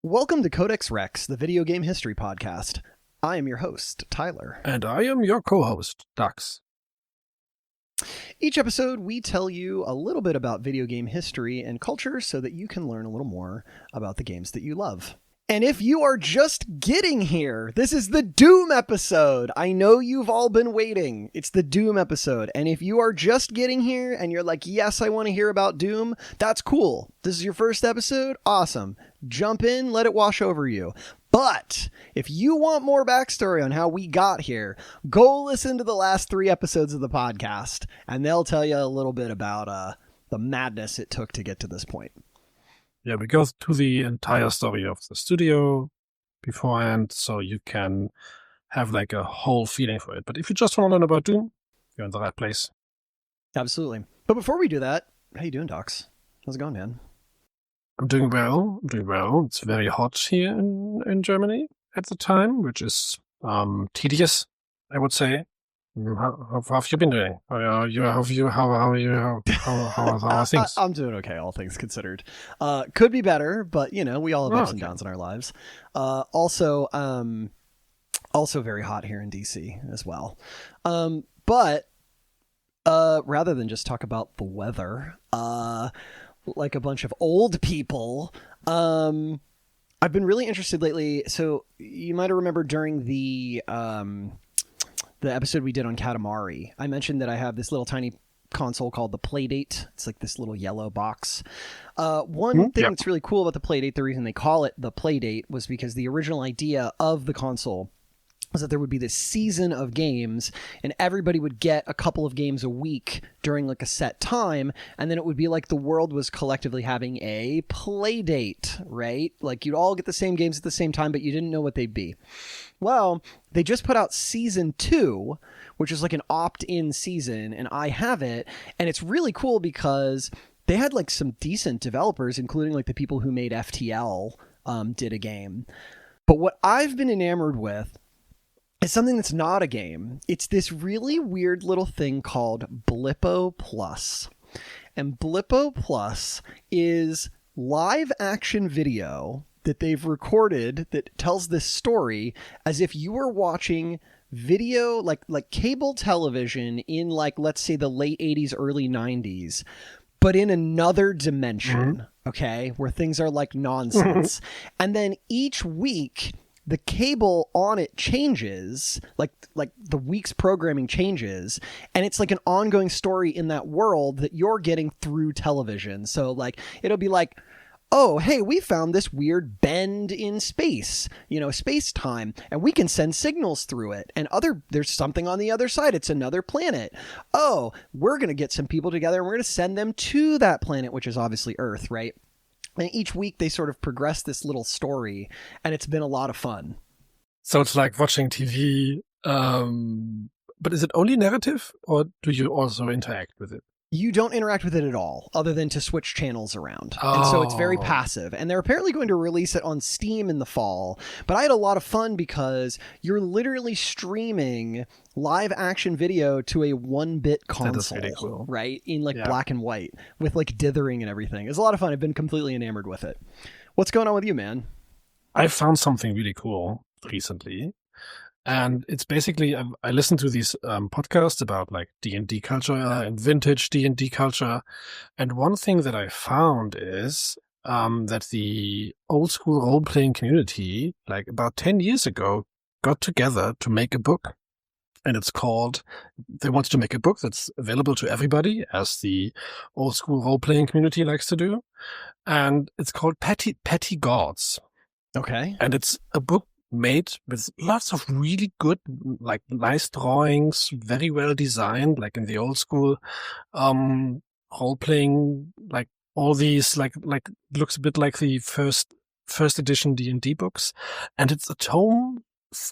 Welcome to Codex Rex, the video game history podcast. I am your host, Tyler. And I am your co-host, Dax. Each episode, we tell you a little bit about video game history and culture so that you can learn a little more about the games that you love. And if you are just getting here, this is the Doom episode. I know you've all been waiting. It's the Doom episode. And if you are just getting here and you're like, yes, I want to hear about Doom, that's cool. This is your first episode? Awesome. Jump in, let it wash over you. But if you want more backstory on how we got here, go listen to the last 3 episodes of the podcast, and they'll tell you a little bit about the madness it took to get to this point. Yeah, we go through the entire story of the studio beforehand, so you can have like a whole feeling for it. But if you just want to learn about Doom, you're in the right place. Absolutely. But before we do that, how you doing, Docs? How's it going, man? I'm doing well. It's very hot here in Germany at the time, which is tedious, I would say. How have you been doing? How are you? How are things? I'm doing okay, all things considered. Could be better, but you know, we all have ups and downs in our lives. Also very hot here in DC as well. But rather than just talk about the weather, like a bunch of old people, I've been really interested lately. So you might have remembered during the episode we did on Katamari, I mentioned that I have this little tiny console called the Playdate. It's like this little yellow box. One thing that's really cool about the Playdate, the reason they call it the Playdate, was because the original idea of the console was that there would be this season of games and everybody would get a couple of games a week during like a set time, and then it would be like the world was collectively having a play date, right? Like you'd all get the same games at the same time, but you didn't know what they'd be. Well, they just put out season 2, which is like an opt-in season, and I have it, and it's really cool because they had like some decent developers, including like the people who made FTL did a game. But what I've been enamored with is something that's not a game. It's this really weird little thing called Blippo Plus. And Blippo Plus is live action video that they've recorded that tells this story as if you were watching video, like cable television in like, let's say the late 80s, early 90s, but in another dimension, okay, where things are like nonsense. And then each week, the cable on it changes, like the week's programming changes, and it's like an ongoing story in that world that you're getting through television. So like it'll be like, oh, hey, we found this weird bend in space, space time, and we can send signals through it. And there's something on the other side. It's another planet. Oh, we're going to get some people together and we're going to send them to that planet, which is obviously Earth, right? And each week they sort of progress this little story, and it's been a lot of fun. So it's like watching TV, but is it only narrative, or do you also interact with it? You don't interact with it at all, other than to switch channels around. And so it's very passive. And they're apparently going to release it on Steam in the fall. But I had a lot of fun because you're literally streaming live action video to a 1-bit console, that is really cool. Right? In like black and white with like dithering and everything. It's a lot of fun. I've been completely enamored with it. What's going on with you, man? I found something really cool recently. And it's basically, I listen to these podcasts about like D&D culture and vintage D&D culture. And one thing that I found is that the old school role-playing community, like about 10 years ago, got together to make a book. And it's called, they wanted to make a book that's available to everybody, as the old school role-playing community likes to do. And it's called Petty Gods. Okay. And it's a book made with lots of really good, like nice drawings, very well designed, like in the old school role playing, like all these like looks a bit like the first edition D&D books, and it's a tome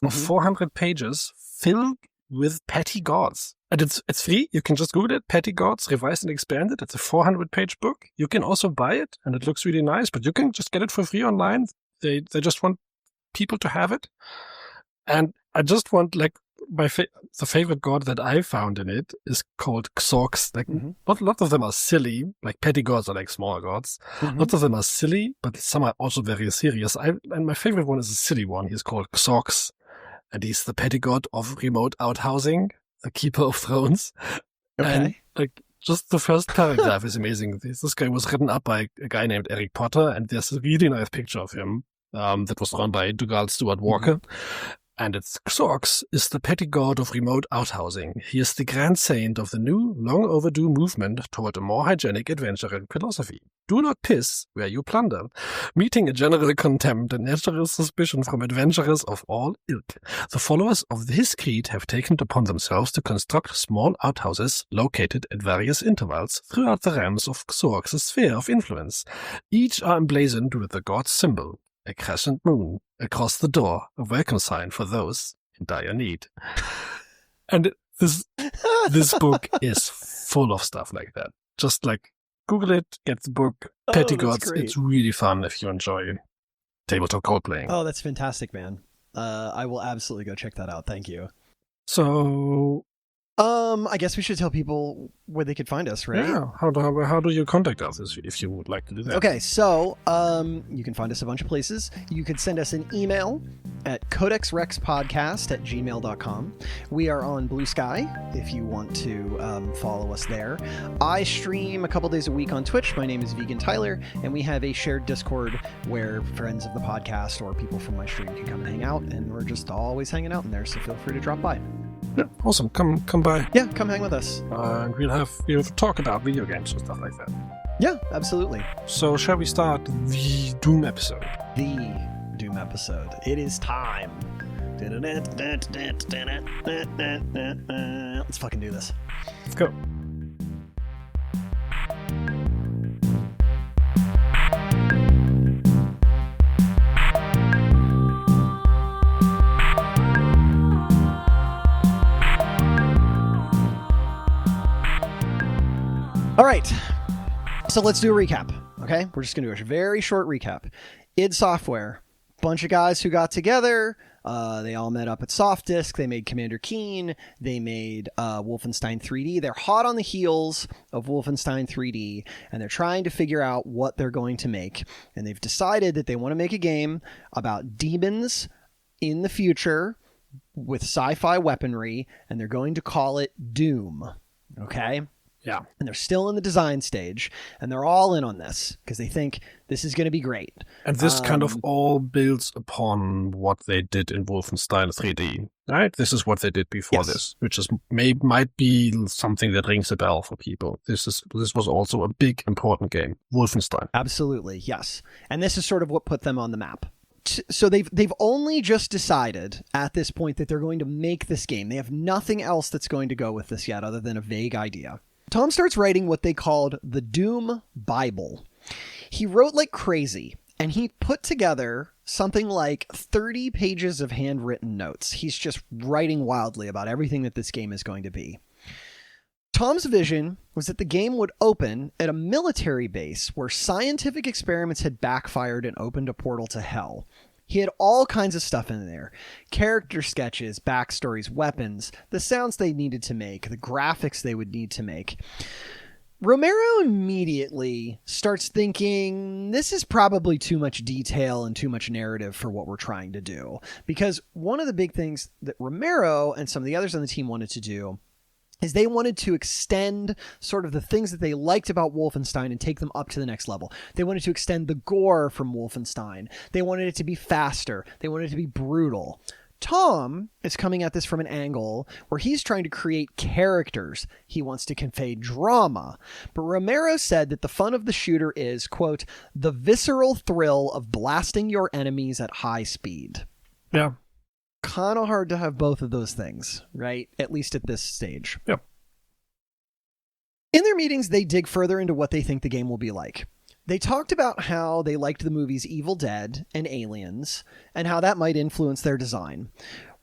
of 400 pages filled with petty gods. And it's free. You can just Google it, Petty Gods, Revised and Expanded. It's a 400-page book. You can also buy it, and it looks really nice, but you can just get it for free online. They just want people to have it. And I just want like the favorite god that I found in it is called Xorks. Like, lot of them are silly. Like petty gods are like small gods. Lots of them are silly, but some are also very serious. And my favorite one is a silly one. He's called Xorks, and he's the petty god of remote outhousing, the keeper of thrones. Okay. And like, just the first paragraph is amazing. This guy was written up by a guy named Eric Potter, and there's a really nice picture of him that was drawn by Dougal Stewart Walker. And it's Xorks is the petty god of remote outhousing. He is the grand saint of the new, long overdue movement toward a more hygienic adventure and philosophy. Do not piss where you plunder, meeting a general contempt and natural suspicion from adventurers of all ilk. The followers of his creed have taken it upon themselves to construct small outhouses located at various intervals throughout the realms of Xorks' sphere of influence. Each are emblazoned with the god's symbol, a crescent moon, across the door, a welcome sign for those in dire need. And this book is full of stuff like that. Just like Google it, get the book, Petty Gods. It's really fun if you enjoy tabletop role playing. Oh, that's fantastic, man. I will absolutely go check that out. Thank you. So, I guess we should tell people where they could find us, right? Yeah. How do you contact us if you would like to do that? Okay, so you can find us a bunch of places. You could send us an email at codexrexpodcast@gmail.com. We are on Blue Sky if you want to follow us there. I stream a couple days a week on Twitch. My name is Vegan Tyler, and we have a shared Discord where friends of the podcast or people from my stream can come and hang out, and we're just always hanging out in there, so feel free to drop by. Yeah, awesome. Come by. Yeah, come hang with us. And we'll have talk about video games and stuff like that. Yeah, absolutely. So shall we start the Doom episode? The Doom episode. It is time. Let's fucking do this. Let's go. All right, so let's do a recap, okay? We're just going to do a very short recap. id Software, bunch of guys who got together. They all met up at Soft Disk. They made Commander Keen. They made Wolfenstein 3D. They're hot on the heels of Wolfenstein 3D, and they're trying to figure out what they're going to make. And they've decided that they want to make a game about demons in the future with sci-fi weaponry, and they're going to call it Doom, okay? Yeah. And they're still in the design stage, and they're all in on this because they think this is going to be great. And this kind of all builds upon what they did in Wolfenstein 3D, right? This is what they did before this, which is might be something that rings a bell for people. This was also a big, important game, Wolfenstein. Absolutely, yes. And this is sort of what put them on the map. So they've only just decided at this point that they're going to make this game. They have nothing else that's going to go with this yet other than a vague idea. Tom starts writing what they called the Doom Bible. He wrote like crazy, and he put together something like 30 pages of handwritten notes. He's just writing wildly about everything that this game is going to be. Tom's vision was that the game would open at a military base where scientific experiments had backfired and opened a portal to hell. He had all kinds of stuff in there. Character sketches, backstories, weapons, the sounds they needed to make, the graphics they would need to make. Romero immediately starts thinking, this is probably too much detail and too much narrative for what we're trying to do. Because one of the big things that Romero and some of the others on the team wanted to do is they wanted to extend sort of the things that they liked about Wolfenstein and take them up to the next level. They wanted to extend the gore from Wolfenstein. They wanted it to be faster. They wanted it to be brutal. Tom is coming at this from an angle where he's trying to create characters. He wants to convey drama. But Romero said that the fun of the shooter is, quote, the visceral thrill of blasting your enemies at high speed. Yeah. Kind of hard to have both of those things, right? At least at this stage. Yep. In their meetings, they dig further into what they think the game will be like. They talked about how they liked the movies Evil Dead and Aliens, and how that might influence their design.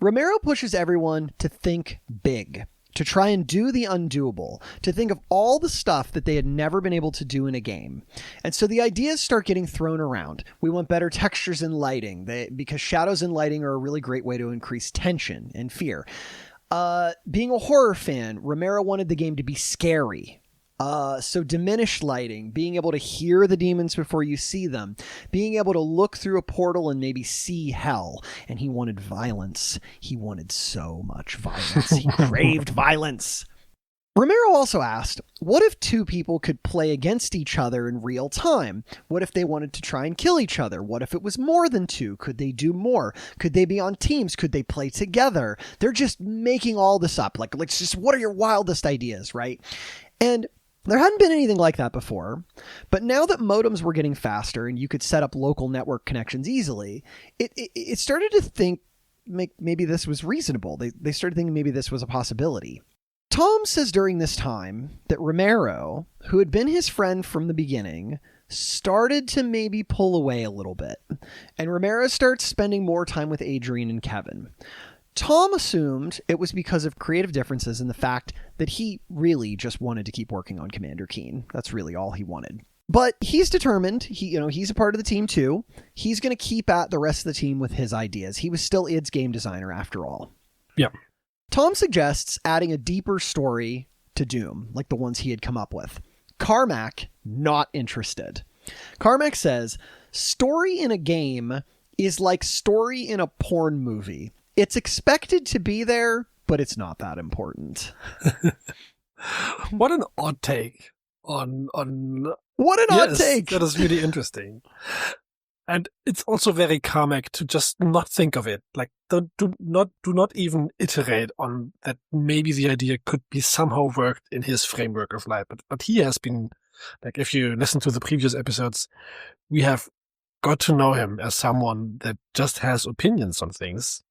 Romero pushes everyone to think big, to try and do the undoable, to think of all the stuff that they had never been able to do in a game. And so the ideas start getting thrown around. We want better textures and lighting, because shadows and lighting are a really great way to increase tension and fear. Being a horror fan, Romero wanted the game to be scary. So diminished lighting, being able to hear the demons before you see them, being able to look through a portal and maybe see hell. And he wanted violence. He wanted so much violence. He craved violence. Romero also asked, what if two people could play against each other in real time? What if they wanted to try and kill each other? What if it was more than two? Could they do more? Could they be on teams? Could they play together? They're just making all this up. Like just what are your wildest ideas, right? And there hadn't been anything like that before, but now that modems were getting faster and you could set up local network connections easily, it started to think maybe this was reasonable. They started thinking maybe this was a possibility. Tom says during this time that Romero, who had been his friend from the beginning, started to maybe pull away a little bit, and Romero starts spending more time with Adrian and Kevin. Tom assumed it was because of creative differences and the fact that he really just wanted to keep working on Commander Keen. That's really all he wanted. But he's determined. He's a part of the team too. He's going to keep at the rest of the team with his ideas. He was still id's game designer after all. Yeah. Tom suggests adding a deeper story to Doom, like the ones he had come up with. Carmack, not interested. Carmack says, story in a game is like story in a porn movie. It's expected to be there, but it's not that important. What an odd take on What an odd take. That is really interesting. And it's also very Carmack to just not think of it. Like, do not even iterate on that. Maybe the idea could be somehow worked in his framework of life. But he has been, like, if you listen to the previous episodes, we have got to know him as someone that just has opinions on things,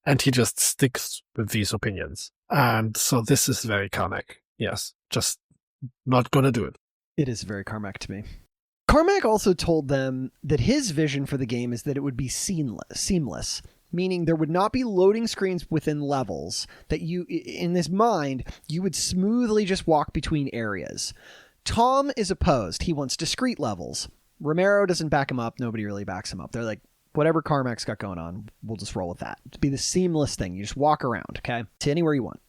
and he just sticks with these opinions. And so this is very Carmack. Yes, just not gonna do it. It is very Carmack to me. Carmack also told them that his vision for the game is that it would be seamless, meaning there would not be loading screens within levels, that you, in his mind, you would smoothly just walk between areas. Tom is opposed. He wants discrete levels. Romero doesn't back him up. Nobody really backs him up. They're like, whatever Carmack's got going on, we'll just roll with that. It'd be the seamless thing. You just walk around, okay, to anywhere you want.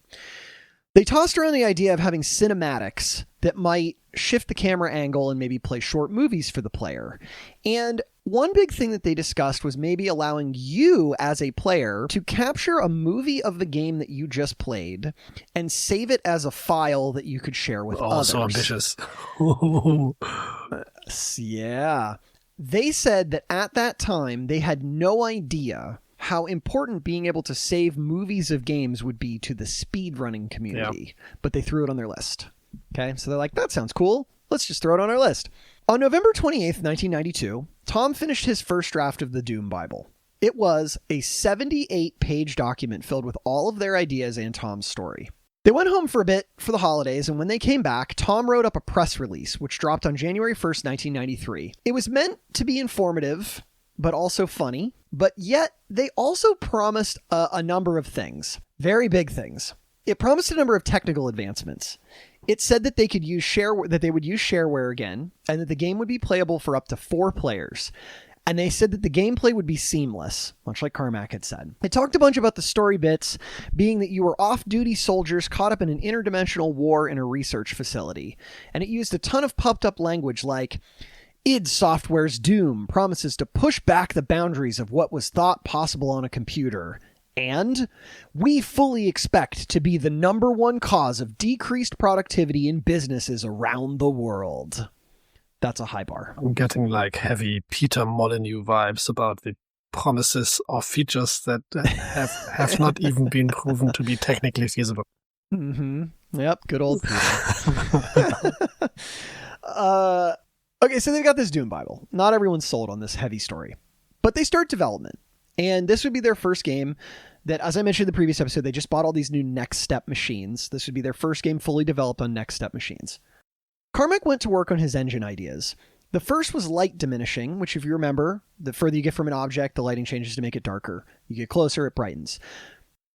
They tossed around the idea of having cinematics that might shift the camera angle and maybe play short movies for the player. And one big thing that they discussed was maybe allowing you as a player to capture a movie of the game that you just played and save it as a file that you could share with others. So ambitious. Yeah. They said that at that time, they had no idea how important being able to save movies of games would be to the speedrunning community, but they threw it on their list. Okay, so they're like, that sounds cool. Let's just throw it on our list. On November 28th, 1992, Tom finished his first draft of the Doom Bible. It was a 78-page document filled with all of their ideas and Tom's story. They went home for a bit for the holidays, and when they came back, Tom wrote up a press release, which dropped on January 1st, 1993. It was meant to be informative, but also funny. But yet, they also promised a number of things. Very big things. It promised a number of technical advancements. It said that they could use they would use shareware again, and that the game would be playable for up to 4 players. And they said that the gameplay would be seamless, much like Carmack had said. It talked a bunch about the story bits, being that you were off-duty soldiers caught up in an interdimensional war in a research facility. And it used a ton of pumped-up language like, id Software's Doom promises to push back the boundaries of what was thought possible on a computer. And we fully expect to be the #1 cause of decreased productivity in businesses around the world. That's a high bar. I'm getting like heavy Peter Molyneux vibes about the promises of features that have not even been proven to be technically feasible. Mm-hmm. Yep, good old Peter. Okay, so they've got this Doom Bible. Not everyone's sold on this heavy story. But they start development. And this would be their first game that, as I mentioned in the previous episode, they just bought all these new Next Step machines. This would be their first game fully developed on Next Step machines. Carmack went to work on his engine ideas. The first was light diminishing, which if you remember, the further you get from an object, the lighting changes to make it darker. You get closer, it brightens.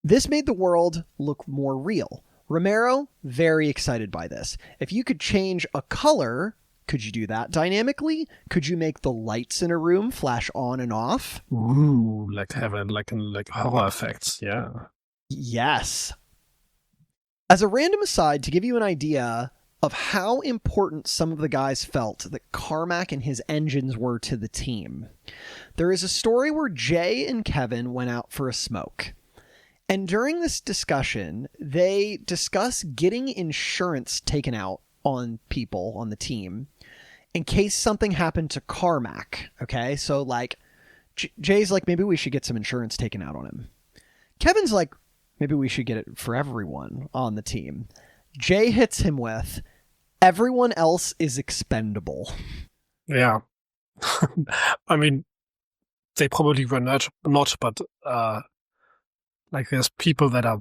This made the world look more real. Romero, very excited by this. If you could change a color, could you do that dynamically? Could you make the lights in a room flash on and off? Ooh, like having like horror effects, yeah. Yes. As a random aside, to give you an idea of how important some of the guys felt that Carmack and his engines were to the team, there is a story where Jay and Kevin went out for a smoke. And during this discussion, they discuss getting insurance taken out on people on the team in case something happened to Carmack. Okay, so like Jay's like, maybe we should get some insurance taken out on him. Kevin's like, maybe we should get it for everyone on the team. Jay hits him with, everyone else is expendable. Yeah. I mean, they probably were not but like there's people that are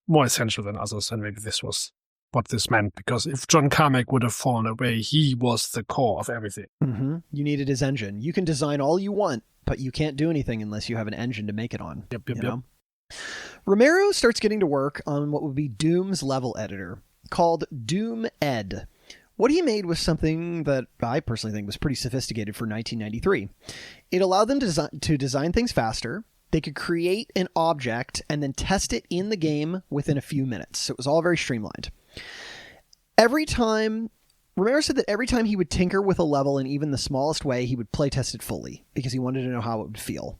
more essential than others, and maybe this was what this meant, because if John Carmack would have fallen away, he was the core of everything. Mm-hmm. You needed his engine. You can design all you want, but you can't do anything unless you have an engine to make it on. Yep. Romero starts getting to work on what would be Doom's level editor, called Doom Ed. What he made was something that I personally think was pretty sophisticated for 1993. It allowed them to design things faster. They could create an object and then test it in the game within a few minutes. So it was all very streamlined. Romero said that every time he would tinker with a level in even the smallest way, he would play test it fully because he wanted to know how it would feel.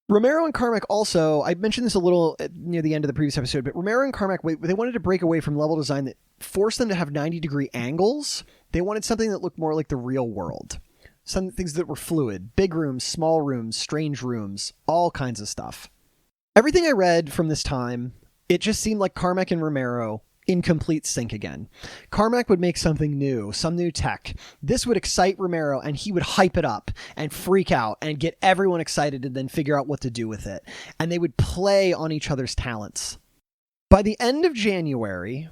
Romero and Carmack also, I mentioned this a little near the end of the previous episode, but Romero and Carmack, they wanted to break away from level design that forced them to have 90-degree angles. They wanted something that looked more like the real world. Some things that were fluid, big rooms, small rooms, strange rooms, all kinds of stuff. Everything I read from this time, it just seemed like Carmack and Romero in complete sync again. Carmack would make something new, some new tech. This would excite Romero, and he would hype it up and freak out and get everyone excited and then figure out what to do with it. And they would play on each other's talents. By the end of January,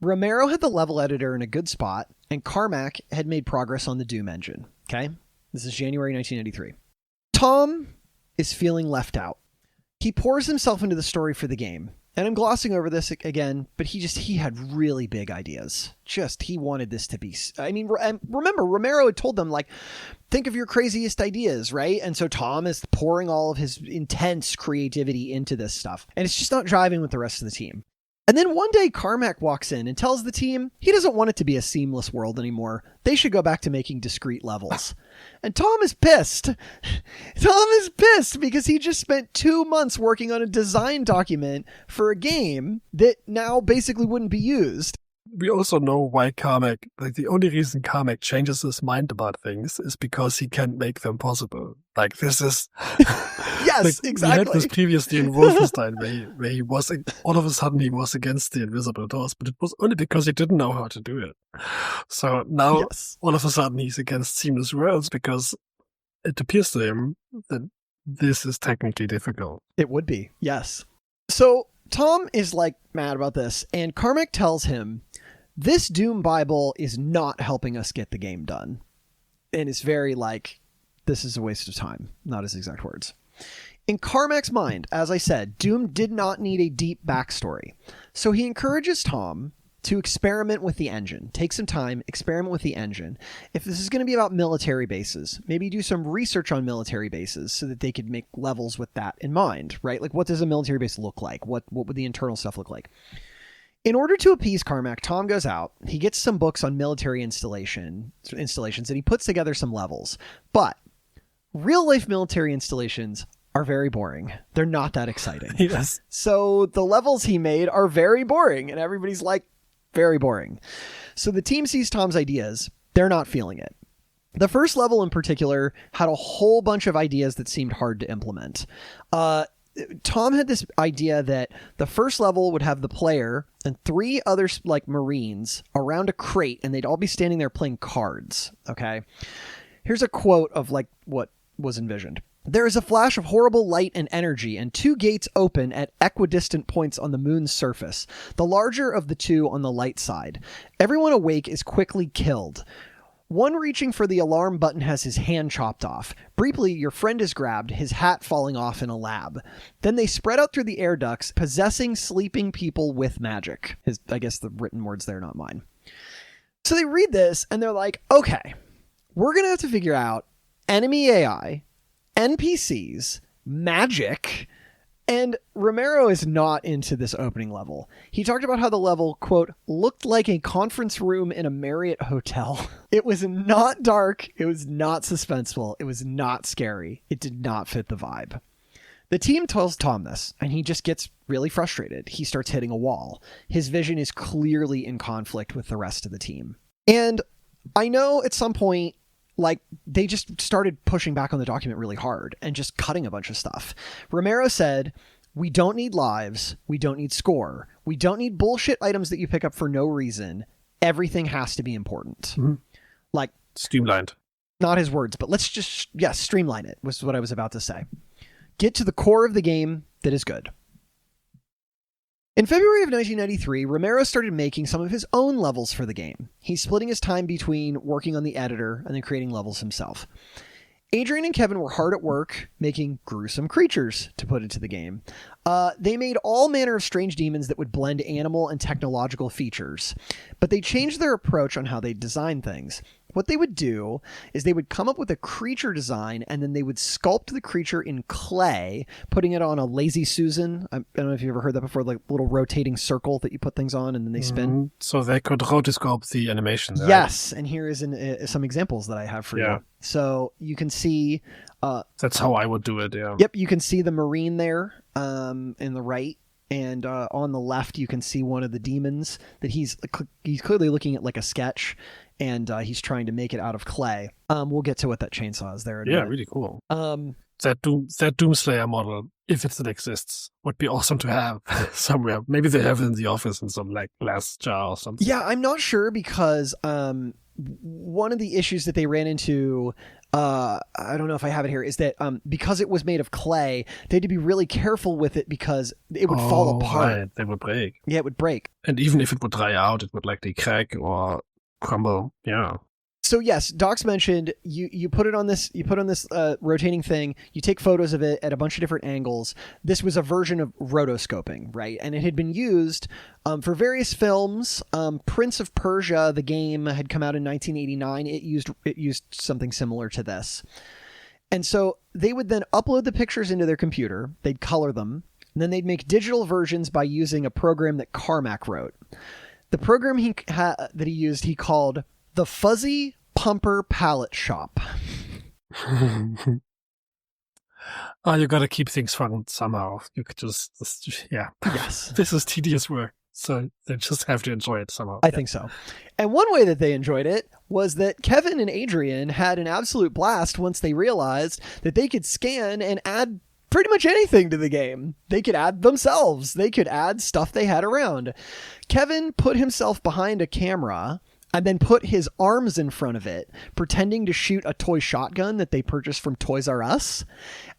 Romero had the level editor in a good spot, and Carmack had made progress on the Doom engine. Okay? This is January 1993. Tom is feeling left out. He pours himself into the story for the game. And I'm glossing over this again, but he had really big ideas. He wanted this to be, remember, Romero had told them, like, think of your craziest ideas, right? And so Tom is pouring all of his intense creativity into this stuff. And it's just not driving with the rest of the team. And then one day Carmack walks in and tells the team he doesn't want it to be a seamless world anymore. They should go back to making discrete levels. And Tom is pissed. Tom is pissed because he just spent 2 months working on a design document for a game that now basically wouldn't be used. We also know why Carmack, the only reason Carmack changes his mind about things is because he can't make them possible. Like, this is... Yes, exactly. We had this previously in Wolfenstein where he was, all of a sudden he was against the invisible doors, but it was only because he didn't know how to do it. So now, all of a sudden he's against seamless worlds because it appears to him that this is technically difficult. It would be, yes. So Tom is like mad about this, and Carmack tells him, this Doom Bible is not helping us get the game done. And it's very like, this is a waste of time. Not his exact words. In Carmack's mind, as I said, Doom did not need a deep backstory. So he encourages Tom to experiment with the engine. Take some time, experiment with the engine. If this is going to be about military bases, maybe do some research on military bases so that they could make levels with that in mind, right? Like, what does a military base look like? What would the internal stuff look like? In order to appease Carmack, Tom goes out, he gets some books on military installations, and he puts together some levels. But real-life military installations are very boring. They're not that exciting. Yes. So the levels he made are very boring, and everybody's like, very boring. So the team sees Tom's ideas. They're not feeling it. The first level in particular had a whole bunch of ideas that seemed hard to implement. Tom had this idea that the first level would have the player and 3 other like Marines around a crate, and they'd all be standing there playing cards. Okay. Here's a quote of like what was envisioned. There is a flash of horrible light and energy, and 2 gates open at equidistant points on the moon's surface, the larger of the 2 on the light side. Everyone awake is quickly killed. One reaching for the alarm button has his hand chopped off. Briefly, your friend is grabbed, his hat falling off in a lab. Then they spread out through the air ducts, possessing sleeping people with magic. I guess the written words there, not mine. So they read this, and they're like, okay, we're going to have to figure out enemy AI, NPCs, magic, And Romero is not into this opening level. He talked about how the level, quote, looked like a conference room in a Marriott hotel. It was not dark. It was not suspenseful. It was not scary. It did not fit the vibe. The team tells Tom this, and he just gets really frustrated. He starts hitting a wall. His vision is clearly in conflict with the rest of the team. And I know at some point, like, they just started pushing back on the document really hard and just cutting a bunch of stuff. Romero said, we don't need lives. We don't need score. We don't need bullshit items that you pick up for no reason. Everything has to be important. Mm-hmm. Like, streamlined. Not his words, but let's just, streamline it was what I was about to say. Get to the core of the game that is good. In February of 1993, Romero started making some of his own levels for the game. He's splitting his time between working on the editor and then creating levels himself. Adrian and Kevin were hard at work making gruesome creatures to put into the game. They made all manner of strange demons that would blend animal and technological features, but they changed their approach on how they design things. What they would do is they would come up with a creature design, and then they would sculpt the creature in clay, putting it on a Lazy Susan. I don't know if you've ever heard that before, like a little rotating circle that you put things on and then they spin. So they could rotoscope the animation. Right? Yes, and here is some examples that I have for you. So you can see... that's how I would do it, yeah. Yep, you can see the Marine there in the right. And on the left, you can see one of the demons that he's clearly looking at like a sketch, and he's trying to make it out of clay. We'll get to what that chainsaw is there. Yeah, really cool. That Doomslayer model, if it still exists, would be awesome to have somewhere. Maybe they have it in the office in some like glass jar or something. Yeah, I'm not sure because one of the issues that they ran into, I don't know if I have it here, is that because it was made of clay, they had to be really careful with it because it would fall apart. Right. They would break. Yeah, it would break. And even if it would dry out, it would likely crack or crumble. Yeah. So yes, Doc's mentioned you put it on this rotating thing. You take photos of it at a bunch of different angles. This was a version of rotoscoping, right? And it had been used for various films. Prince of Persia, the game, had come out in 1989. It used something similar to this. And so they would then upload the pictures into their computer. They'd color them, and then they'd make digital versions by using a program that Carmack wrote. The program that he used, he called the Fuzzy Pumper Palette Shop. Oh, you gotta keep things fun somehow. You could just yeah. Yes. This is tedious work, so they just have to enjoy it somehow. I think so. And one way that they enjoyed it was that Kevin and Adrian had an absolute blast once they realized that they could scan and add pretty much anything to the game. They could add themselves. They could add stuff they had around. Kevin put himself behind a camera and then put his arms in front of it, pretending to shoot a toy shotgun that they purchased from Toys R Us.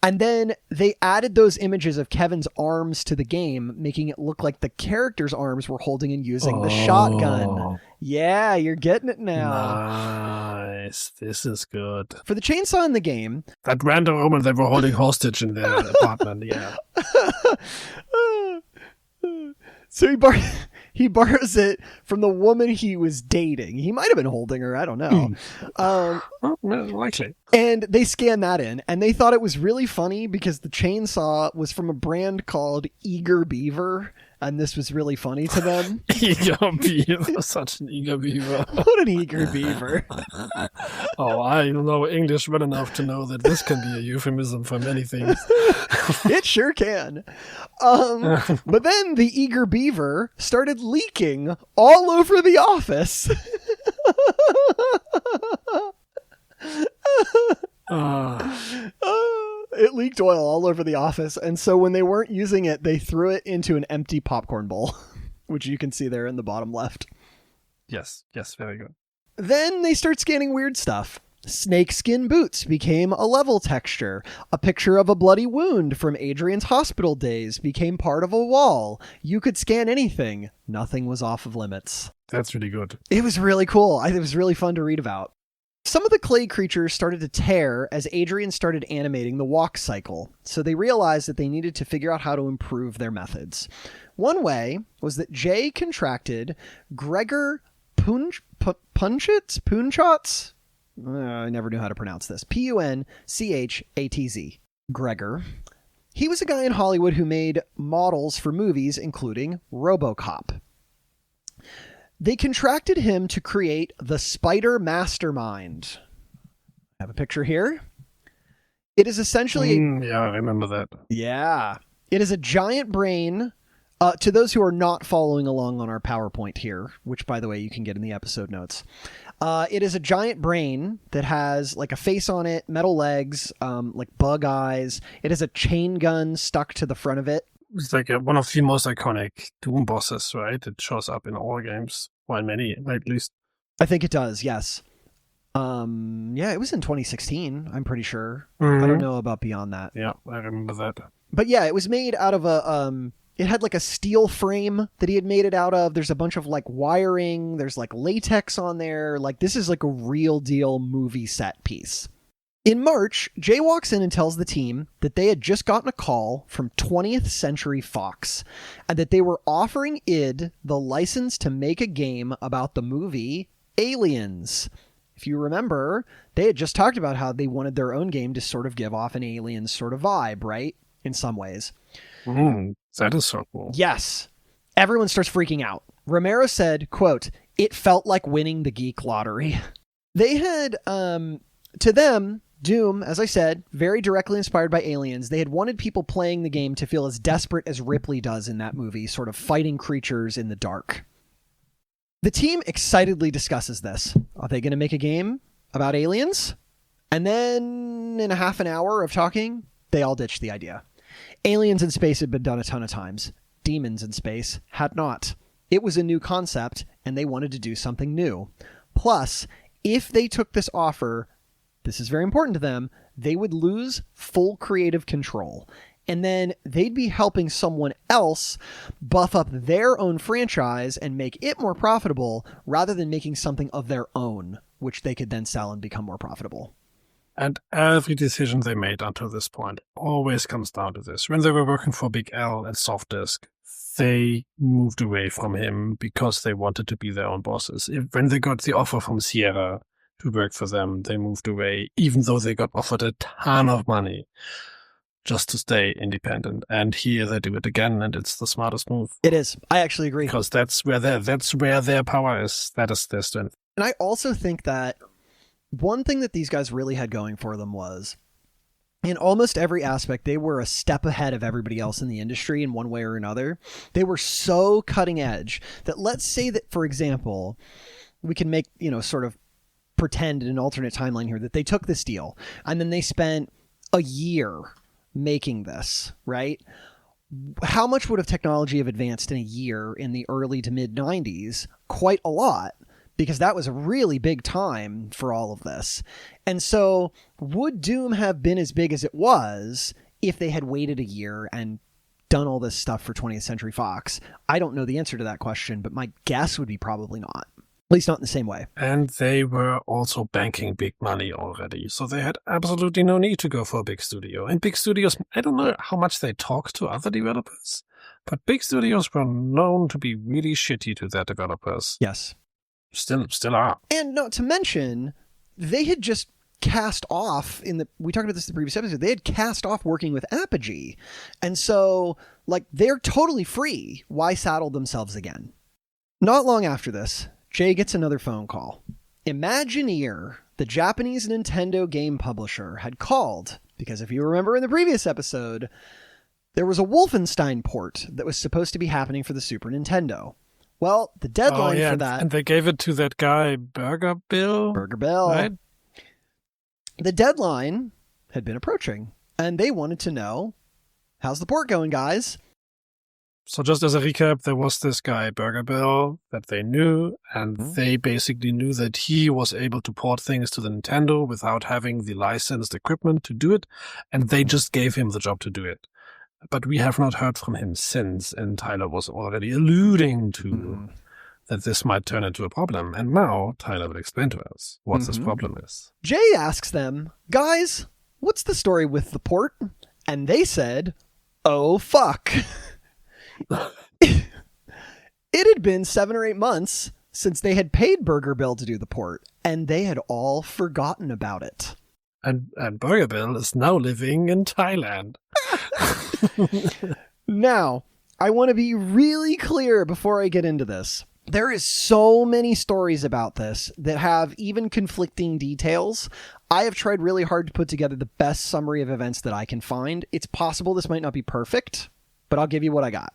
And then they added those images of Kevin's arms to the game, making it look like the character's arms were holding and using the shotgun. Yeah, you're getting it now. Nice. This is good. For the chainsaw in the game... That random woman they were holding hostage in their apartment, yeah. So he borrows it from the woman he was dating. He might have been holding her. I don't know. Likely. And they scanned that in, and they thought it was really funny because the chainsaw was from a brand called Eager Beaver, and this was really funny to them. Eager Beaver. Such an eager beaver. What an eager beaver. Oh, I know English well enough to know that this can be a euphemism for many things. It sure can. But then the eager beaver started leaking all over the office. It leaked oil all over the office, and so when they weren't using it, they threw it into an empty popcorn bowl, which you can see there in the bottom left. Yes, very good. Then they start scanning weird stuff. Snakeskin boots became a level texture. A picture of a bloody wound from Adrian's hospital days became part of a wall. You could scan anything. Nothing was off of limits. That's really good. It was really cool. It was really fun to read about. Some of the clay creatures started to tear as Adrian started animating the walk cycle, so they realized that they needed to figure out how to improve their methods. One way was that Jay contracted Gregor Punchatz? I never knew how to pronounce this. Punchatz. Gregor. He was a guy in Hollywood who made models for movies, including RoboCop. They contracted him to create the Spider Mastermind. I have a picture here. It is essentially... yeah, I remember that. Yeah. It is a giant brain. To those who are not following along on our PowerPoint here, which, by the way, you can get in the episode notes. It is a giant brain that has like a face on it, metal legs, like bug eyes. It has a chain gun stuck to the front of it. It's like one of the most iconic Doom bosses, right? It shows up in all games. Well, many, at least. I think it does, yes. Yeah, it was in 2016, I'm pretty sure. Mm-hmm. I don't know about beyond that. Yeah, I remember that. But yeah, it was made out of a... It had like a steel frame that he had made it out of. There's a bunch of like wiring. There's like latex on there. Like this is like a real deal movie set piece. In March, Jay walks in and tells the team that they had just gotten a call from 20th Century Fox and that they were offering id the license to make a game about the movie Aliens. If you remember, they had just talked about how they wanted their own game to sort of give off an Aliens sort of vibe, right? In some ways. That is so cool. Yes. Everyone starts freaking out. Romero said, quote, "It felt like winning the geek lottery." They had, to them, Doom, as I said, very directly inspired by Aliens. They had wanted people playing the game to feel as desperate as Ripley does in that movie, sort of fighting creatures in the dark. The team excitedly discusses this. Are they going to make a game about aliens? And then, in a half an hour of talking, they all ditched the idea. Aliens in space had been done a ton of times. Demons in space had not. It was a new concept, and they wanted to do something new. Plus, if they took this offer, this is very important to them, they would lose full creative control. And then they'd be helping someone else buff up their own franchise and make it more profitable rather than making something of their own, which they could then sell and become more profitable. And every decision they made until this point always comes down to this. When they were working for Big L at Softdisk, they moved away from him because they wanted to be their own bosses. When they got the offer from Sierra to work for them, they moved away, even though they got offered a ton of money just to stay independent. And here they do it again, and it's the smartest move. It is. I actually agree. Because that's where their power is. That is their strength. And I also think that one thing that these guys really had going for them was, in almost every aspect, they were a step ahead of everybody else in the industry in one way or another. They were so cutting edge that, let's say that, for example, we can make, sort of pretend in an alternate timeline here that they took this deal and then they spent a year making this, right? How much would have technology have advanced in a year in the early to mid 90s? Quite a lot. Because that was a really big time for all of this. And so would Doom have been as big as it was if they had waited a year and done all this stuff for 20th Century Fox? I don't know the answer to that question, but my guess would be probably not. At least not in the same way. And they were also banking big money already. So they had absolutely no need to go for a big studio. And big studios, I don't know how much they talk to other developers, but big studios were known to be really shitty to their developers. Yes. Still are. And not to mention, they had just cast off we talked about this in the previous episode, they had cast off working with Apogee. And so, they're totally free. Why saddle themselves again? Not long after this, Jay gets another phone call. Imagineer, the Japanese Nintendo game publisher, had called, because if you remember in the previous episode, there was a Wolfenstein port that was supposed to be happening for the Super Nintendo. Well, the deadline for that... And they gave it to that guy, Burger Bill? Burger Bill. Right? The deadline had been approaching, and they wanted to know, how's the port going, guys? So just as a recap, there was this guy, Burger Bill, that they knew, and they basically knew that he was able to port things to the Nintendo without having the licensed equipment to do it, and they just gave him the job to do it. But we have not heard from him since, and Tyler was already alluding to that this might turn into a problem. And now Tyler will explain to us what this problem is. Jay asks them, guys, what's the story with the port? And they said, oh, fuck. It had been 7 or 8 months since they had paid Burger Bill to do the port, and they had all forgotten about it. And Burger Bill is now living in Thailand. Now, I want to be really clear before I get into this. There is so many stories about this that have even conflicting details. I have tried really hard to put together the best summary of events that I can find. It's possible this might not be perfect, but I'll give you what I got.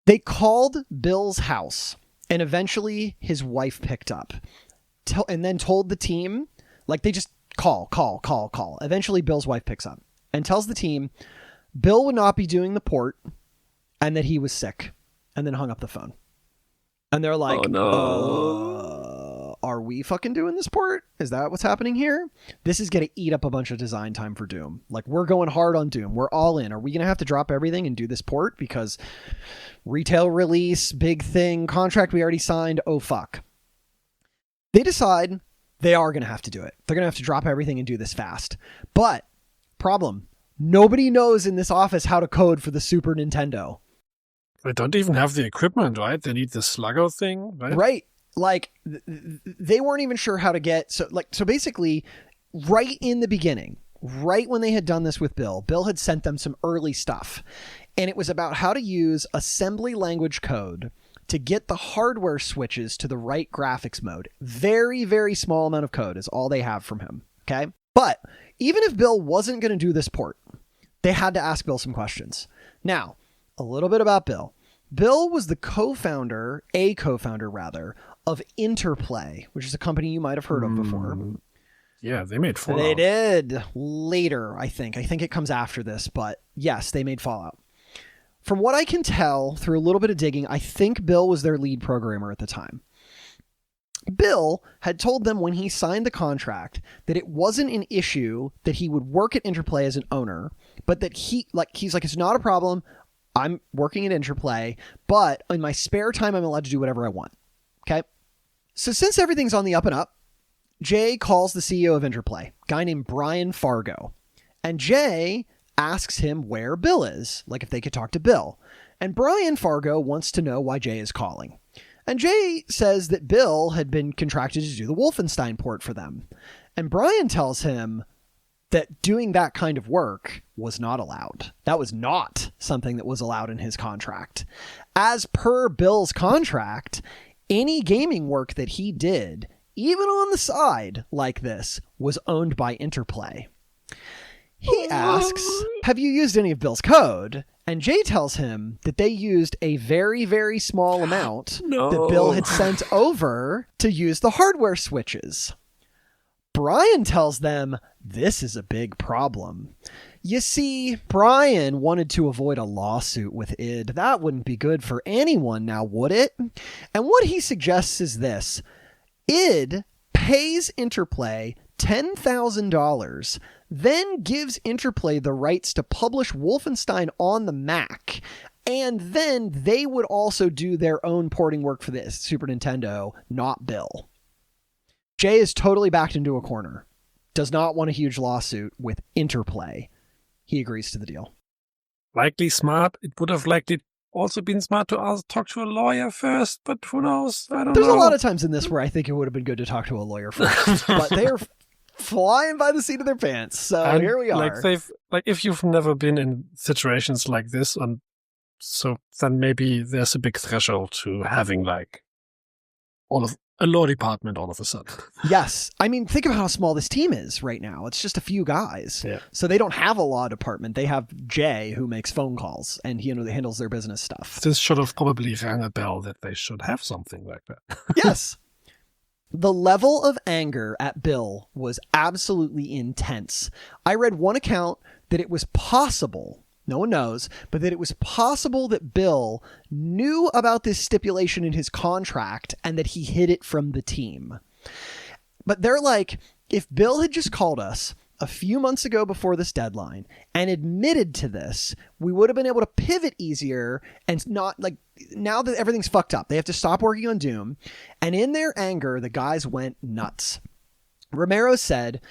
They called Bill's house, and eventually his wife picked up and then told the team, like they just call. Eventually Bill's wife picks up and tells the team Bill would not be doing the port and that he was sick, and then hung up the phone. And they're like, oh, no. Are we fucking doing this port? Is that what's happening here? This is going to eat up a bunch of design time for Doom. Like, we're going hard on Doom. We're all in. Are we going to have to drop everything and do this port? Because retail release, big thing, contract we already signed. Oh, fuck. They decide they are going to have to do it. They're going to have to drop everything and do this fast. But, problem, nobody knows in this office how to code for the Super Nintendo. They don't even have the equipment, right? They need the sluggo thing, right? Right. Like, they weren't even sure how to get... So basically, right in the beginning, right when they had done this with Bill had sent them some early stuff. And it was about how to use assembly language code to get the hardware switches to the right graphics mode. Very, very small amount of code is all they have from him. Okay? But even if Bill wasn't going to do this port, they had to ask Bill some questions. Now, a little bit about Bill. Bill was the co-founder of Interplay, which is a company you might have heard of before. Yeah, they made Fallout. They did later, I think. I think it comes after this, but yes, they made Fallout. From what I can tell through a little bit of digging, I think Bill was their lead programmer at the time. Bill had told them when he signed the contract that it wasn't an issue that he would work at Interplay as an owner, but that he's like, it's not a problem. I'm working at Interplay, but in my spare time, I'm allowed to do whatever I want. Okay? So since everything's on the up and up, Jay calls the CEO of Interplay, a guy named Brian Fargo. And Jay asks him where Bill is, like if they could talk to Bill. And Brian Fargo wants to know why Jay is calling. And Jay says that Bill had been contracted to do the Wolfenstein port for them. And Brian tells him that doing that kind of work was not allowed. That was not something that was allowed in his contract. As per Bill's contract, any gaming work that he did, even on the side like this, was owned by Interplay. He asks, have you used any of Bill's code? And Jay tells him that they used a very, very small amount that Bill had sent over to use the hardware switches. Brian tells them this is a big problem. You see, Brian wanted to avoid a lawsuit with id. That wouldn't be good for anyone now, would it? And what he suggests is this. id pays Interplay $10,000, then gives Interplay the rights to publish Wolfenstein on the Mac, and then they would also do their own porting work for the Super Nintendo, not Bill. Jay is totally backed into a corner. Does not want a huge lawsuit with Interplay. He agrees to the deal. Likely smart. It would have likely also been smart to talk to a lawyer first, but who knows? I don't know. There's a lot of times in this where I think it would have been good to talk to a lawyer first, but they are flying by the seat of their pants. So and here we are. Like if you've never been in situations like this, so then maybe there's a big threshold to having like a law department all of a sudden. Yes. I mean, think of how small this team is right now. It's just a few guys. Yeah. So they don't have a law department. They have Jay, who makes phone calls and he handles their business stuff. This should have probably rang a bell that they should have something like that. Yes. The level of anger at Bill was absolutely intense. I read one account that it was possible, no one knows, but that it was possible that Bill knew about this stipulation in his contract and that he hid it from the team. But they're like, if Bill had just called us a few months ago before this deadline and admitted to this, we would have been able to pivot easier and not like now that everything's fucked up. They have to stop working on Doom. And in their anger, the guys went nuts. Romero said,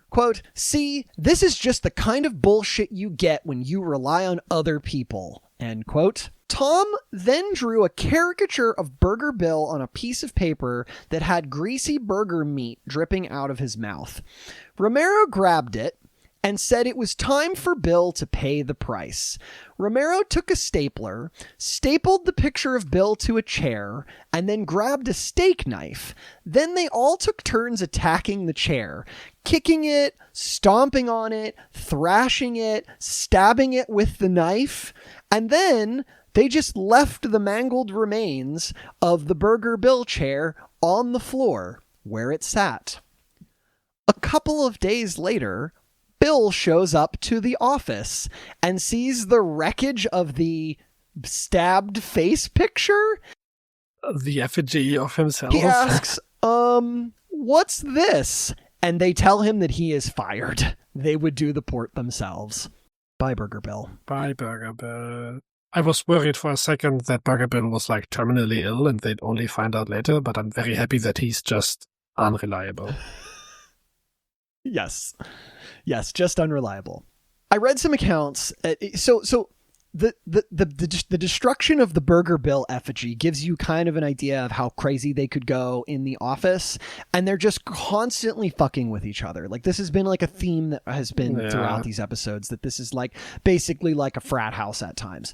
quote, "See, this is just the kind of bullshit you get when you rely on other people," end quote. Tom then drew a caricature of Burger Bill on a piece of paper that had greasy burger meat dripping out of his mouth. Romero grabbed it and said it was time for Bill to pay the price. Romero took a stapler, stapled the picture of Bill to a chair, and then grabbed a steak knife. Then they all took turns attacking the chair, kicking it, stomping on it, thrashing it, stabbing it with the knife, and then they just left the mangled remains of the Burger Bill chair on the floor where it sat. A couple of days later, Bill shows up to the office and sees the wreckage of the stabbed face picture. The effigy of himself. He asks, what's this? And they tell him that he is fired. They would do the port themselves. Bye, Burger Bill. Bye, Burger Bill. I was worried for a second that Burger Bill was like terminally ill and they'd only find out later, but I'm very happy that he's just unreliable. Yes, just unreliable. I read some accounts. So the destruction of the Burger Bill effigy gives you kind of an idea of how crazy they could go in the office, and they're just constantly fucking with each other. Like, this has been like a theme that has been throughout these episodes, that this is like basically like a frat house at times.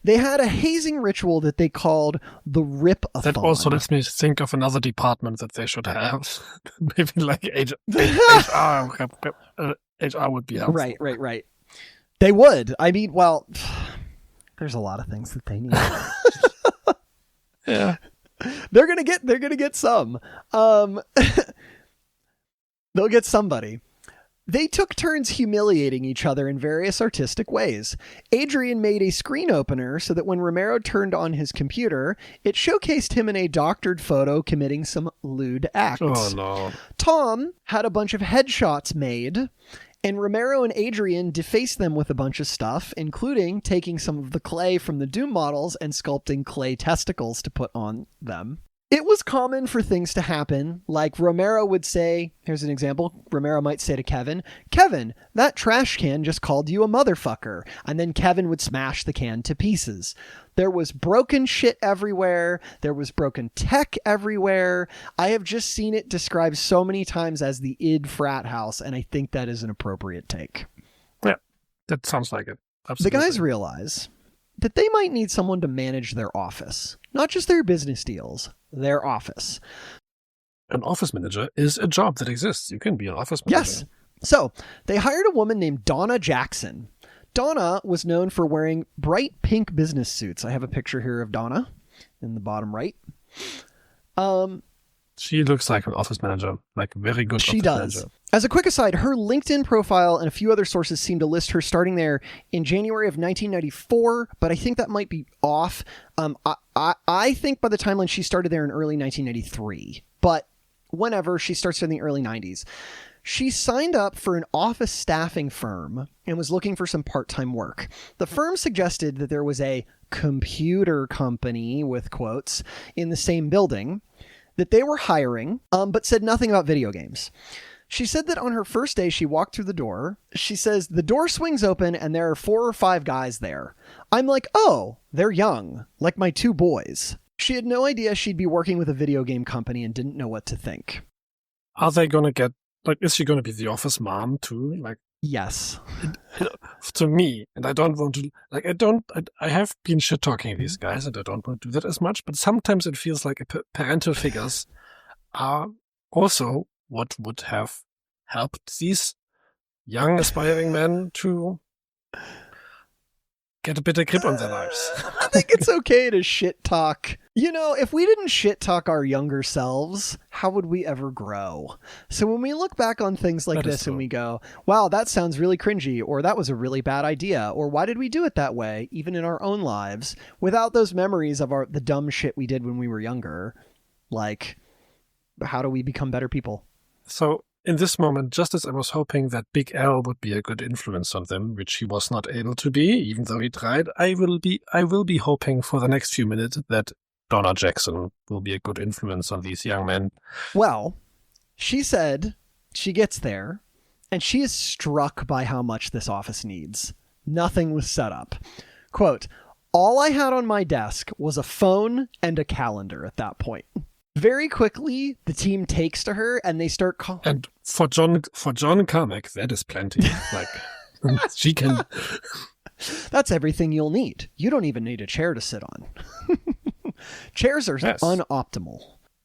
They had a hazing ritual that they called the Rip-a-thon. That also lets me think of another department that they should have. Maybe like HR would be helpful. Right. They would. I mean, well, there's a lot of things that they need. Yeah. They're gonna get some. They'll get somebody. They took turns humiliating each other in various artistic ways. Adrian made a screen opener so that when Romero turned on his computer, it showcased him in a doctored photo committing some lewd acts. Oh, no. Tom had a bunch of headshots made, and Romero and Adrian defaced them with a bunch of stuff, including taking some of the clay from the Doom models and sculpting clay testicles to put on them. It was common for things to happen, like Romero would say, here's an example, Romero might say to Kevin, that trash can just called you a motherfucker, and then Kevin would smash the can to pieces. There was broken shit everywhere, there was broken tech everywhere. I have just seen it described so many times as the id frat house, and I think that is an appropriate take. Yeah, that sounds like it. Absolutely. The guys realize that they might need someone to manage their office, not just their business deals, their office. An office manager is a job that exists. You can be an office manager. Yes. So they hired a woman named Donna Jackson. Donna was known for wearing bright pink business suits. I have a picture here of Donna in the bottom right. She looks like an office manager, like very good She office does. manager. As a quick aside, her LinkedIn profile and a few other sources seem to list her starting there in January of 1994, but I think that might be off. I think by the timeline she started there in early 1993, but whenever, she starts in the early 90s. She signed up for an office staffing firm and was looking for some part-time work. The firm suggested that there was a computer company, with quotes, in the same building, that they were hiring, but said nothing about video games. She said that on her first day, she walked through the door. She says, the door swings open and there are 4 or 5 guys there. I'm like, oh, they're young, like my 2 boys. She had no idea she'd be working with a video game company and didn't know what to think. Are they going to get, like, is she going to be the office mom too? Like, yes. To me, and I don't want to, like, I have been shit talking these guys and I don't want to do that as much, but sometimes it feels like parental figures are also what would have helped these young aspiring men to get a bit of grip on their lives. I think it's okay to shit talk. You know, if we didn't shit talk our younger selves, how would we ever grow? So when we look back on things like this and we go, wow, that sounds really cringy, or that was a really bad idea, or why did we do it that way, even in our own lives, without those memories of the dumb shit we did when we were younger, like, how do we become better people? So in this moment, just as I was hoping that Big L would be a good influence on them, which he was not able to be, even though he tried, I will be hoping for the next few minutes that Donna Jackson will be a good influence on these young men. Well, she said she gets there and she is struck by how much this office needs. Nothing was set up. Quote, all I had on my desk was a phone and a calendar at that point. Very quickly, the team takes to her and they start calling. And for John Carmack, that is plenty. Like, she can. That's everything you'll need. You don't even need a chair to sit on. Chairs are unoptimal.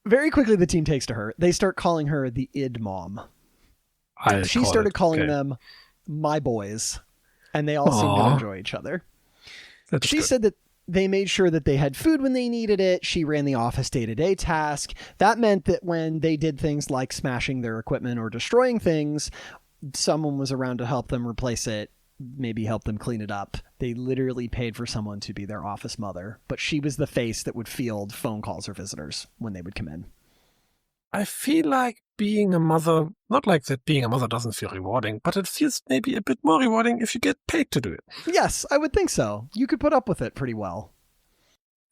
Very quickly, the team takes to her. They start calling her the id mom. She started calling them my boys, and they all seemed to enjoy each other. She said that they made sure that they had food when they needed it. She ran the office day-to-day task. That meant that when they did things like smashing their equipment or destroying things, someone was around to help them replace it, maybe help them clean it up. They literally paid for someone to be their office mother, but she was the face that would field phone calls or visitors when they would come in. I feel like being a mother, not like that being a mother doesn't feel rewarding, but it feels maybe a bit more rewarding if you get paid to do it. Yes, I would think so. You could put up with it pretty well.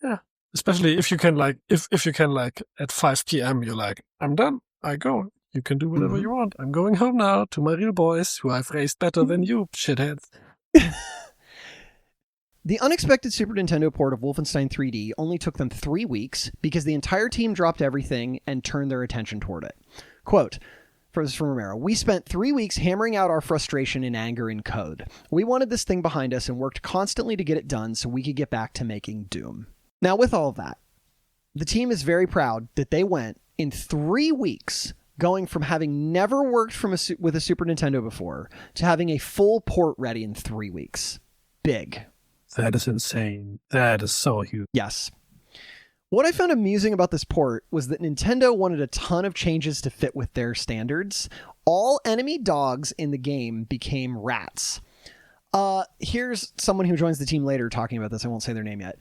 Yeah. Especially if you can if you can at 5 p.m. you're like, I'm done. I go. You can do whatever you want. I'm going home now to my real boys who I've raised better than you, shitheads. The unexpected Super Nintendo port of Wolfenstein 3D only took them 3 weeks because the entire team dropped everything and turned their attention toward it. Quote, from Romero, we spent 3 weeks hammering out our frustration and anger in code. We wanted this thing behind us and worked constantly to get it done so we could get back to making Doom. Now, with all of that, the team is very proud that they went in 3 weeks going from having never worked with a Super Nintendo before to having a full port ready in 3 weeks. Big. That is insane. That is so huge. Yes. What I found amusing about this port was that Nintendo wanted a ton of changes to fit with their standards. All enemy dogs in the game became rats. Here's someone who joins the team later talking about this. I won't say their name yet.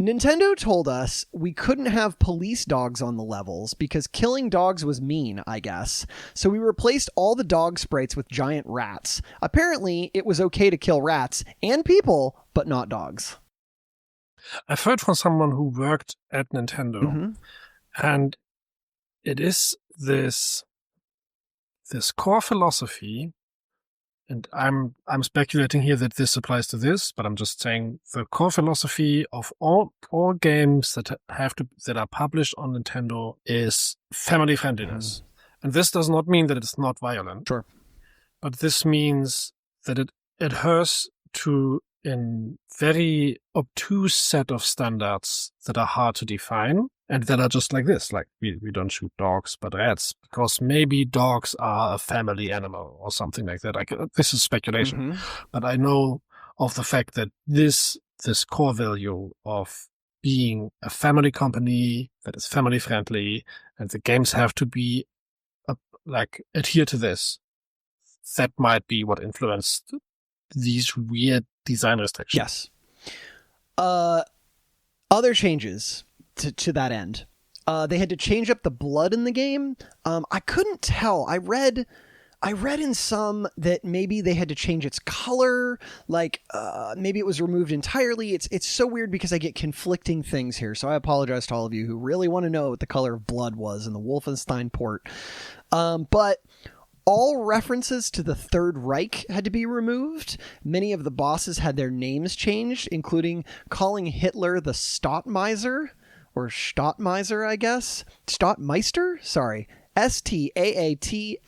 Nintendo told us we couldn't have police dogs on the levels because killing dogs was mean, I guess. So we replaced all the dog sprites with giant rats. Apparently, it was okay to kill rats and people, but not dogs. I've heard from someone who worked at Nintendo, and it is this core philosophy. And I'm speculating here that this applies to this, but I'm just saying the core philosophy of all games that are published on Nintendo is family friendliness. And this does not mean that it's not violent. Sure. But this means that it adheres to a very obtuse set of standards that are hard to define and that are just like this. Like we don't shoot dogs, but rats, because maybe dogs are a family animal or something like that. This is speculation, but I know of the fact that this core value of being a family company that is family friendly and the games have to be adhere to this. That might be what influenced these weird design restrictions. Yes. Other changes to that end. They had to change up the blood in the game. I couldn't tell. I read in some that maybe they had to change its color. Maybe it was removed entirely. It's so weird because I get conflicting things here. So I apologize to all of you who really want to know what the color of blood was in the Wolfenstein port. But all references to the Third Reich had to be removed. Many of the bosses had their names changed, including calling Hitler the Stottmeister, or Stottmeister, I guess. Stottmeister? Sorry. Staatmeister.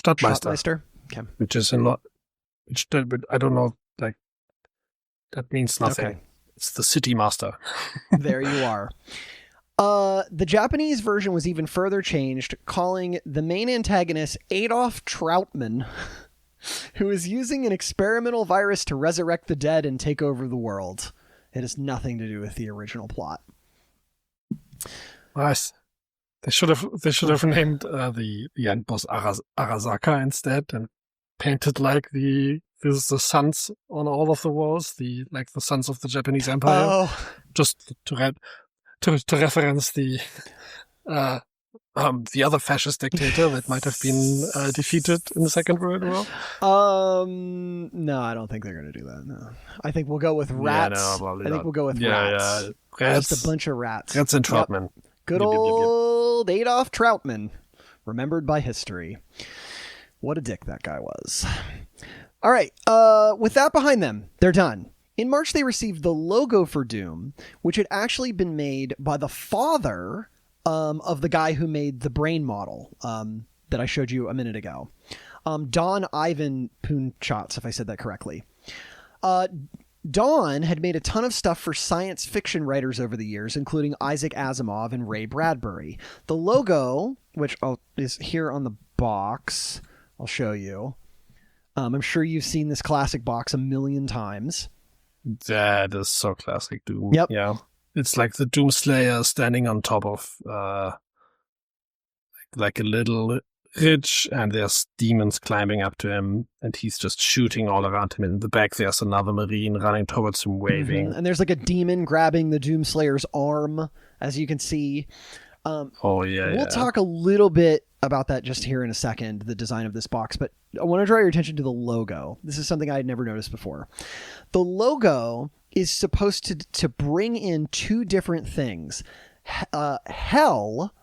Stottmeister. Okay. Which is a lot. I don't know. That means nothing. Okay. It's the city master. There you are. The Japanese version was even further changed, calling the main antagonist Adolf Trautmann, who is using an experimental virus to resurrect the dead and take over the world. It has nothing to do with the original plot. Nice. They should have named the end boss Arasaka instead and painted the suns on all of the walls, the suns of the Japanese Empire. Oh. Just to reference the other fascist dictator that might have been defeated in the Second World War. No, I don't think they're going to do that. No, I think we'll go with rats. Yeah, no, I think we'll go with rats. Yeah. Rats. Just a bunch of rats. Rats and Trautmann. Yep. Good old Adolf Trautmann, remembered by history. What a dick that guy was. All right. With that behind them, they're done. In March, they received the logo for Doom, which had actually been made by the father of the guy who made the brain model that I showed you a minute ago. Don Ivan Punchats, if I said that correctly. Don had made a ton of stuff for science fiction writers over the years, including Isaac Asimov and Ray Bradbury. The logo, which is here on the box, I'll show you. I'm sure you've seen this classic box a million times. That is so classic Doom. Yep. Yeah. It's like the Doomslayer standing on top of like a little ridge, and there's demons climbing up to him, and he's just shooting all around him. In the back, there's another Marine running towards him, waving. Mm-hmm. And there's like a demon grabbing the Doomslayer's arm, as you can see. We'll talk a little bit about that just here in a second, the design of this box, but I want to draw your attention to the logo. This is something I had never noticed before. The logo is supposed to bring in two different things, hell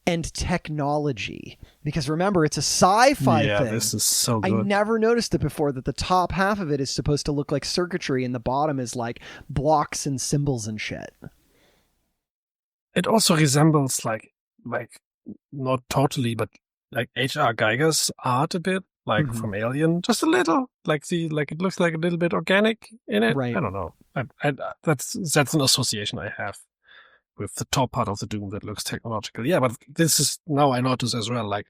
and technology. Because remember, it's a sci-fi thing. Yeah, this is so good. I never noticed it before, that the top half of it is supposed to look like circuitry and the bottom is like blocks and symbols and shit. It also resembles like not totally, but like H.R. Geiger's art a bit, like from Alien, just a little. Like it looks like a little bit organic in it. Right. I don't know. That's an association I have with the top part of the Doom that looks technological. Yeah, but this is, now I notice as well, like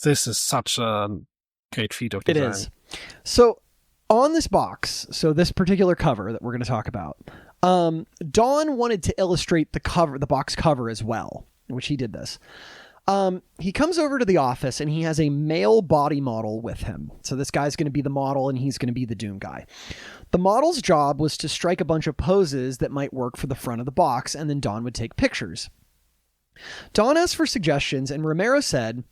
this is such a great feat of design. It is. So on this box, so this particular cover that we're going to talk about, Don wanted to illustrate the box cover as well, which he did this. He comes over to the office and he has a male body model with him. So this guy's going to be the model and he's going to be the Doom guy. The model's job was to strike a bunch of poses that might work for the front of the box, and then Don would take pictures. Don asked for suggestions, and Romero said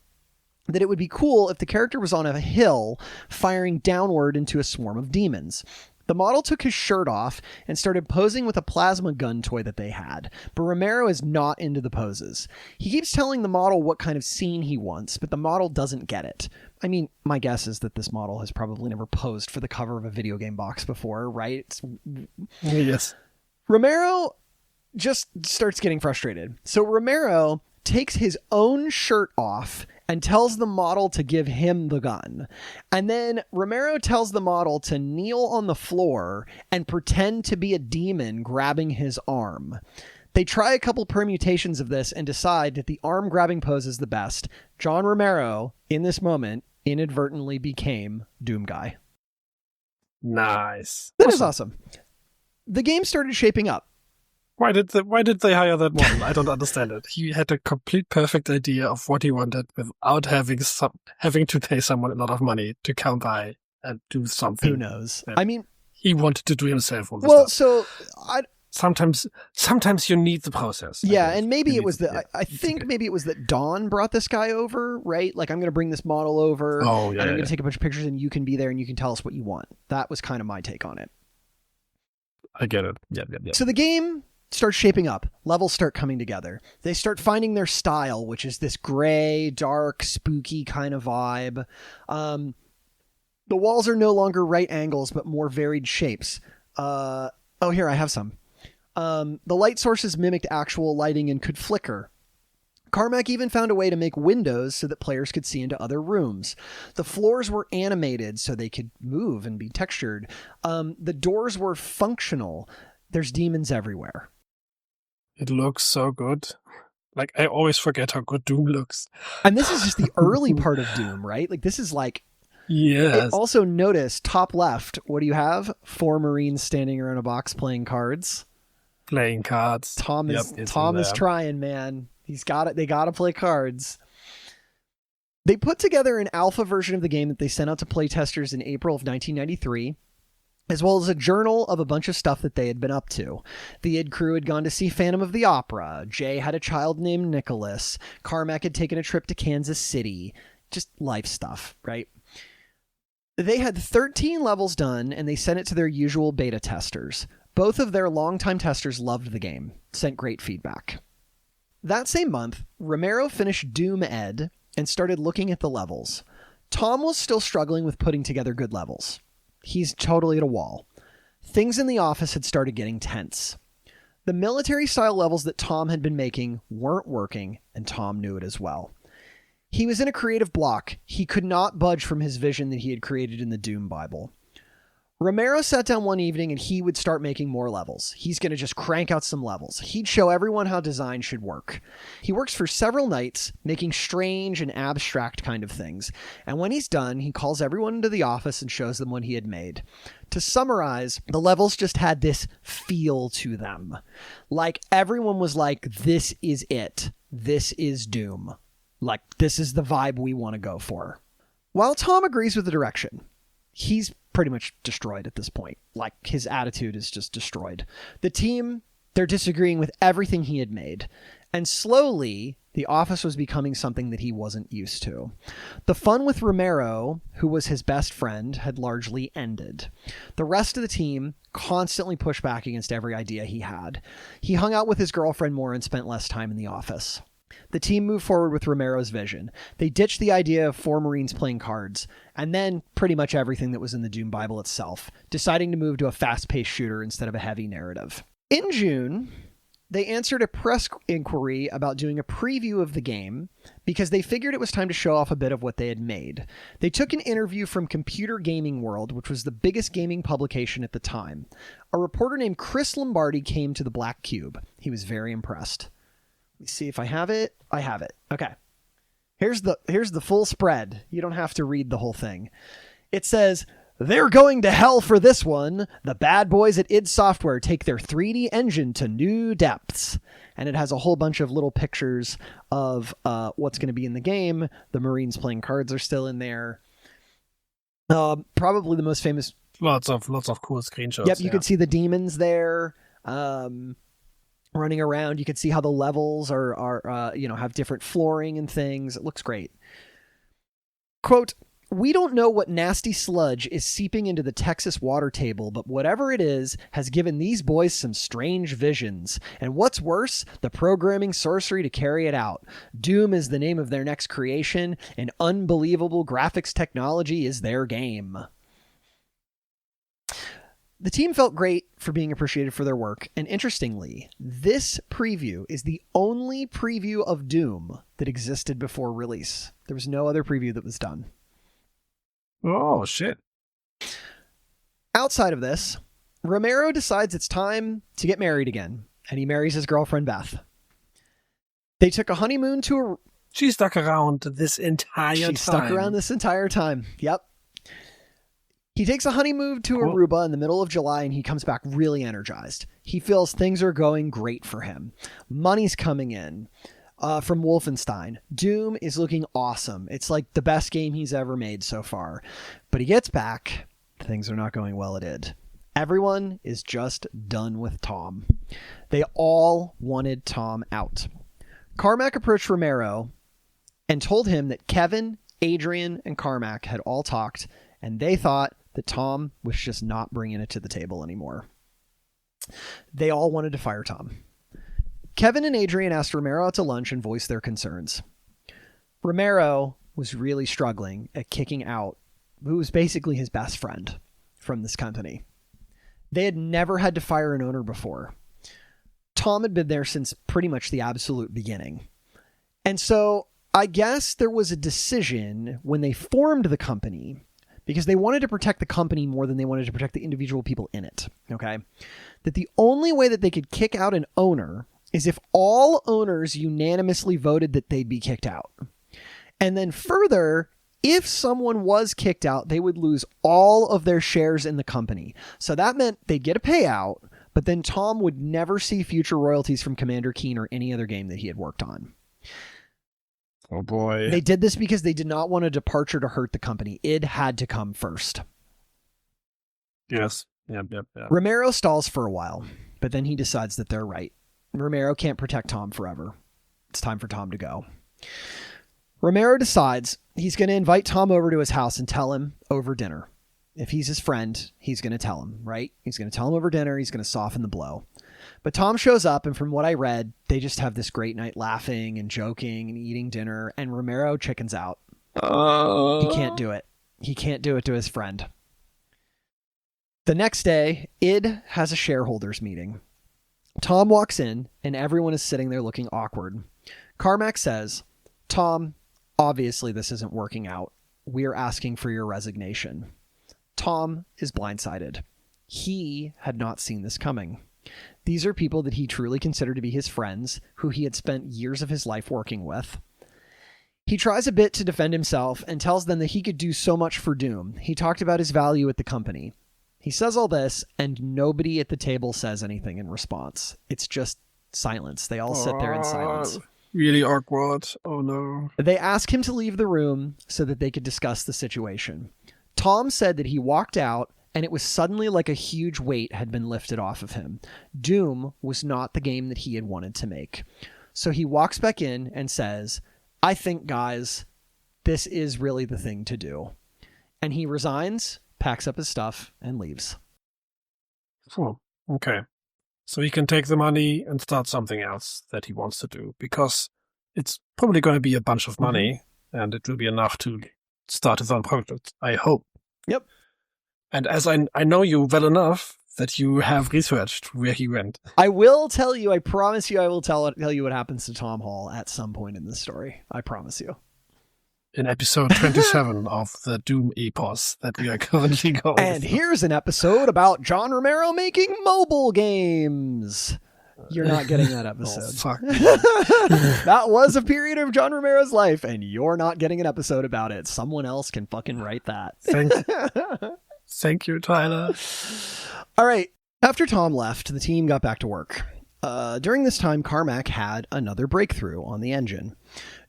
that it would be cool if the character was on a hill firing downward into a swarm of demons. The model took his shirt off and started posing with a plasma gun toy that they had, but Romero is not into the poses. He keeps telling the model what kind of scene he wants, but the model doesn't get it. I mean, my guess is that this model has probably never posed for the cover of a video game box before, right? Yes. Romero just starts getting frustrated. So Romero takes his own shirt off and tells the model to give him the gun. And then Romero tells the model to kneel on the floor and pretend to be a demon grabbing his arm. They try a couple permutations of this and decide that the arm grabbing pose is the best. John Romero, in this moment, inadvertently became Doom Guy. Nice. That is awesome. The game started shaping up. Why did they hire that model? I don't understand it. He had a complete perfect idea of what he wanted without having to pay someone a lot of money to come by and do something. Who knows? I mean, he wanted to do himself all this stuff. Sometimes you need the process. Yeah, and maybe it was that I think maybe it was that Don brought this guy over, right? Like, I'm going to bring this model over, and I'm going to take a bunch of pictures, and you can be there, and you can tell us what you want. That was kind of my take on it. I get it. Yeah. So the game starts shaping up. Levels start coming together. They start finding their style, which is this gray, dark, spooky kind of vibe. The walls are no longer right angles, but more varied shapes. Here, I have some. The light sources mimicked actual lighting and could flicker. Carmack even found a way to make windows so that players could see into other rooms. The floors were animated so they could move and be textured. The doors were functional. There's demons everywhere. It looks so good. Like, I always forget how good Doom looks. And this is just the early part of Doom, right? Like, this is like... Yes. Also, notice, top left, what do you have? 4 Marines standing around a box playing cards. Playing cards. Tom is trying, man. He's got it. They got to play cards. They put together an alpha version of the game that they sent out to playtesters in April of 1993, as well as a journal of a bunch of stuff that they had been up to. The id crew had gone to see Phantom of the Opera. Jay had a child named Nicholas. Carmack had taken a trip to Kansas City. Just life stuff, right? They had 13 levels done, and they sent it to their usual beta testers. Both of their longtime testers loved the game, sent great feedback. That same month, Romero finished Doom Ed and started looking at the levels. Tom was still struggling with putting together good levels. He's totally at a wall. things in the office had started getting tense. The military-style levels that Tom had been making weren't working, and Tom knew it as well. He was in a creative block. He could not budge from his vision that he had created in the Doom Bible. Romero sat down one evening and he would start making more levels. He's going to just crank out some levels. He'd show everyone how design should work. He works for several nights, making strange and abstract kind of things. And when he's done, he calls everyone into the office and shows them what he had made. To summarize, the levels just had this feel to them. Like everyone was like, this is it. This is Doom. Like, this is the vibe we want to go for. While Tom agrees with the direction, he's pretty much destroyed at this point. Like, his attitude is just destroyed. The team, they're disagreeing with everything he had made. And slowly, the office was becoming something that he wasn't used to. The fun with Romero, who was his best friend, had largely ended. The rest of the team constantly pushed back against every idea he had. He hung out with his girlfriend more and spent less time in the office. The team moved forward with Romero's vision. They ditched the idea of 4 Marines playing cards, and then pretty much everything that was in the Doom Bible itself, deciding to move to a fast-paced shooter instead of a heavy narrative. In June, they answered a press inquiry about doing a preview of the game because they figured it was time to show off a bit of what they had made. They took an interview from Computer Gaming World, which was the biggest gaming publication at the time. A reporter named Chris Lombardi came to the Black Cube. He was very impressed. Let me see if I have it. I have it. Okay. Here's the full spread. You don't have to read the whole thing. It says, "They're going to hell for this one. The bad boys at id Software take their 3D engine to new depths." And it has a whole bunch of little pictures of what's going to be in the game. The Marines playing cards are still in there. Probably the most famous. Lots of cool screenshots. Yep, you can see the demons there. Running around. You can see how the levels are have different flooring and things. It looks great. Quote, "We don't know what nasty sludge is seeping into the Texas water table, but whatever it is has given these boys some strange visions. And what's worse, the programming sorcery to carry it out. Doom is the name of their next creation, and unbelievable graphics technology is their game." The team felt great for being appreciated for their work, and interestingly, this preview is the only preview of Doom that existed before release. There was no other preview that was done. Oh, shit. Outside of this, Romero decides it's time to get married again, and he marries his girlfriend Beth. They took a honeymoon to a... She stuck around this entire time. She stuck around this entire time. Yep. He takes a honeymoon to Aruba in the middle of July, and he comes back really energized. He feels things are going great for him. Money's coming in from Wolfenstein. Doom is looking awesome. It's like the best game he's ever made so far. But he gets back. Things are not going well at id. Everyone is just done with Tom. They all wanted Tom out. Carmack approached Romero and told him that Kevin, Adrian, and Carmack had all talked, and they thought that Tom was just not bringing it to the table anymore. They all wanted to fire Tom. Kevin and Adrian asked Romero out to lunch and voiced their concerns. Romero was really struggling at kicking out who was basically his best friend from this company. They had never had to fire an owner before. Tom had been there since pretty much the absolute beginning. And so I guess there was a decision when they formed the company, because they wanted to protect the company more than they wanted to protect the individual people in it, okay? That the only way that they could kick out an owner is if all owners unanimously voted that they'd be kicked out. And then further, if someone was kicked out, they would lose all of their shares in the company. So that meant they'd get a payout, but then Tom would never see future royalties from Commander Keen or any other game that he had worked on. Oh boy. They did this because they did not want a departure to hurt the company. It had to come first. Yes. Yep. Romero stalls for a while, but then he decides that they're right. Romero can't protect Tom forever. It's time for Tom to go. Romero decides he's going to invite Tom over to his house and tell him over dinner. If he's his friend, he's going to tell him, right? He's going to tell him over dinner. He's going to soften the blow. But Tom shows up, and from what I read, they just have this great night laughing and joking and eating dinner, and Romero chickens out. He can't do it. He can't do it to his friend. The next day, id has a shareholders meeting. Tom walks in, and everyone is sitting there looking awkward. Carmack says, Tom, obviously this isn't working out. We're asking for your resignation. Tom is blindsided. He had not seen this coming. These are people that he truly considered to be his friends, who he had spent years of his life working with. He tries a bit to defend himself and tells them that he could do so much for Doom. He talked about his value at the company. He says all this, and nobody at the table says anything in response. It's just silence. They all sit there in silence. Really awkward. Oh no. They ask him to leave the room so that they could discuss the situation. Tom said that he walked out, and it was suddenly like a huge weight had been lifted off of him. Doom was not the game that he had wanted to make. So he walks back in and says, I think, guys, this is really the thing to do. And he resigns, packs up his stuff, and leaves. Oh, okay. So he can take the money and start something else that he wants to do, because it's probably going to be a bunch of money, and it will be enough to start his own project, I hope. Yep. And as I know you well enough that you have researched where he went. I will tell you, I promise you, I will tell you what happens to Tom Hall at some point in this story. I promise you. In episode 27 of the Doom epos that we are currently going And here's an episode about John Romero making mobile games. You're not getting that episode. Oh, fuck. That was a period of John Romero's life, and you're not getting an episode about it. Someone else can fucking write that. Thank you, Tyler. All right. After Tom left, the team got back to work. During this time, Carmack had another breakthrough on the engine.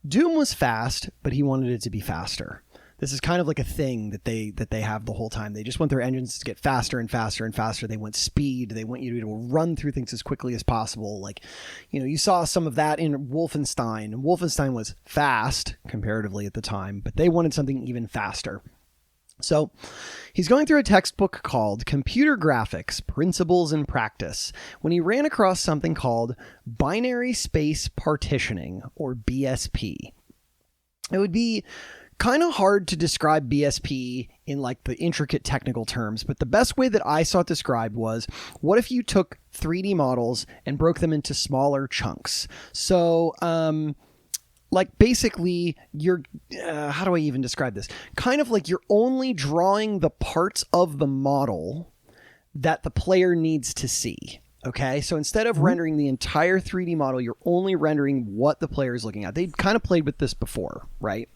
Doom was fast, but he wanted it to be faster. This is kind of like a thing that they have the whole time. They just want their engines to get faster and faster and faster. They want speed. They want you to run through things as quickly as possible. Like, you saw some of that in Wolfenstein. And Wolfenstein was fast comparatively at the time, but they wanted something even faster. So he's going through a textbook called Computer Graphics, Principles and Practice when he ran across something called Binary Space Partitioning, or BSP. It would be kind of hard to describe BSP in like the intricate technical terms, but the best way that I saw it described was, what if you took 3D models and broke them into smaller chunks? So, like basically you're, how do I even describe this? Kind of like you're only drawing the parts of the model that the player needs to see. Okay. So instead of rendering the entire 3D model, you're only rendering what the player is looking at. They kind of played with this before, right?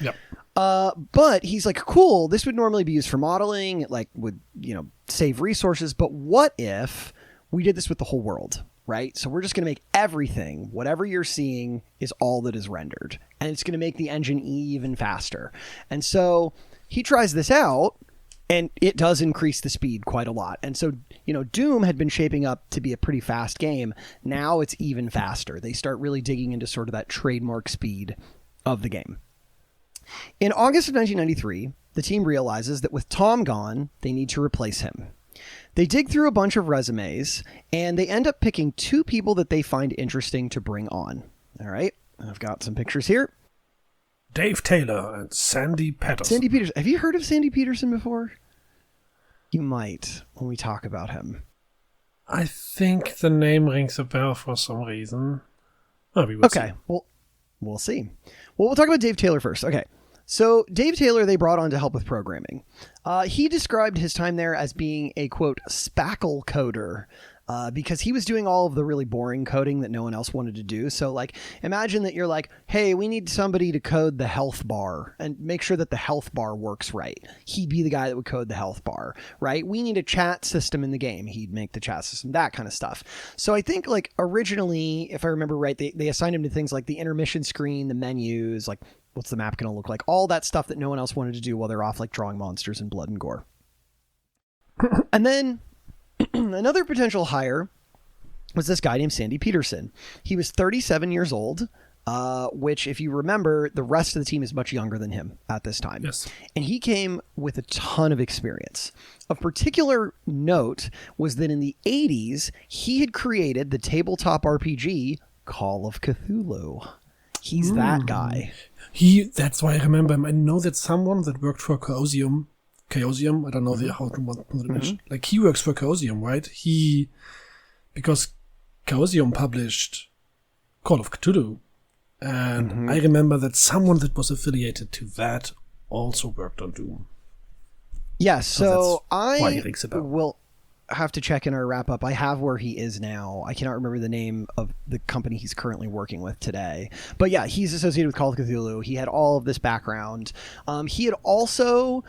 Yep. But he's like, cool, this would normally be used for modeling. It like would, save resources. But what if we did this with the whole world? Right? So we're just going to make everything, whatever you're seeing is all that is rendered. And it's going to make the engine even faster. And so he tries this out, and it does increase the speed quite a lot. And so, Doom had been shaping up to be a pretty fast game. Now it's even faster. They start really digging into sort of that trademark speed of the game. In August of 1993, the team realizes that with Tom gone, they need to replace him. They dig through a bunch of resumes, and they end up picking 2 people that they find interesting to bring on. All right, I've got some pictures here. Dave Taylor and Sandy Peterson. Sandy Peterson. Have you heard of Sandy Peterson before? You might when we talk about him. I think the name rings a bell for some reason. Oh, we will see. Well, we'll see. Well, we'll talk about Dave Taylor first. Okay. So Dave Taylor, they brought on to help with programming. He described his time there as being a, quote, spackle coder, because he was doing all of the really boring coding that no one else wanted to do. So, like, imagine that you're like, hey, we need somebody to code the health bar and make sure that the health bar works right. He'd be the guy that would code the health bar, right? We need a chat system in the game. He'd make the chat system, that kind of stuff. So I think, like, originally, if I remember right, they assigned him to things like the intermission screen, the menus, like, what's the map going to look like? All that stuff that no one else wanted to do while they're off, like, drawing monsters in blood and gore. And then another potential hire was this guy named Sandy Peterson. He was 37 years old, which, if you remember, the rest of the team is much younger than him at this time. Yes. And he came with a ton of experience. Of particular note was that in the 80s, he had created the tabletop RPG Call of Cthulhu. He's that guy. That's why I remember him. I know that someone that worked for Chaosium Chaosium. I don't know how to mention. Like, he works for Chaosium, right? Because Chaosium published Call of Cthulhu. And I remember that someone that was affiliated to that also worked on Doom. Yes, so I will have to check in our wrap-up. I have where he is now. I cannot remember the name of the company he's currently working with today. But yeah, he's associated with Call of Cthulhu. He had all of this background. He had also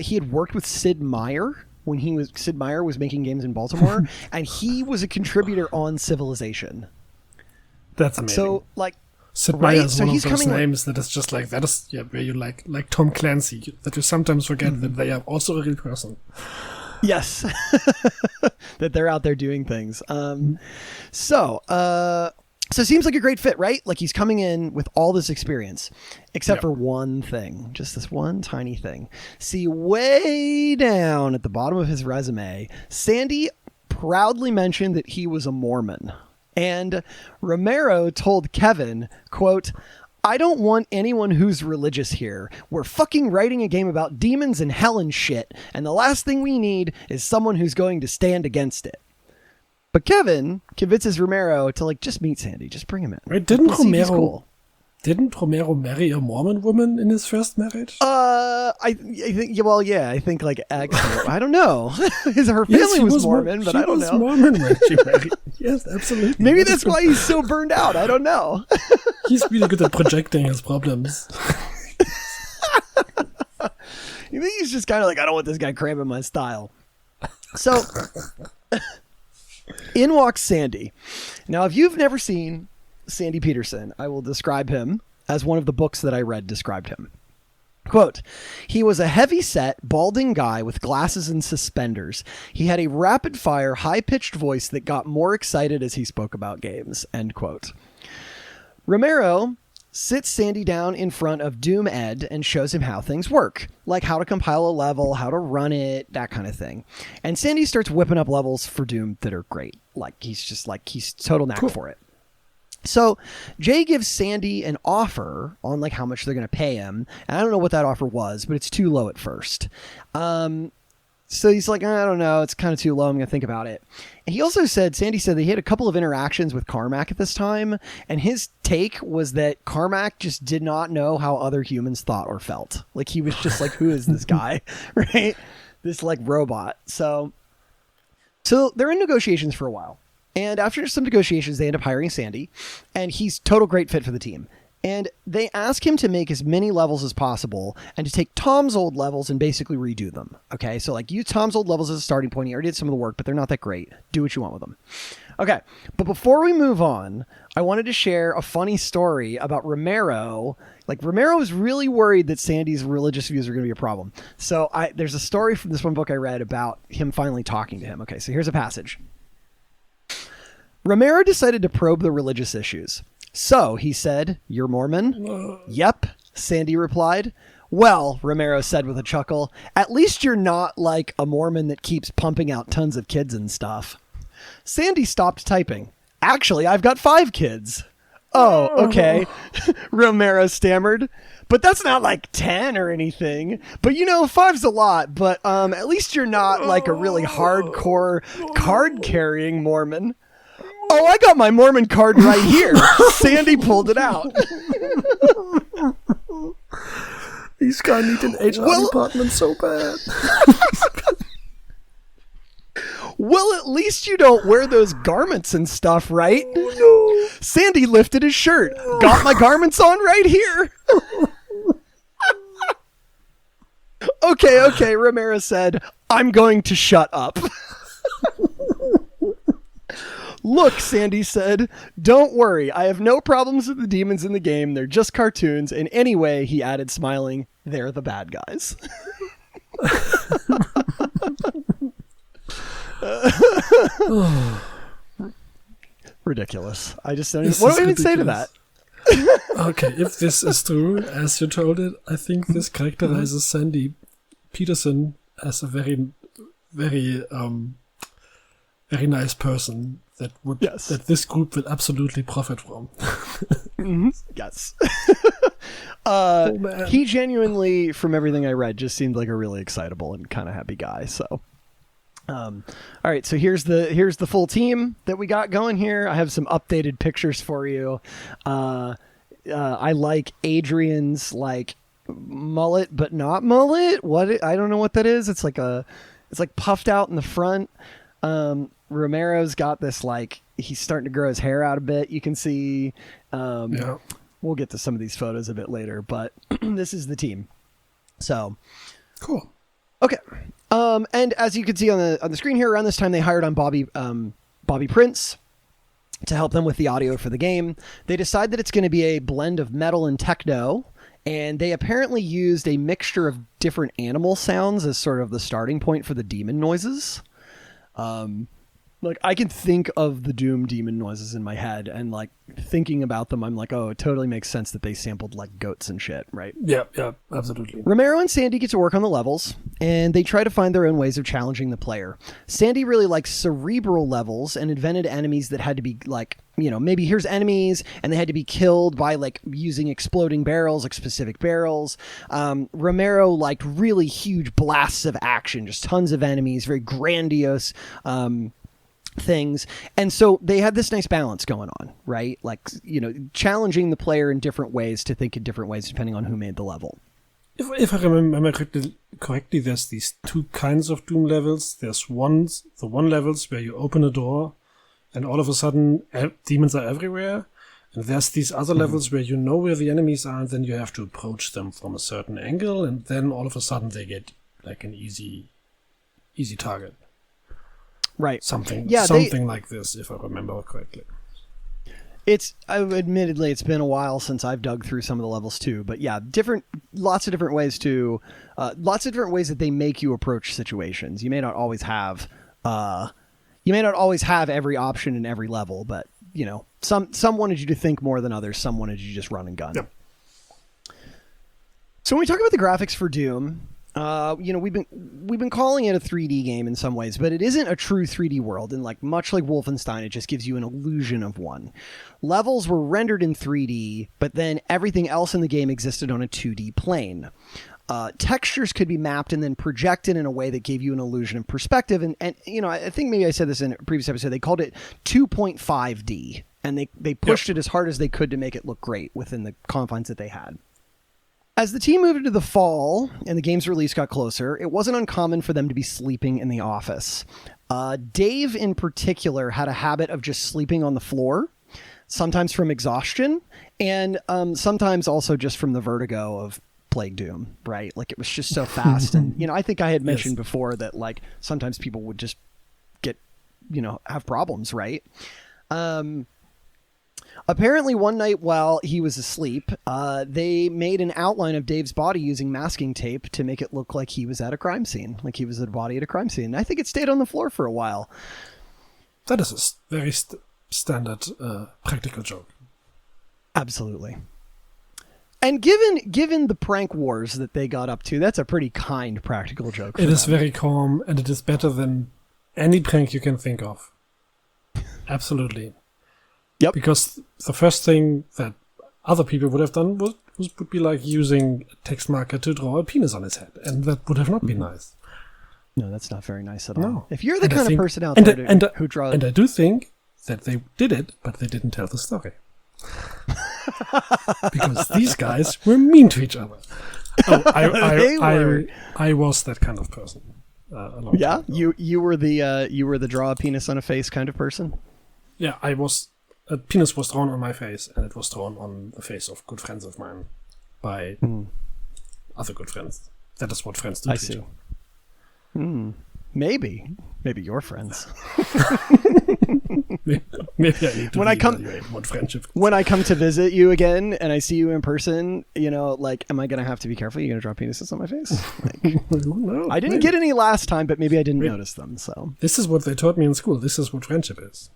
he had worked with Sid Meier when Sid Meier was making games in Baltimore, and he was a contributor on Civilization. That's amazing. So, like, Sid Meier is one of those names that is just like, that is, where you like Tom Clancy, that you sometimes forget that they are also a real person. Yes. That they're out there doing things. So it seems like a great fit, right? Like, he's coming in with all this experience, except for one thing, just this one tiny thing. See, way down at the bottom of his resume, Sandy proudly mentioned that he was a Mormon. And Romero told Kevin, quote, "I don't want anyone who's religious here. We're fucking writing a game about demons and hell and shit, and the last thing we need is someone who's going to stand against it." But Kevin convinces Romero to, like, just meet Sandy, just bring him in. Right, Didn't Romero marry a Mormon woman in his first marriage? I think like I don't know. Her family was Mormon, but I don't know. She was Mormon when she married. Yes, absolutely. Maybe that's why he's so burned out. I don't know. He's really good at projecting his problems. You think he's just kind of like, I don't want this guy cramping my style. So, in walks Sandy. Now, if you've never seen Sandy Peterson, I will describe him as one of the books that I read described him. Quote, "He was a heavy-set, balding guy with glasses and suspenders. He had a rapid-fire, high-pitched voice that got more excited as he spoke about games." End quote. Romero sits Sandy down in front of Doom Ed and shows him how things work, like how to compile a level, how to run it, that kind of thing. And Sandy starts whipping up levels for Doom that are great. Like, he's total knack for it. So Jay gives Sandy an offer on, like, how much they're going to pay him. And I don't know what that offer was, but it's too low at first. So he's like, I don't know, it's kind of too low, I'm going to think about it. And Sandy said that he had a couple of interactions with Carmack at this time, and his take was that Carmack just did not know how other humans thought or felt. Like, he was just like, who is this guy? Right? This, like, robot. So they're in negotiations for a while. And after some negotiations, they end up hiring Sandy, and he's total great fit for the team. And they ask him to make as many levels as possible and to take Tom's old levels and basically redo them. Okay, so, like, use Tom's old levels as a starting point. He already did some of the work, but they're not that great. Do what you want with them. Okay, but before we move on, I wanted to share a funny story about Romero. Like, Romero was really worried that Sandy's religious views were going to be a problem. So there's a story from this one book I read about him finally talking to him. Okay, so here's a passage. Romero decided to probe the religious issues. "So," he said, "you're Mormon?" "Yep," Sandy replied. "Well," Romero said with a chuckle, "at least you're not like a Mormon that keeps pumping out tons of kids and stuff." Sandy stopped typing. "Actually, I've got 5 kids." "Oh, okay," Romero stammered. "But that's not like 10 or anything. But, 5's a lot. But at least you're not like a really hardcore card-carrying Mormon." "Oh, I got my Mormon card right here." Sandy pulled it out. These guys need an HR department so bad. "Well, at least you don't wear those garments and stuff, right?" Oh, no. Sandy lifted his shirt. "Got my garments on right here." Okay, Romero said. "I'm going to shut up." "Look," Sandy said, "don't worry. I have no problems with the demons in the game. They're just cartoons. And anyway," he added, smiling, "they're the bad guys." Ridiculous. I just don't even... What do I even say to that? Okay, if this is true, as you told it, I think this characterizes Sandy Peterson as a very, very, very nice person that this group will absolutely profit from. Mm-hmm. Yes. He genuinely, from everything I read, just seemed like a really excitable and kind of happy guy. So, all right. So here's the full team that we got going here. I have some updated pictures for you. I like Adrian's like mullet, but not mullet. I don't know what that is. It's like puffed out in the front. Romero's got this like he's starting to grow his hair out a bit. You can see. Yeah. We'll get to some of these photos a bit later, but this is the team. So cool. Okay. And as you can see on the screen here, around this time they hired on Bobby Prince to help them with the audio for the game. They decide that it's going to be a blend of metal and techno, and they apparently used a mixture of different animal sounds as sort of the starting point for the demon noises. Like I can think of the Doom demon noises in my head, and like thinking about them, I'm like, oh, it totally makes sense that they sampled like goats and shit, right? Yeah, absolutely. Romero and Sandy get to work on the levels, and they try to find their own ways of challenging the player. Sandy really likes cerebral levels and invented enemies that had to be like, maybe here's enemies, and they had to be killed by like using exploding barrels, like specific barrels. Romero liked really huge blasts of action, just tons of enemies, very grandiose things. And so they had this nice balance going on, right? Like, challenging the player in different ways to think in different ways depending on who made the level. If I remember correctly, there's these two kinds of Doom levels. There's the one levels where you open a door and all of a sudden demons are everywhere. And there's these other levels where you know where the enemies are, and then you have to approach them from a certain angle, and then all of a sudden they get like an easy target. Right. Something like this, if I remember correctly. Admittedly, it's been a while since I've dug through some of the levels too, but yeah, lots of different ways that they make you approach situations. You may not always have every option in every level, but some wanted you to think more than others. Some wanted you to just run and gun. Yep. So when we talk about the graphics for Doom, we've been calling it a 3D game in some ways, but it isn't a true 3D world. And much like Wolfenstein, it just gives you an illusion of one. Levels were rendered in 3D, but then everything else in the game existed on a 2D plane. Textures could be mapped and then projected in a way that gave you an illusion of perspective. And I think maybe I said this in a previous episode. They called it 2.5D, and they pushed it as hard as they could to make it look great within the confines that they had. As the team moved into the fall and the game's release got closer, it wasn't uncommon for them to be sleeping in the office. Dave, in particular, had a habit of just sleeping on the floor, sometimes from exhaustion, and sometimes also just from the vertigo of playing Doom, right? Like, it was just so fast. And, I think I had mentioned before that, like, sometimes people would just get, have problems, right? Apparently, one night while he was asleep, they made an outline of Dave's body using masking tape to make it look like he was at a crime scene, like he was a body at a crime scene. And I think it stayed on the floor for a while. That is a very standard practical joke. Absolutely. And given the prank wars that they got up to, that's a pretty kind practical joke. It is very calm, and it is better than any prank you can think of. Absolutely. Yep. Because the first thing that other people would have done would be like using a text marker to draw a penis on his head, and that would have not been nice. No, that's not very nice at all. No. If you're the kind of person out there who draws... And I do think that they did it, but they didn't tell the story. Because these guys were mean to each other. Oh, I was that kind of person. Yeah? You were the draw a penis on a face kind of person? Yeah, I was... A penis was drawn on my face, and it was drawn on the face of good friends of mine by other good friends. That is what friends do. I see. Maybe your friends. Maybe I need to evaluate what friendship. When I come to visit you again, and I see you in person, am I gonna have to be careful? You're gonna draw penises on my face? No, I didn't get any last time, but maybe I didn't notice them. So this is what they taught me in school. This is what friendship is.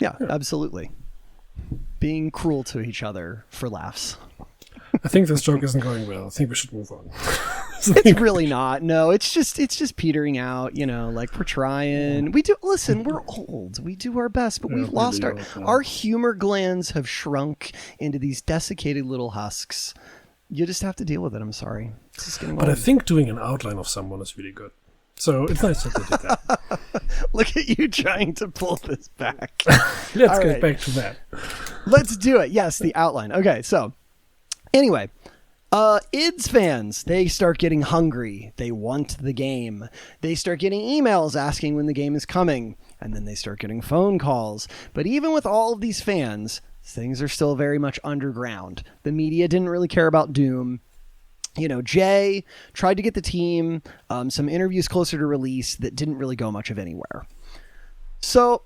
Yeah, absolutely. Being cruel to each other for laughs. I think this joke isn't going well. I think we should move on. It's really not. No, it's just petering out, like we're trying. We're old. We do our best, but we've lost our humor glands have shrunk into these desiccated little husks. You just have to deal with it. I'm sorry. It's just getting old. But I think doing an outline of someone is really good. So it's nice that they did that. Look at you trying to pull this back. Let's get back to that. Let's do it. Yes, the outline. Okay, so anyway, IDS fans, they start getting hungry. They want the game. They start getting emails asking when the game is coming. And then they start getting phone calls. But even with all of these fans, things are still very much underground. The media didn't really care about Doom. Jay tried to get the team some interviews closer to release that didn't really go much of anywhere. So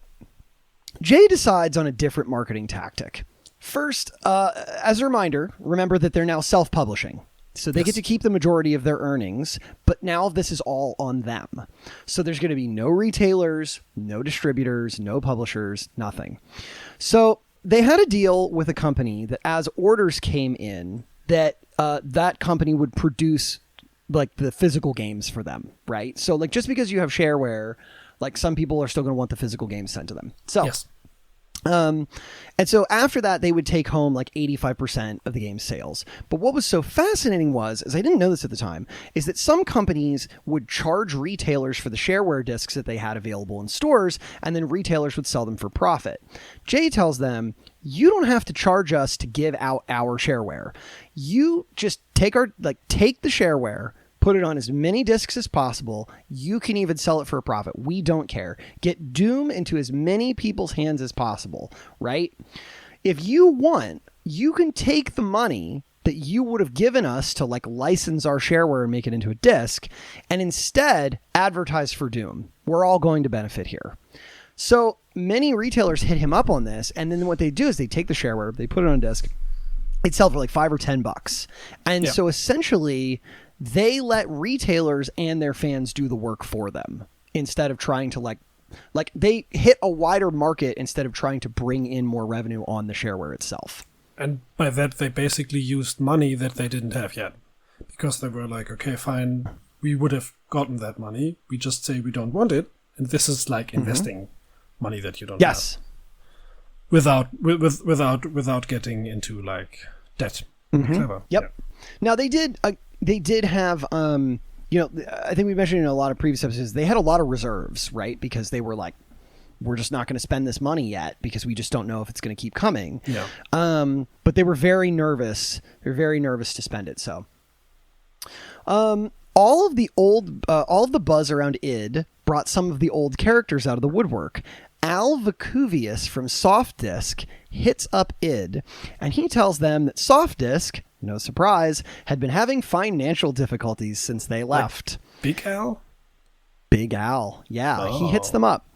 Jay decides on a different marketing tactic. First, as a reminder, remember that they're now self-publishing. So they get to keep the majority of their earnings, but now this is all on them. So there's going to be no retailers, no distributors, no publishers, nothing. So they had a deal with a company that as orders came in, that company would produce like the physical games for them, right? So like just because you have shareware, like some people are still going to want the physical games sent to them. So yes. And so after that, they would take home like 85% of the game's sales. But what was so fascinating is I didn't know this at the time, is that some companies would charge retailers for the shareware discs that they had available in stores, and then retailers would sell them for profit. Jay tells them, you don't have to charge us to give out our shareware. You just take the shareware, put it on as many discs as possible. You can even sell it for a profit. We don't care. Get Doom into as many people's hands as possible, right? If you want, you can take the money that you would have given us to like license our shareware and make it into a disc and instead advertise for Doom. We're all going to benefit here. So many retailers hit him up on this. And then what they do is they take the shareware, they put it on a disc. They'd sell for like $5 or $10. And so essentially they let retailers and their fans do the work for them instead of trying to like they hit a wider market instead of trying to bring in more revenue on the shareware itself. And by that, they basically used money that they didn't have yet because they were like, okay, fine, we would have gotten that money. We just say we don't want it. And this is like investing money that you don't have. Without getting into like debt. Clever. Yep. Yeah. Now they did have, I think we mentioned in a lot of previous episodes, they had a lot of reserves, right? Because they were like, we're just not going to spend this money yet because we just don't know if it's going to keep coming. Yeah. But they were very nervous. They're very nervous to spend it. So, all of the buzz around id brought some of the old characters out of the woodwork. Al Vacuvius from Softdisk hits up id, and he tells them that Softdisk, no surprise, had been having financial difficulties since they left. Like Big Al? Big Al, yeah. He hits them up.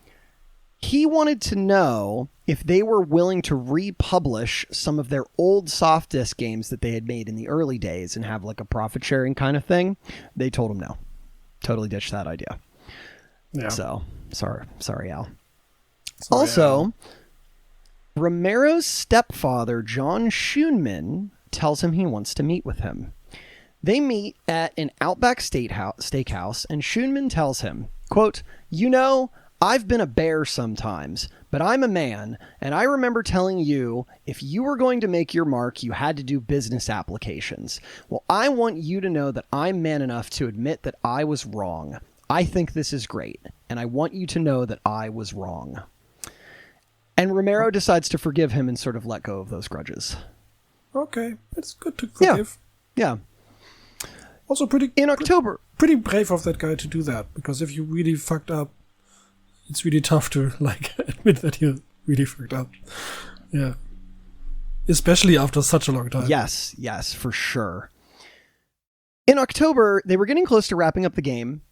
He wanted to know if they were willing to republish some of their old Softdisk games that they had made in the early days and have like a profit sharing kind of thing. They told him no. Totally ditched that idea. Yeah. So, sorry, Al. Also, Romero's stepfather, John Schoonman, tells him he wants to meet with him. They meet at an Outback steakhouse, and Schoonman tells him, quote, I've been a bear sometimes, but I'm a man, and I remember telling you if you were going to make your mark, you had to do business applications. Well, I want you to know that I'm man enough to admit that I was wrong. I think this is great, and I want you to know that I was wrong. And Romero decides to forgive him and sort of let go of those grudges. Okay, it's good to forgive. Yeah. Also in October. Pretty brave of that guy to do that, because if you really fucked up, it's really tough to like admit that you really fucked up. Yeah. Especially after such a long time. Yes, for sure. In October, they were getting close to wrapping up the game,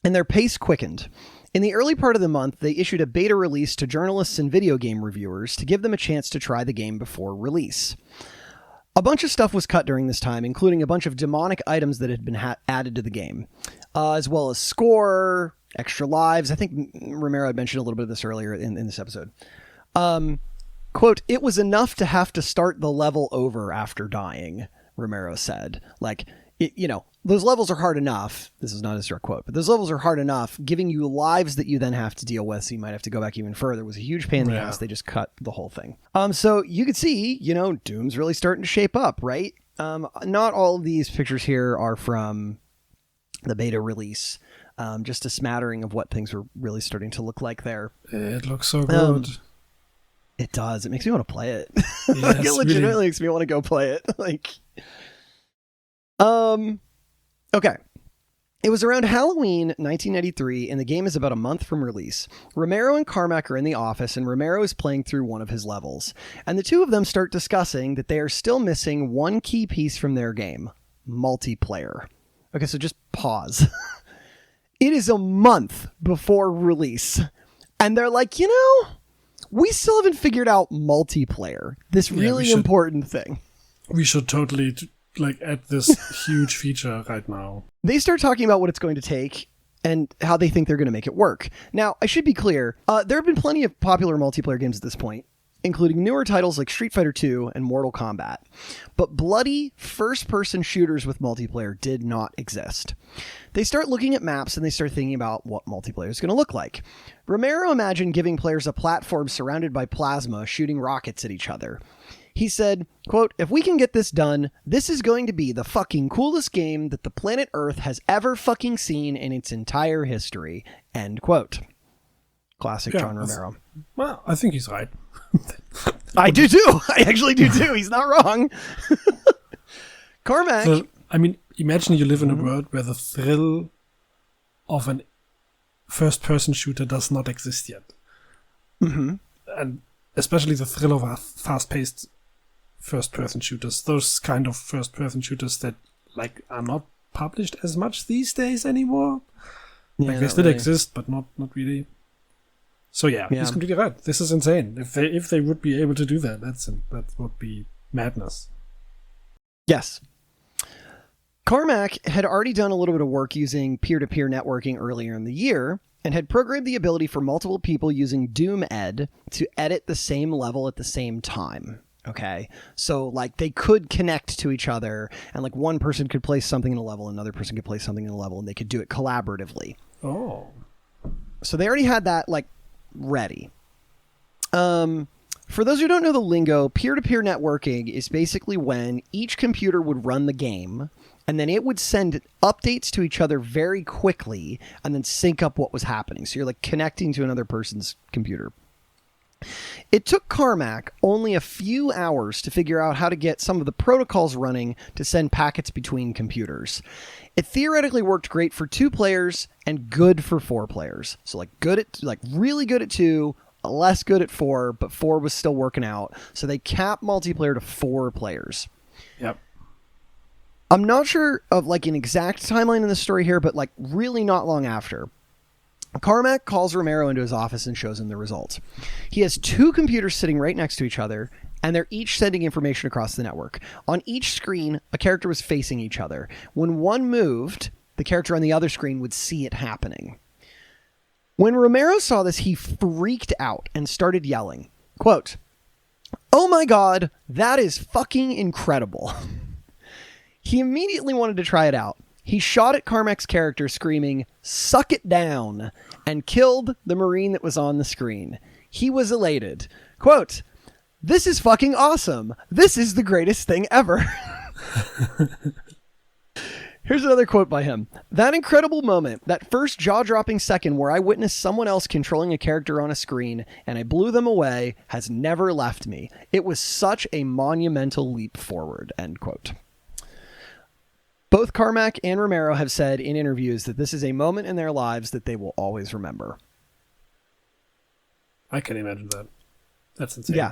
and their pace quickened. In the early part of the month, they issued a beta release to journalists and video game reviewers to give them a chance to try the game before release. A bunch of stuff was cut during this time, including a bunch of demonic items that had been added to the game, as well as score, extra lives. I think Romero had mentioned a little bit of this earlier in this episode. Quote, it was enough to have to start the level over after dying, Romero said. Like, those levels are hard enough. This is not a direct quote, but those levels are hard enough. Giving you lives that you then have to deal with, so you might have to go back even further, was a huge pain in the ass. They just cut the whole thing. So you could see, Doom's really starting to shape up, right? Not all of these pictures here are from the beta release. Just a smattering of what things were really starting to look like there. It looks so good. It does. It makes me want to play it. Yes, it legitimately makes me want to go play it. Okay. It was around Halloween 1993, and the game is about a month from release. Romero and Carmack are in the office, and Romero is playing through one of his levels. And the two of them start discussing that they are still missing one key piece from their game: multiplayer. Okay, so just pause. It is a month before release, and they're like, we still haven't figured out multiplayer. This really important thing. We should totally add this huge feature right now. They start talking about what it's going to take and how they think they're going to make it work. Now, I should be clear. There have been plenty of popular multiplayer games at this point, including newer titles like Street Fighter II and Mortal Kombat. But bloody first-person shooters with multiplayer did not exist. They start looking at maps and they start thinking about what multiplayer is going to look like. Romero imagined giving players a platform surrounded by plasma shooting rockets at each other. He said, quote, "If we can get this done, this is going to be the fucking coolest game that the planet Earth has ever fucking seen in its entire history." End quote. Classic John Romero. Well, I think he's right. I do too. I actually do too. He's not wrong. Carmack. So, imagine you live in a world where the thrill of an first-person shooter does not exist yet. Mm-hmm. And especially the thrill of a fast-paced first-person shooters. Those kind of first-person shooters that are not published as much these days anymore. Yeah, they still exist, but not really. So yeah, he's completely right. This is insane. If they would be able to do that, that would be madness. Yes. Carmack had already done a little bit of work using peer-to-peer networking earlier in the year, and had programmed the ability for multiple people using DoomEd to edit the same level at the same time. Okay, so they could connect to each other, and one person could place something in a level, another person could place something in a level, and they could do it collaboratively. Oh. So they already had that ready. For those who don't know the lingo, peer-to-peer networking is basically when each computer would run the game, and then it would send updates to each other very quickly and then sync up what was happening. So you're connecting to another person's computer. It took Carmack only a few hours to figure out how to get some of the protocols running to send packets between computers. It theoretically worked great for 2 players and good for 4 players. So really good at 2, less good at 4, but 4 was still working out. So they capped multiplayer to 4 players. Yep. I'm not sure of an exact timeline in the story here, but really not long after, Carmack calls Romero into his office and shows him the results. He has 2 computers sitting right next to each other, and they're each sending information across the network. On each screen, a character was facing each other. When one moved, the character on the other screen would see it happening. When Romero saw this, he freaked out and started yelling, quote, "Oh my God, that is fucking incredible." He immediately wanted to try it out. He shot at Carmack's character, screaming, "Suck it down," and killed the Marine that was on the screen. He was elated. Quote, "This is fucking awesome. This is the greatest thing ever." Here's another quote by him. "That incredible moment, that first jaw-dropping second where I witnessed someone else controlling a character on a screen and I blew them away, has never left me. It was such a monumental leap forward." End quote. Both Carmack and Romero have said in interviews that this is a moment in their lives that they will always remember. I can imagine that. That's insane. Yeah,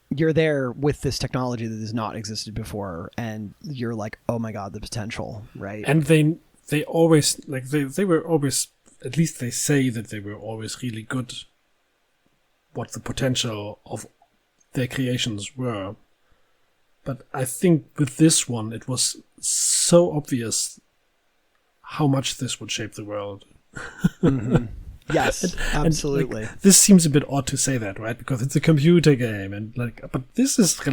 you're there with this technology that has not existed before, and you're like, oh my God, the potential, right? And they always, they were always, at least they say that they were always really good what the potential of their creations were. But I think with this one, it was so obvious how much this would shape the world. Mm-hmm. Yes, absolutely. This seems a bit odd to say that, right? Because it's a computer game, and but this is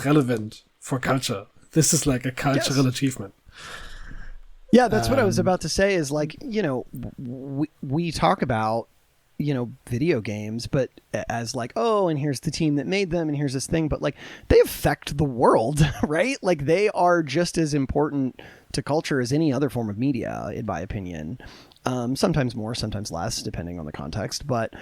relevant for culture. This is a cultural achievement. Yeah, that's what I was about to say is like, we talk about, video games, but as like, oh, and here's the team that made them and here's this thing, but like they affect the world, right? Like they are just as important to culture as any other form of media, in my opinion. Sometimes more, sometimes less, depending on the context. But,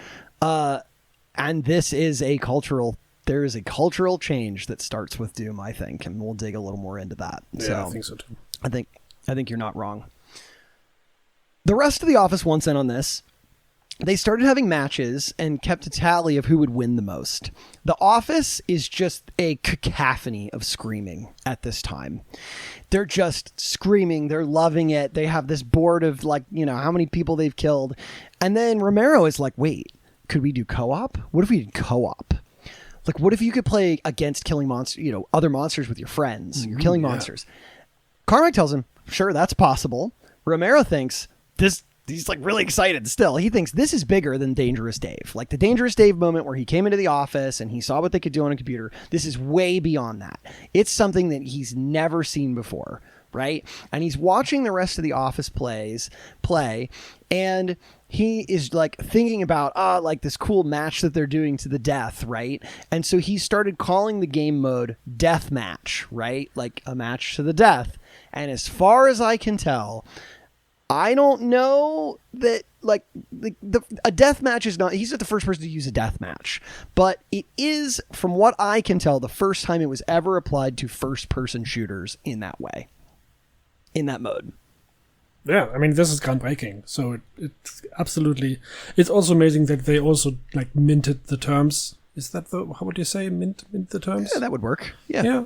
and this is there is a cultural change that starts with Doom, I think, and we'll dig a little more into that. Yeah, I think so too. I think you're not wrong. The rest of the office wants in on this. They started having matches and kept a tally of who would win the most. The office is just a cacophony of screaming at this time. They're just screaming. They're loving it. They have this board of like, how many people they've killed. And then Romero is like, wait, could we do co-op? What if we did co-op? Like, what if you could play against killing other monsters with your friends? You're killing monsters. Carmack tells him, sure, that's possible. Romero thinks he's like really excited still. He thinks this is bigger than Dangerous Dave. Like the Dangerous Dave moment where he came into the office and he saw what they could do on a computer. This is way beyond that. It's something that he's never seen before, right? And he's watching the rest of the office play, and he is like thinking about like this cool match that they're doing to the death, right? And so he started calling the game mode death match, right? Like a match to the death. And as far as I can tell, I don't know that like a death match is not, he's not the first person to use a death match, but it is, from what I can tell, the first time it was ever applied to first person shooters in that way, in that mode. Yeah, I mean, this is groundbreaking. So it's absolutely, it's also amazing that they also like minted the terms. Is that how would you say mint the terms? Yeah, that would work. Yeah.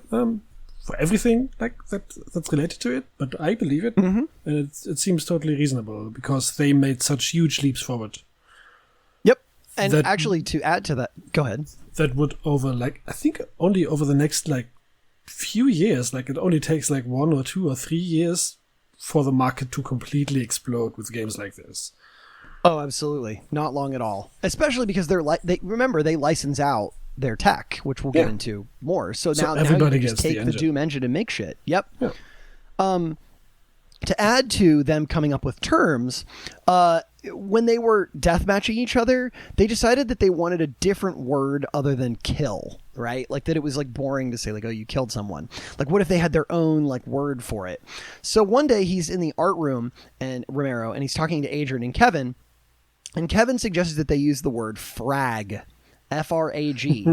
For everything like that's related to it, but I believe it, and it seems totally reasonable because they made such huge leaps forward. Yep, and actually, to add to that, go ahead. That would I think only over the next few years, it only takes 1 or 2 or 3 years for the market to completely explode with games like this. Oh, absolutely, not long at all. Especially because they license out their tech, which we'll get into more. So now you just take the Doom engine and make shit. Yep. Yeah. To add to them coming up with terms, when they were deathmatching each other, they decided that they wanted a different word other than kill, right? Like that it was boring to say oh, you killed someone. Like what if they had their own word for it? So one day he's in the art room and Romero, and he's talking to Adrian and Kevin suggested that they use the word frag. F-R-A-G.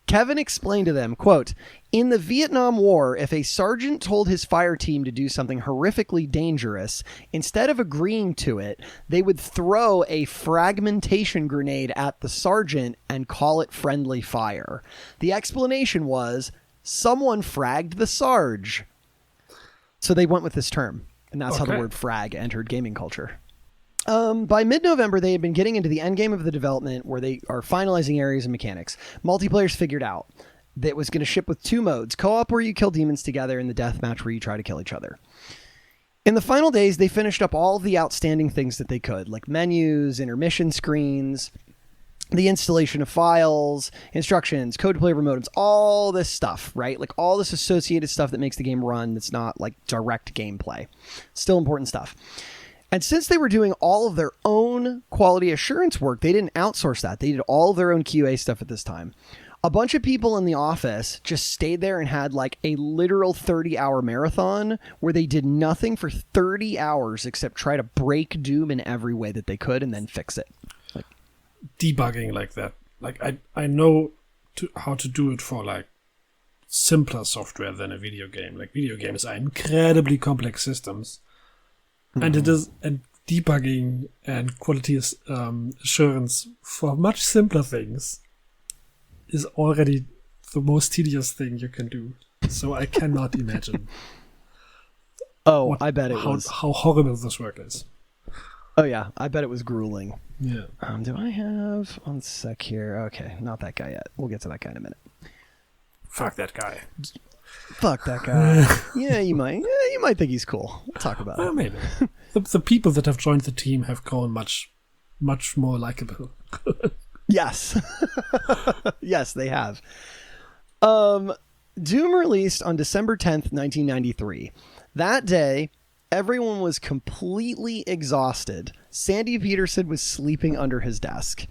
Kevin explained to them, quote, in the Vietnam War, if a sergeant told his fire team to do something horrifically dangerous, instead of agreeing to it, they would throw a fragmentation grenade at the sergeant and call it friendly fire. The explanation was, someone fragged the Sarge. So they went with this term, and that's how the word frag entered gaming culture. By mid-November, they had been getting into the endgame of the development where they are finalizing areas and mechanics. Multiplayers figured out that it was going to ship with 2 modes, co-op where you kill demons together and the deathmatch where you try to kill each other. In the final days, they finished up all of the outstanding things that they could, like menus, intermission screens, the installation of files, instructions, code to play modems, all this stuff, right? Like all this associated stuff that makes the game run that's not direct gameplay. Still important stuff. And since they were doing all of their own quality assurance work, they didn't outsource that. They did all of their own QA stuff at this time. A bunch of people in the office just stayed there and had a literal 30-hour marathon where they did nothing for 30 hours except try to break Doom in every way that they could and then fix it. Debugging like that. I know how to do it for simpler software than a video game. Video games are incredibly complex systems. And it is, and debugging and quality assurance for much simpler things is already the most tedious thing you can do. So I cannot imagine. I bet it was. How horrible this work is. Oh yeah, I bet it was grueling. Yeah. Do I have 1 sec here? Okay, not that guy yet. We'll get to that guy in a minute. Fuck that guy. Fuck that guy. Yeah, you might think he's cool. We'll talk about it. Maybe. The people that have joined the team have grown much, much more likable. Yes. Yes, they have. Doom released on December 10th, 1993. That day, everyone was completely exhausted. Sandy Peterson was sleeping under his desk.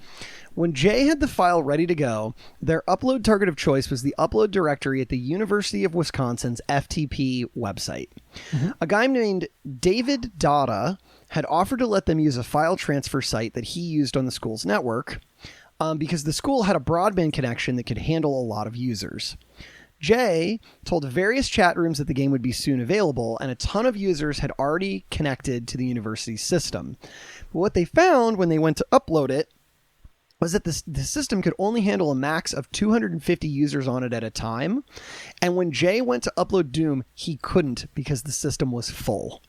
When Jay had the file ready to go, their upload target of choice was the upload directory at the University of Wisconsin's FTP website. Mm-hmm. A guy named David Dada had offered to let them use a file transfer site that he used on the school's network because the school had a broadband connection that could handle a lot of users. Jay told various chat rooms that the game would be soon available, and a ton of users had already connected to the university's system. But what they found when they went to upload it was that the system could only handle a max of 250 users on it at a time, and when Jay went to upload Doom, he couldn't because the system was full.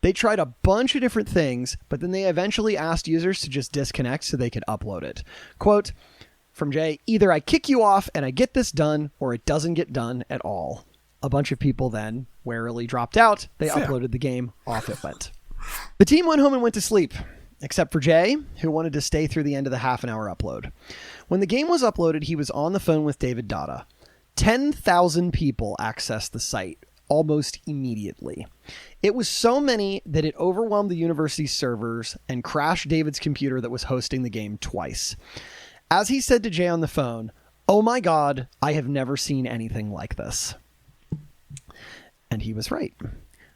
They tried a bunch of different things, but then they eventually asked users to just disconnect so they could upload it. Quote, from Jay, either I kick you off and I get this done, or it doesn't get done at all. A bunch of people then warily dropped out. They uploaded the game. Off it went. The team went home and went to sleep, except for Jay, who wanted to stay through the end of the half-an-hour upload. When the game was uploaded, he was on the phone with David Dada. 10,000 people accessed the site almost immediately. It was so many that it overwhelmed the university's servers and crashed David's computer that was hosting the game twice. As he said to Jay on the phone, "Oh my God, I have never seen anything like this." And he was right.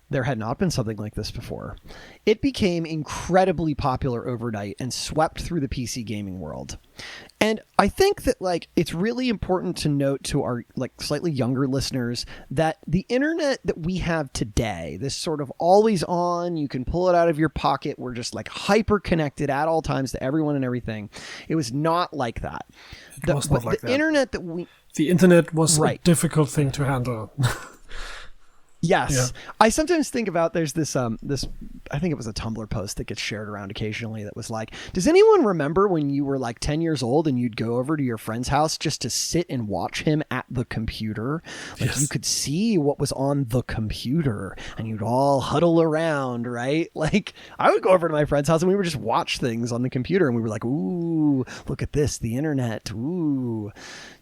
There had not been something like this before. It became incredibly popular overnight and swept through the PC gaming world. And I think that it's really important to note to our slightly younger listeners that the internet that we have today, this sort of always on, you can pull it out of your pocket, we're just hyper connected at all times to everyone and everything. It was not like that. It was not like that. The internet was a difficult thing to handle. Yes. Yeah. I sometimes think about there's this I think it was a Tumblr post that gets shared around occasionally that was like, does anyone remember when you were 10 years old and you'd go over to your friend's house just to sit and watch him at the computer? You could see what was on the computer and you'd all huddle around, right? I would go over to my friend's house and we would just watch things on the computer and we were like, ooh, look at this, the internet. Ooh,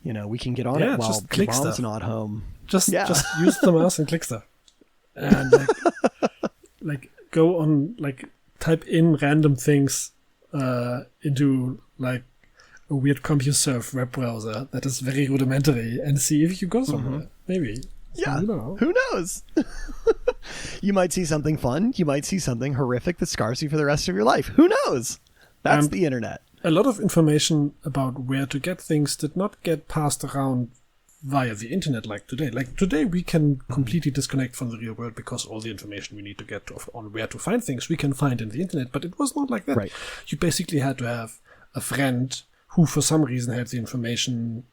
we can get on it while mom's not home. Just use the mouse and click stuff. And go on, type in random things into a weird CompuServe web browser that is very rudimentary and see if you go somewhere. Maybe. Yeah. Who knows? You might see something fun. You might see something horrific that scars you for the rest of your life. Who knows? That's the internet. A lot of information about where to get things did not get passed around via the internet like today. Today we can completely disconnect from the real world because all the information we need to get on where to find things we can find in the internet, but it was not like that. Right. You basically had to have a friend who for some reason had the information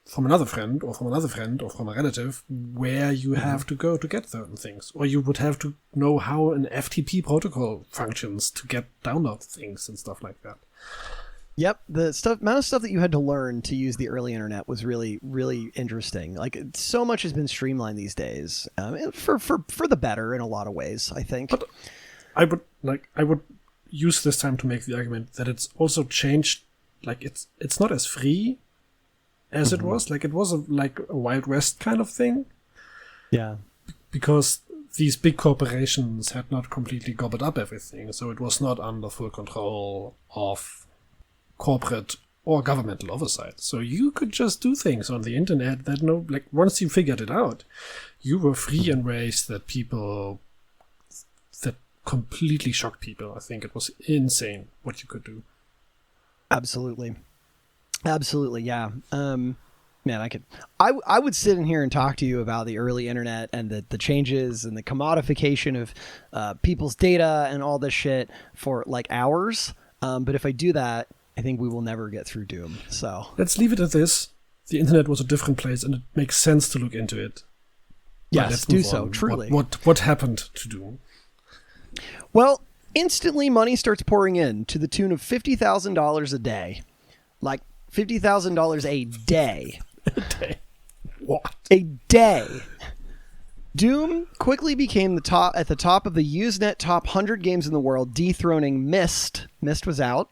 from another friend or from another friend or from a relative where you have to go to get certain things, or you would have to know how an FTP protocol functions to get download things and stuff like that. Yep, the amount of stuff that you had to learn to use the early internet was really, really interesting. So much has been streamlined these days, for the better in a lot of ways, I think. But I would use this time to make the argument that it's also changed. It's not as free as it was. It was a Wild West kind of thing. Yeah, because these big corporations had not completely gobbled up everything, so it was not under full control of corporate or governmental oversight. So you could just do things on the internet that once you figured it out, you were free in ways that completely shocked people. I think it was insane what you could do. Absolutely, yeah. Man, I would sit in here and talk to you about the early internet and the changes and the commodification of people's data and all this shit for hours. But if I do that, I think we will never get through Doom. So let's leave it at this. The internet was a different place, and it makes sense to look into it. Yes, do so. Truly. What happened to Doom? Well, instantly money starts pouring in to the tune of $50,000 a day. $50,000 a day. A day. What? A day. Doom quickly became at the top of the Usenet top 100 games in the world, dethroning Myst. Myst was out.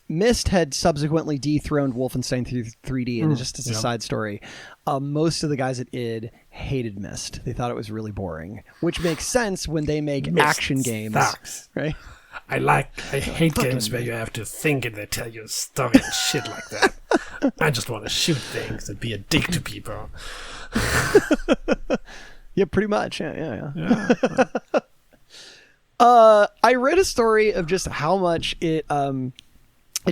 Myst had subsequently dethroned Wolfenstein 3D, and just as a side story, most of the guys at id hated Myst. They thought it was really boring, which makes sense when they make action games, right? I hate games where you have to think and they tell you a story and shit like that. I just want to shoot things and be a dick to people. Yeah, pretty much. Yeah. I read a story of just how much it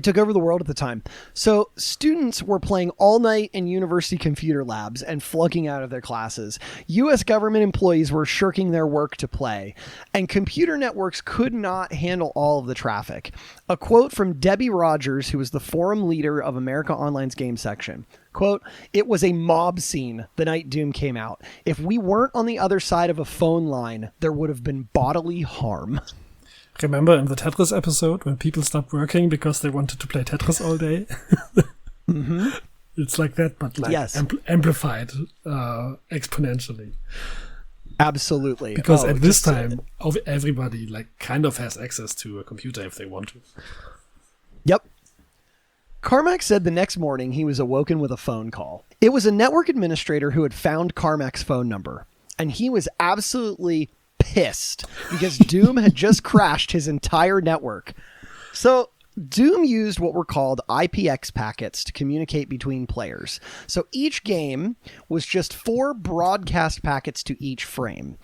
took over the world at the time. So students were playing all night in university computer labs and flunking out of their classes. U.S. government employees were shirking their work to play, and computer networks could not handle all of the traffic. A quote from Debbie Rogers, who was the forum leader of America Online's game section. Quote, "It was a mob scene the night Doom came out. If we weren't on the other side of a phone line, there would have been bodily harm." Remember in the Tetris episode when people stopped working because they wanted to play Tetris all day? Mm-hmm. It's like that, but like amplified exponentially. Absolutely. Because at this time, everybody like kind of has access to a computer if they want to. Yep. Carmack said the next morning he was awoken with a phone call. It was a network administrator who had found Carmack's phone number, and he was absolutely pissed because Doom had just crashed his entire network. So Doom used what were called IPX packets to communicate between players. So each game was just 4 broadcast packets to each frame.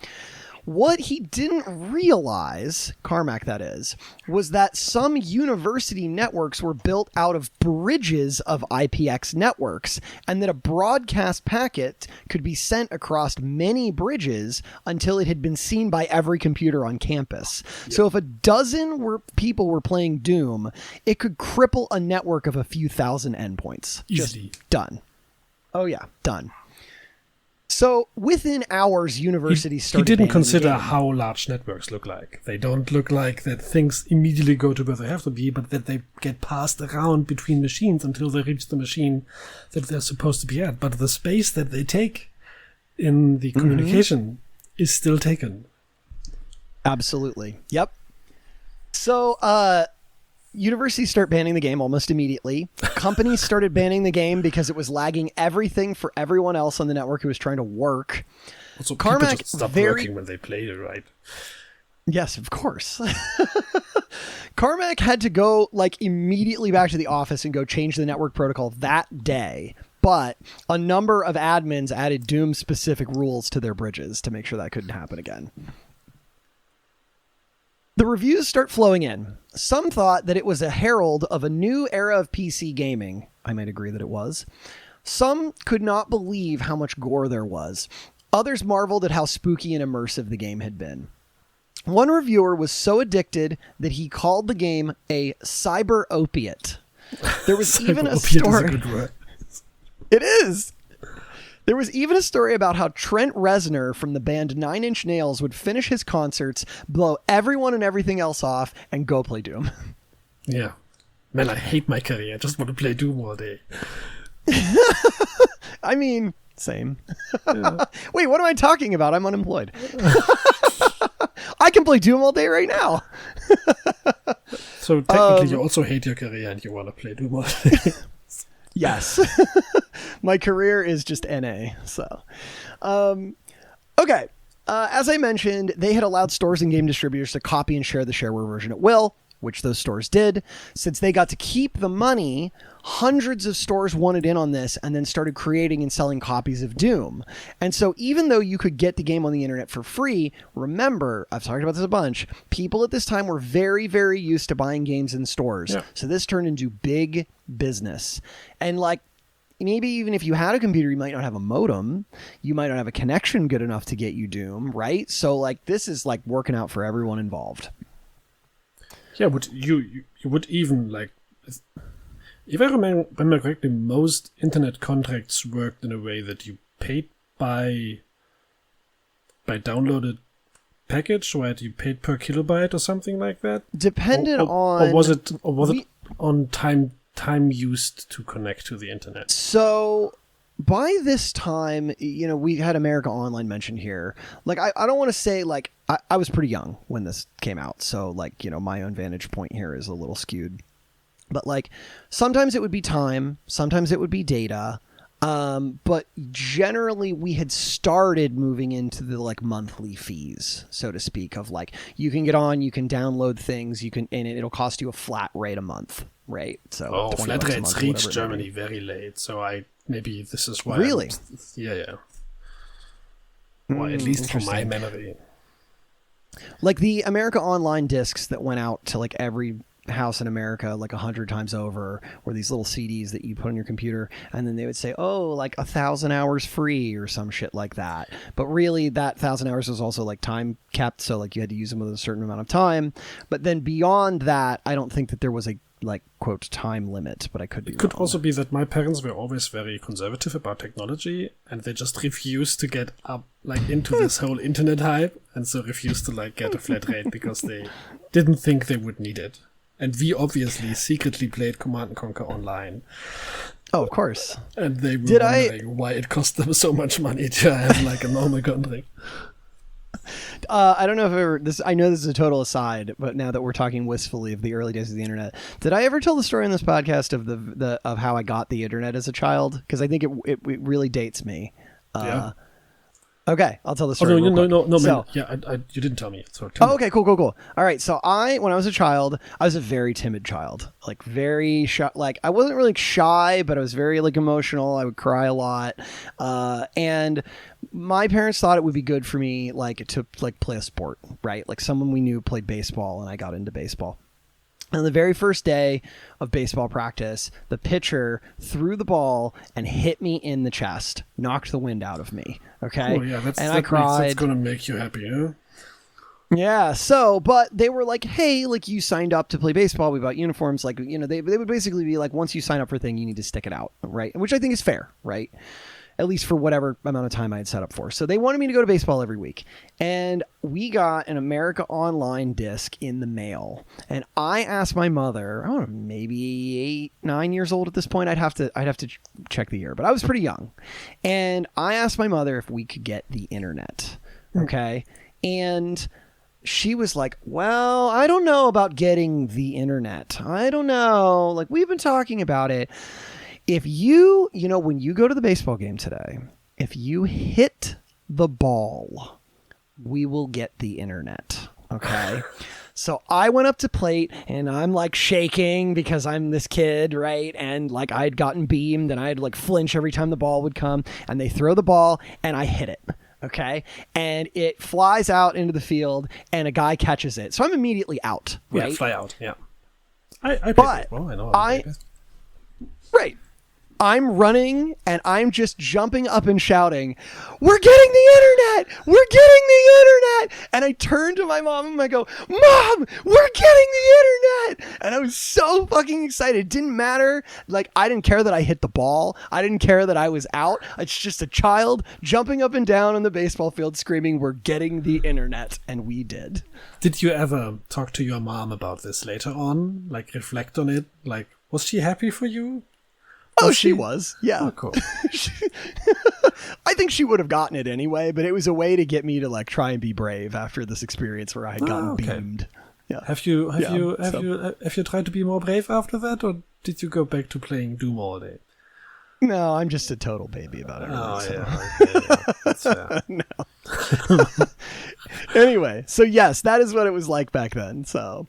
What he didn't realize, Carmack that is, was that some university networks were built out of bridges of IPX networks, and that a broadcast packet could be sent across many bridges until it had been seen by every computer on campus. Yep. So if a dozen people were playing Doom, it could cripple a network of a few thousand endpoints. Easy. Just done. Oh yeah, done. So within hours, universities started. He didn't consider how large networks look like. They don't look like that things immediately go to where they have to be, but that they get passed around between machines until they reach the machine that they're supposed to be at. But the space that they take in the communication is still taken. Absolutely. Yep. So, universities start banning the game almost immediately. Companies started banning the game because it was lagging everything for everyone else on the network who was trying to work. Also, Carmack people just stopped working when they played it, right? Yes, of course. Carmack had to go immediately back to the office and go change the network protocol that day. But a number of admins added Doom-specific rules to their bridges to make sure that couldn't happen again. The reviews start flowing in. Some thought that it was a herald of a new era of PC gaming. I might agree that it was. Some could not believe how much gore there was. Others marveled at how spooky and immersive the game had been. One reviewer was so addicted that he called the game a cyber opiate. There was even a story. Is a good word. It is. There was even a story about how Trent Reznor from the band Nine Inch Nails would finish his concerts, blow everyone and everything else off, and go play Doom. Yeah. Man, I hate my career. I just want to play Doom all day. I mean, same. Yeah. Wait, what am I talking about? I'm unemployed. I can play Doom all day right now. So technically you also hate your career and you want to play Doom all day. Yes. My career is just NA. So, okay. As I mentioned, they had allowed stores and game distributors to copy and share the shareware version at will, which those stores did. Since they got to keep the money, hundreds of stores wanted in on this and then started creating and selling copies of Doom. And so even though you could get the game on the internet for free, remember, I've talked about this a bunch, people at this time were very, very used to buying games in stores. Yeah. So this turned into big business. And maybe even if you had a computer, you might not have a modem. You might not have a connection good enough to get you Doom, right? So this is working out for everyone involved. Yeah, but you would even if I remember correctly, most internet contracts worked in a way that you paid by downloaded package, right? You paid per kilobyte or something like that. Depended on, or was it on time used to connect to the internet? So by this time, we had America Online mentioned here. I don't want to say I was pretty young when this came out, so my own vantage point here is a little skewed. But like sometimes it would be time, sometimes it would be data. But generally we had started moving into the like monthly fees, so to speak, of like you can get on, you can download things, you can, and it'll cost you a flat rate a month, right? So flat rates reached Germany very late, so maybe this is why. Really? Yeah. Well, at least from my memory. Like the America Online discs that went out to like every house in America like 100 times over, or these little CDs that you put on your computer, and then they would say, oh, like 1,000 hours free or some shit like that. But really that 1,000 hours was also like time kept, so like you had to use them with a certain amount of time. But then beyond that, I don't think that there was a like quote time limit, but I could be wrong. It could also be that my parents were always very conservative about technology, and they just refused to get up like into this whole internet hype, and so refused to like get a flat rate because they didn't think they would need it. And we obviously secretly played Command & Conquer Online. Oh, of course. And they were wondering why it cost them so much money to have like a normal contract. I don't know if I know this is a total aside, but now that we're talking wistfully of the early days of the internet, did I ever tell the story on this podcast of how I got the internet as a child? Because I think it really dates me. Yeah. Okay, I'll tell the story. No. So, you didn't tell me. So okay, cool. All right, so when I was a child, I was a very timid child, like very shy. Like I wasn't really shy, but I was very like emotional. I would cry a lot, and my parents thought it would be good for me like to like play a sport, right? Like someone we knew played baseball, and I got into baseball. On the very first day of baseball practice, the pitcher threw the ball and hit me in the chest, knocked the wind out of me. Okay. Oh, yeah, I cried. That's going to make you happy, huh? Yeah. But they were like, hey, like you signed up to play baseball. We bought uniforms. Like, you know, they would basically be like, once you sign up for a thing, you need to stick it out. Right. Which I think is fair. Right. At least for whatever amount of time I had set up for. So they wanted me to go to baseball every week. And we got an America Online disc in the mail. And I asked my mother, I don't know, maybe 8-9 years old at this point. I'd have to check the year, but I was pretty young. And I asked my mother if we could get the internet. Okay. And she was like, well, I don't know about getting the internet. I don't know. Like, we've been talking about it. If you know, when you go to the baseball game today, if you hit the ball, we will get the internet. Okay. So I went up to plate and I'm like shaking because I'm this kid, right? And like I'd gotten beamed and I'd like flinch every time the ball would come, and they throw the ball and I hit it. Okay. And it flies out into the field and a guy catches it. So I'm immediately out. Right? Yeah, fly out. Yeah. I know. Right. I'm running and I'm just jumping up and shouting, we're getting the internet! We're getting the internet! And I turn to my mom and I go, Mom, we're getting the internet! And I was so fucking excited. It didn't matter. Like, I didn't care that I hit the ball. I didn't care that I was out. It's just a child jumping up and down on the baseball field screaming, we're getting the internet. And we did. Did you ever talk to your mom about this later on? Like, reflect on it? Like, was she happy for you? Oh, she was. Yeah. Oh, cool. I think she would have gotten it anyway, but it was a way to get me to like try and be brave after this experience where I had gotten beamed. Yeah. Have you tried to be more brave after that, or did you go back to playing Doom all day? No, I'm just a total baby about everything. That's fair. No. Anyway, so yes, that is what it was like back then. So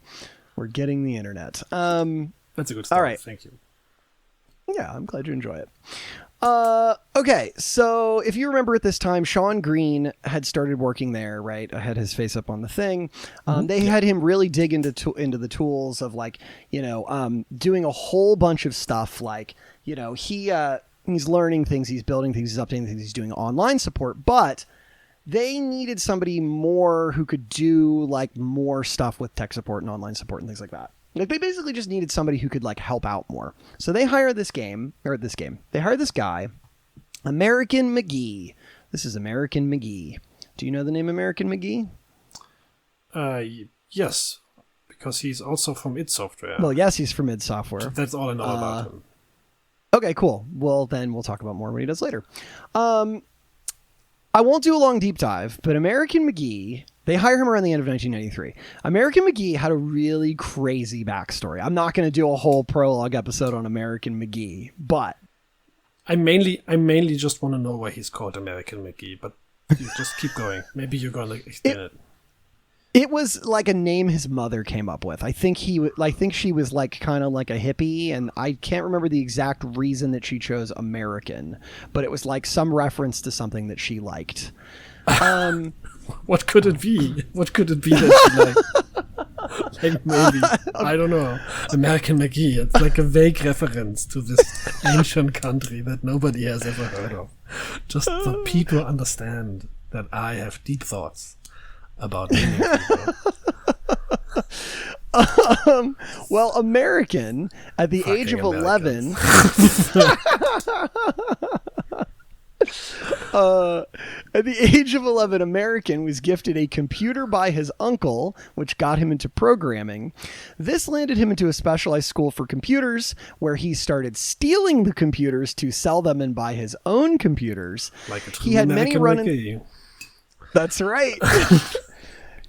we're getting the internet. That's a good start. All right. Thank you. Yeah, I'm glad you enjoy it. Okay, so if you remember at this time, Sean Green had started working there, right? I had his face up on the thing. They had him really dig into the tools of like, you know, doing a whole bunch of stuff. Like, you know, he's learning things, he's building things, he's updating things, he's doing online support, but they needed somebody more who could do like more stuff with tech support and online support and things like that. Like they basically just needed somebody who could like help out more. So they hired they hired this guy, American McGee. This is American McGee. Do you know the name American McGee? Yes, because he's also from id Software. Well, yes, he's from id Software. That's all I know about him. Okay, cool. Well, then we'll talk about more when he does later. I won't do a long deep dive, but American McGee They hire him around the end of 1993. American McGee had a really crazy backstory. I'm not going to do a whole prologue episode on American McGee, but I mainly just want to know why he's called American McGee, but you just keep going. Maybe you're going to explain it. It was like a name his mother came up with. I think she was like kind of like a hippie, and I can't remember the exact reason that she chose American, but it was like some reference to something that she liked. What could it be? What could it be that she liked? Like maybe, I don't know, American McGee. It's like a vague reference to this ancient country that nobody has ever heard of. Just so people understand that I have deep thoughts about naming people. Well, American, at the Fucking age of Americans. 11... At the age of 11, American was gifted a computer by his uncle, which got him into programming. This landed him into a specialized school for computers, where he started stealing the computers to sell them and buy his own computers. Like a true He had many American run-ins. McGee. That's right.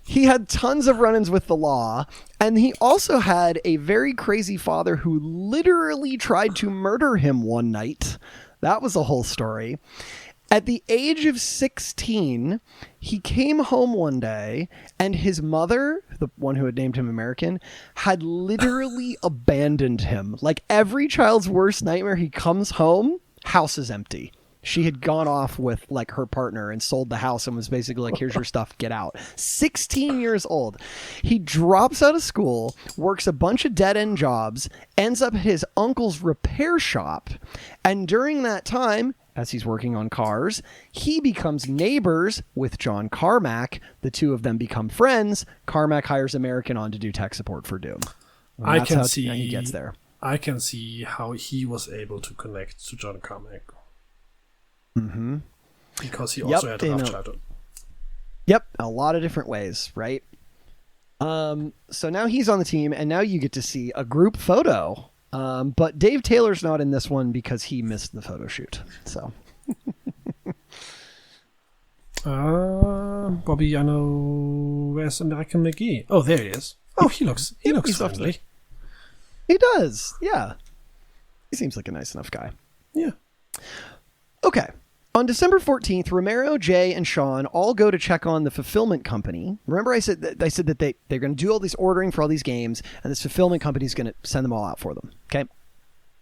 He had tons of run-ins with the law, and he also had a very crazy father who literally tried to murder him one night. That was a whole story. At the age of 16, he came home one day, and his mother, the one who had named him American, had literally abandoned him. Like every child's worst nightmare, he comes home, house is empty. She had gone off with like her partner and sold the house and was basically like, here's your stuff, get out. 16 years old. He drops out of school, works a bunch of dead-end jobs, ends up at his uncle's repair shop. And during that time, as he's working on cars, he becomes neighbors with John Carmack. The two of them become friends. Carmack hires American on to do tech support for Doom. And I that's can how see he gets there. I can see how he was able to connect to John Carmack. Mm-hmm. Because he also had a rough childhood. Yep, a lot of different ways, right? So now he's on the team, and now you get to see a group photo. But Dave Taylor's not in this one because he missed the photo shoot. So, Bobby, I know where's American McGee? Oh, there he is. Oh, he looks friendly. He does, yeah. He seems like a nice enough guy. Yeah. Okay. On December 14th, Romero, Jay, and Sean all go to check on the fulfillment company. Remember I said that they're going to do all this ordering for all these games, and this fulfillment company is going to send them all out for them. Okay?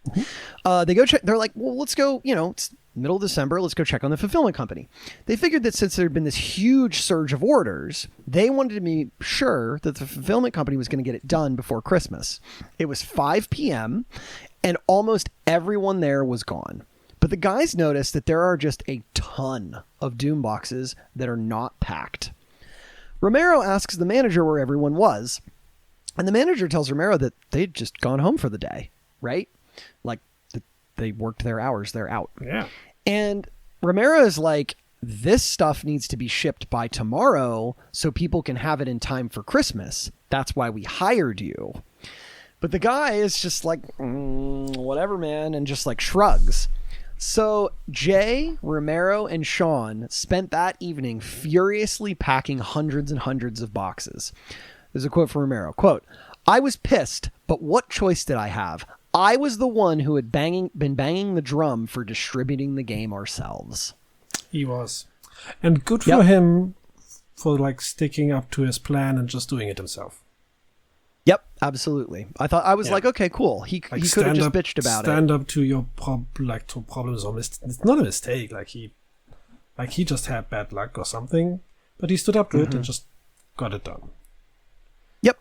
Mm-hmm. They go check. They're like, well, let's go, it's middle of December. Let's go check on the fulfillment company. They figured that since there had been this huge surge of orders, they wanted to be sure that the fulfillment company was going to get it done before Christmas. It was 5 p.m., and almost everyone there was gone. But the guys noticed that there are just a ton of Doom boxes that are not packed. Romero asks the manager where everyone was, and the manager tells Romero that they'd just gone home for the day, right? Like, they worked their hours, they're out. Yeah. And Romero is like, this stuff needs to be shipped by tomorrow so people can have it in time for Christmas. That's why we hired you. But the guy is just like, whatever, man, and just like shrugs. So Jay, Romero, and Sean spent that evening furiously packing hundreds and hundreds of boxes. There's a quote from Romero. Quote, "I was pissed, but what choice did I have? I was the one who had been banging the drum for distributing the game ourselves." He was. And good for him for like sticking up to his plan and just doing it himself. Yep, absolutely. I was like, okay, cool. He could have just bitched about it. Stand up to your problems or it's not a mistake. Like he just had bad luck or something, but he stood up to it and just got it done. Yep.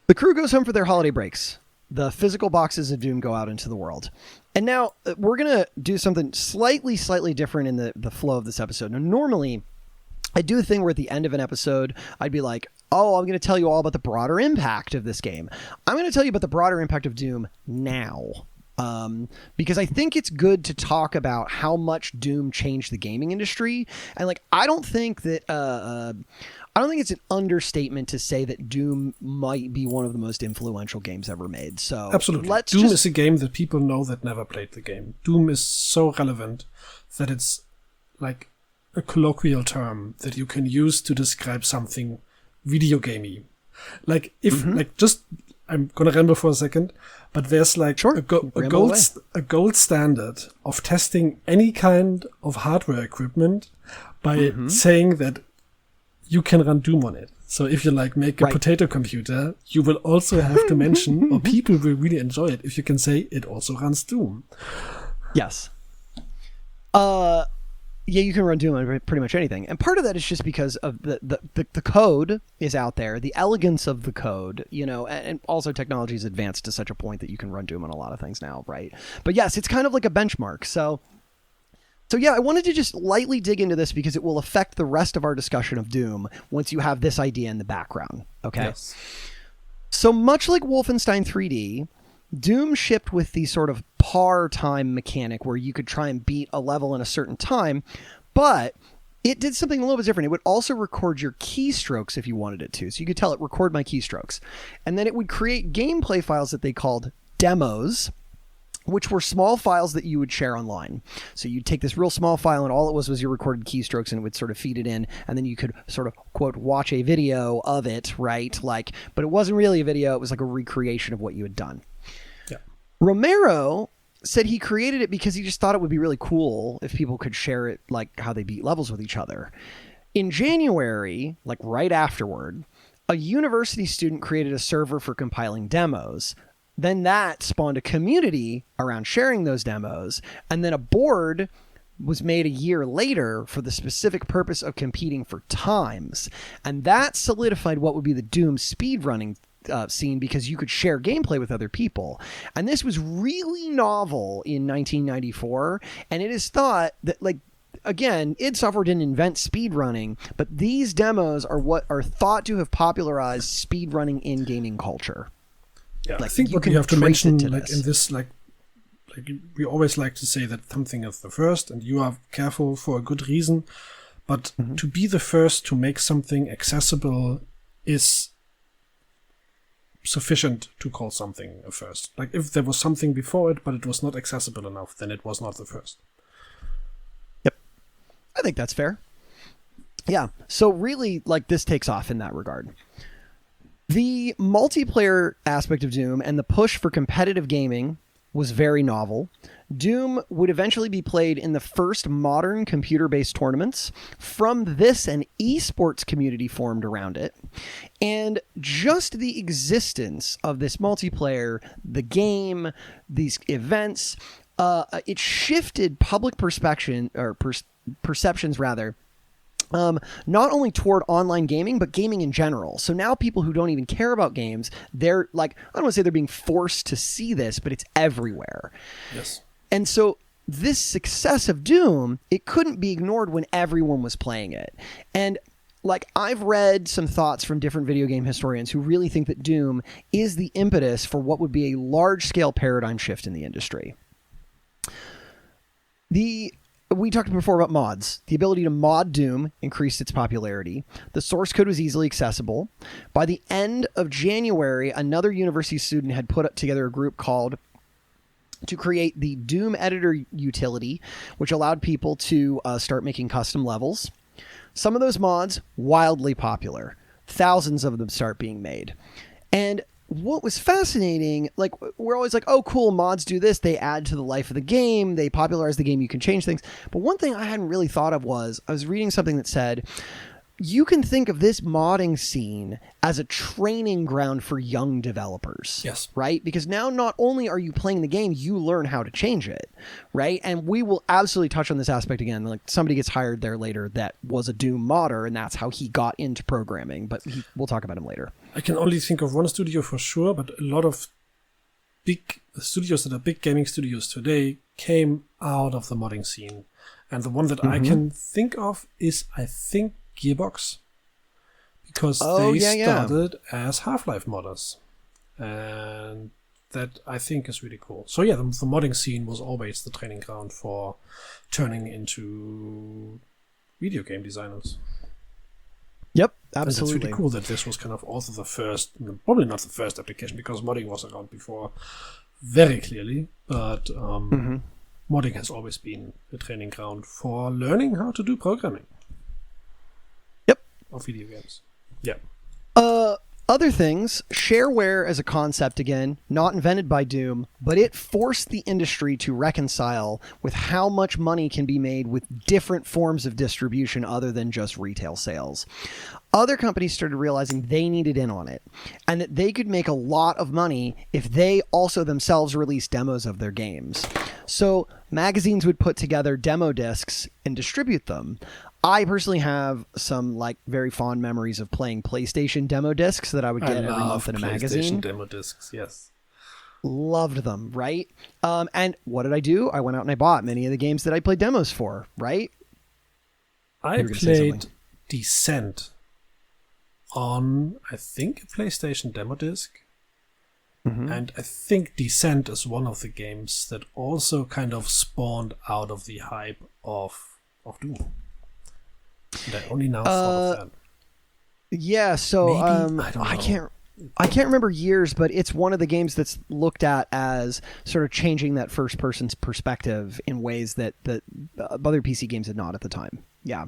The crew goes home for their holiday breaks. The physical boxes of Doom go out into the world. And now we're going to do something slightly different in the flow of this episode. Now, normally I do a thing where at the end of an episode, I'd be like, oh, I'm going to tell you all about the broader impact of this game. I'm going to tell you about the broader impact of Doom now. Because I think it's good to talk about how much Doom changed the gaming industry. And like, I don't think it's an understatement to say that Doom might be one of the most influential games ever made. So absolutely. Doom is a game that people know that never played the game. Doom is so relevant that it's like a colloquial term that you can use to describe something video gamey. Like if I'm gonna ramble for a second, but there's like a gold standard of testing any kind of hardware equipment by saying that you can run Doom on it. So if you like make a potato computer, you will also have to mention, or people will really enjoy it if you can say it also runs Doom. Yes. Yeah, you can run Doom on pretty much anything. And part of that is just because of the code is out there, the elegance of the code, and also technology is advanced to such a point that you can run Doom on a lot of things now, right? But yes, it's kind of like a benchmark. So yeah, I wanted to just lightly dig into this because it will affect the rest of our discussion of Doom once you have this idea in the background, okay? Yes. So much like Wolfenstein 3D, Doom shipped with the sort of par time mechanic where you could try and beat a level in a certain time, but it did something a little bit different. It would also record your keystrokes if you wanted it to. So you could tell it, record my keystrokes. And then it would create gameplay files that they called demos, which were small files that you would share online. So you'd take this real small file and all it was your recorded keystrokes and it would sort of feed it in. And then you could sort of, quote, watch a video of it, right? But it wasn't really a video. It was like a recreation of what you had done. Romero said he created it because he just thought it would be really cool if people could share it, like how they beat levels with each other. In January, like right afterward, a university student created a server for compiling demos. Then that spawned a community around sharing those demos. And then a board was made a year later for the specific purpose of competing for times. And that solidified what would be the Doom speedrunning scene because you could share gameplay with other people. And this was really novel in 1994. And it is thought that, again, id Software didn't invent speedrunning, but these demos are what are thought to have popularized speedrunning in gaming culture. Yeah, I think what we have to mention, in this, we always like to say that something is the first, and you are careful for a good reason. But to be the first to make something accessible is sufficient to call something a first. Like if there was something before it, but it was not accessible enough, then it was not the first. Yep. I think that's fair. Yeah. So really, this takes off in that regard. The multiplayer aspect of Doom and the push for competitive gaming was very novel. Doom would eventually be played in the first modern computer-based tournaments. From this, an esports community formed around it. And just the existence of this multiplayer, the game, these events, it shifted public perceptions rather, not only toward online gaming, but gaming in general. So now people who don't even care about games, they're I don't want to say they're being forced to see this, but it's everywhere. Yes. And so this success of Doom, it couldn't be ignored when everyone was playing it. And I've read some thoughts from different video game historians who really think that Doom is the impetus for what would be a large-scale paradigm shift in the industry. We talked before about mods. The ability to mod Doom increased its popularity. The source code was easily accessible. By the end of January, another university student had put together a group called to create the Doom Editor utility, which allowed people to start making custom levels. Some of those mods, wildly popular. Thousands of them start being made. And what was fascinating, we're always like, oh, cool, mods do this. They add to the life of the game. They popularize the game. You can change things. But one thing I hadn't really thought of was I was reading something that said, you can think of this modding scene as a training ground for young developers. Yes. Right? Because now not only are you playing the game, you learn how to change it. Right? And we will absolutely touch on this aspect again. Somebody gets hired there later that was a Doom modder, and that's how he got into programming. But we'll talk about him later. I can only think of one studio for sure, but a lot of big studios that are big gaming studios today came out of the modding scene. And the one that I can think of is, I think, Gearbox, because they started as Half-Life modders, and that I think is really cool. So yeah, the modding scene was always the training ground for turning into video game designers. Yep, absolutely. And it's really cool that this was kind of also the first, probably not the first application, because modding was around before very clearly, but modding has always been a training ground for learning how to do programming. Yep. Of video games. Yeah. Other things, shareware as a concept, again, not invented by Doom, but it forced the industry to reconcile with how much money can be made with different forms of distribution other than just retail sales. Other companies started realizing they needed in on it and that they could make a lot of money if they also themselves released demos of their games. So magazines would put together demo discs and distribute them. I personally have some very fond memories of playing PlayStation demo discs that I would get every month in a magazine. PlayStation demo discs, yes. Loved them, right? And what did I do? I went out and I bought many of the games that I played demos for, right? I played Descent on, I think, a PlayStation demo disc. Mm-hmm. And I think Descent is one of the games that also kind of spawned out of the hype of Doom. And I only now thought of that. Yeah, so I can't remember years, but it's one of the games that's looked at as sort of changing that first person's perspective in ways that other PC games had not at the time. Yeah.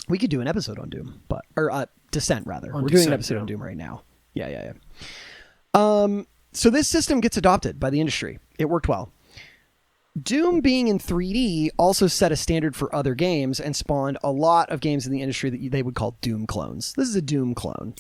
We could do an episode on Doom, or Descent rather. We're doing an episode on Doom right now. Yeah. So this system gets adopted by the industry. It worked well. Doom being in 3D also set a standard for other games and spawned a lot of games in the industry that they would call Doom clones. This is a Doom clone.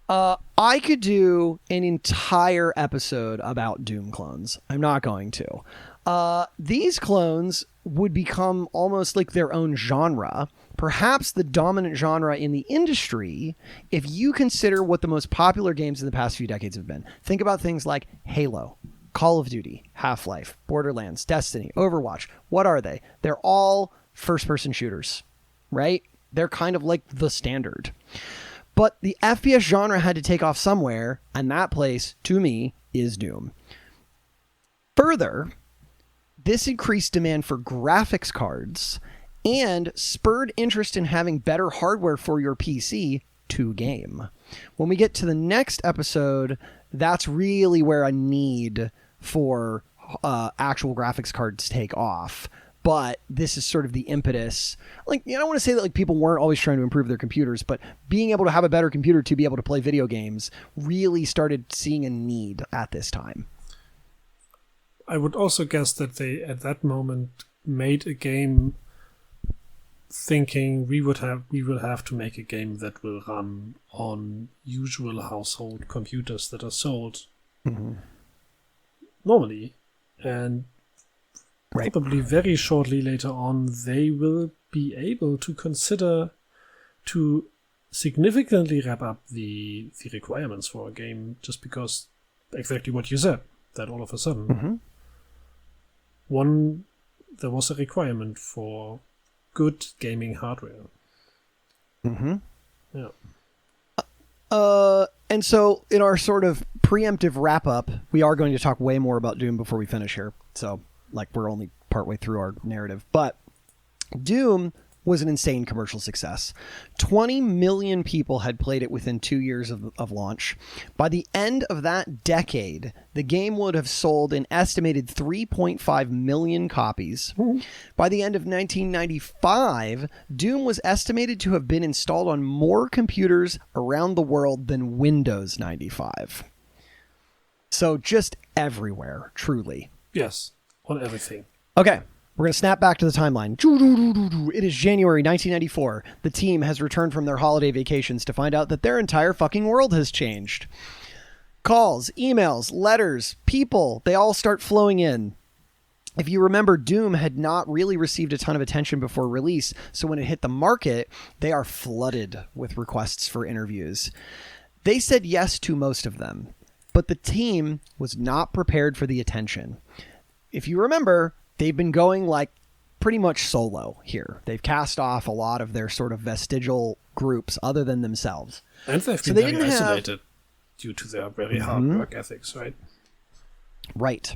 I could do an entire episode about Doom clones. I'm not going to. These clones would become almost like their own genre, perhaps the dominant genre in the industry, if you consider what the most popular games in the past few decades have been. Think about things like Halo, Call of Duty, Half-Life, Borderlands, Destiny, Overwatch. What are they? They're all first-person shooters, right? They're kind of like the standard. But the FPS genre had to take off somewhere, and that place, to me, is Doom. Further, this increased demand for graphics cards and spurred interest in having better hardware for your PC to game. When we get to the next episode, that's really where a need for actual graphics cards take off. But this is sort of the impetus. I don't want to say that people weren't always trying to improve their computers, but being able to have a better computer to be able to play video games really started seeing a need at this time. I would also guess that they, at that moment, made a game thinking we will have to make a game that will run on usual household computers that are sold normally, and probably very shortly later on they will be able to consider to significantly wrap up the requirements for a game, just because exactly what you said, that all of a sudden there was a requirement for good gaming hardware. Yeah. And so in our sort of preemptive wrap up, we are going to talk way more about Doom before we finish here. So we're only partway through our narrative, but Doom was an insane commercial success. 20 million people had played it within 2 years of launch. By the end of that decade, the game would have sold an estimated 3.5 million copies. By the end of 1995, Doom was estimated to have been installed on more computers around the world than Windows 95. So just everywhere, truly. Yes, on everything. Okay. We're going to snap back to the timeline. It is January 1994. The team has returned from their holiday vacations to find out that their entire fucking world has changed. Calls, emails, letters, people, they all start flowing in. If you remember, Doom had not really received a ton of attention before release, so when it hit the market, they are flooded with requests for interviews. They said yes to most of them, but the team was not prepared for the attention. If you remember, they've been going pretty much solo here. They've cast off a lot of their sort of vestigial groups other than themselves. And they've been very isolated due to their very hard work ethics, right? Right.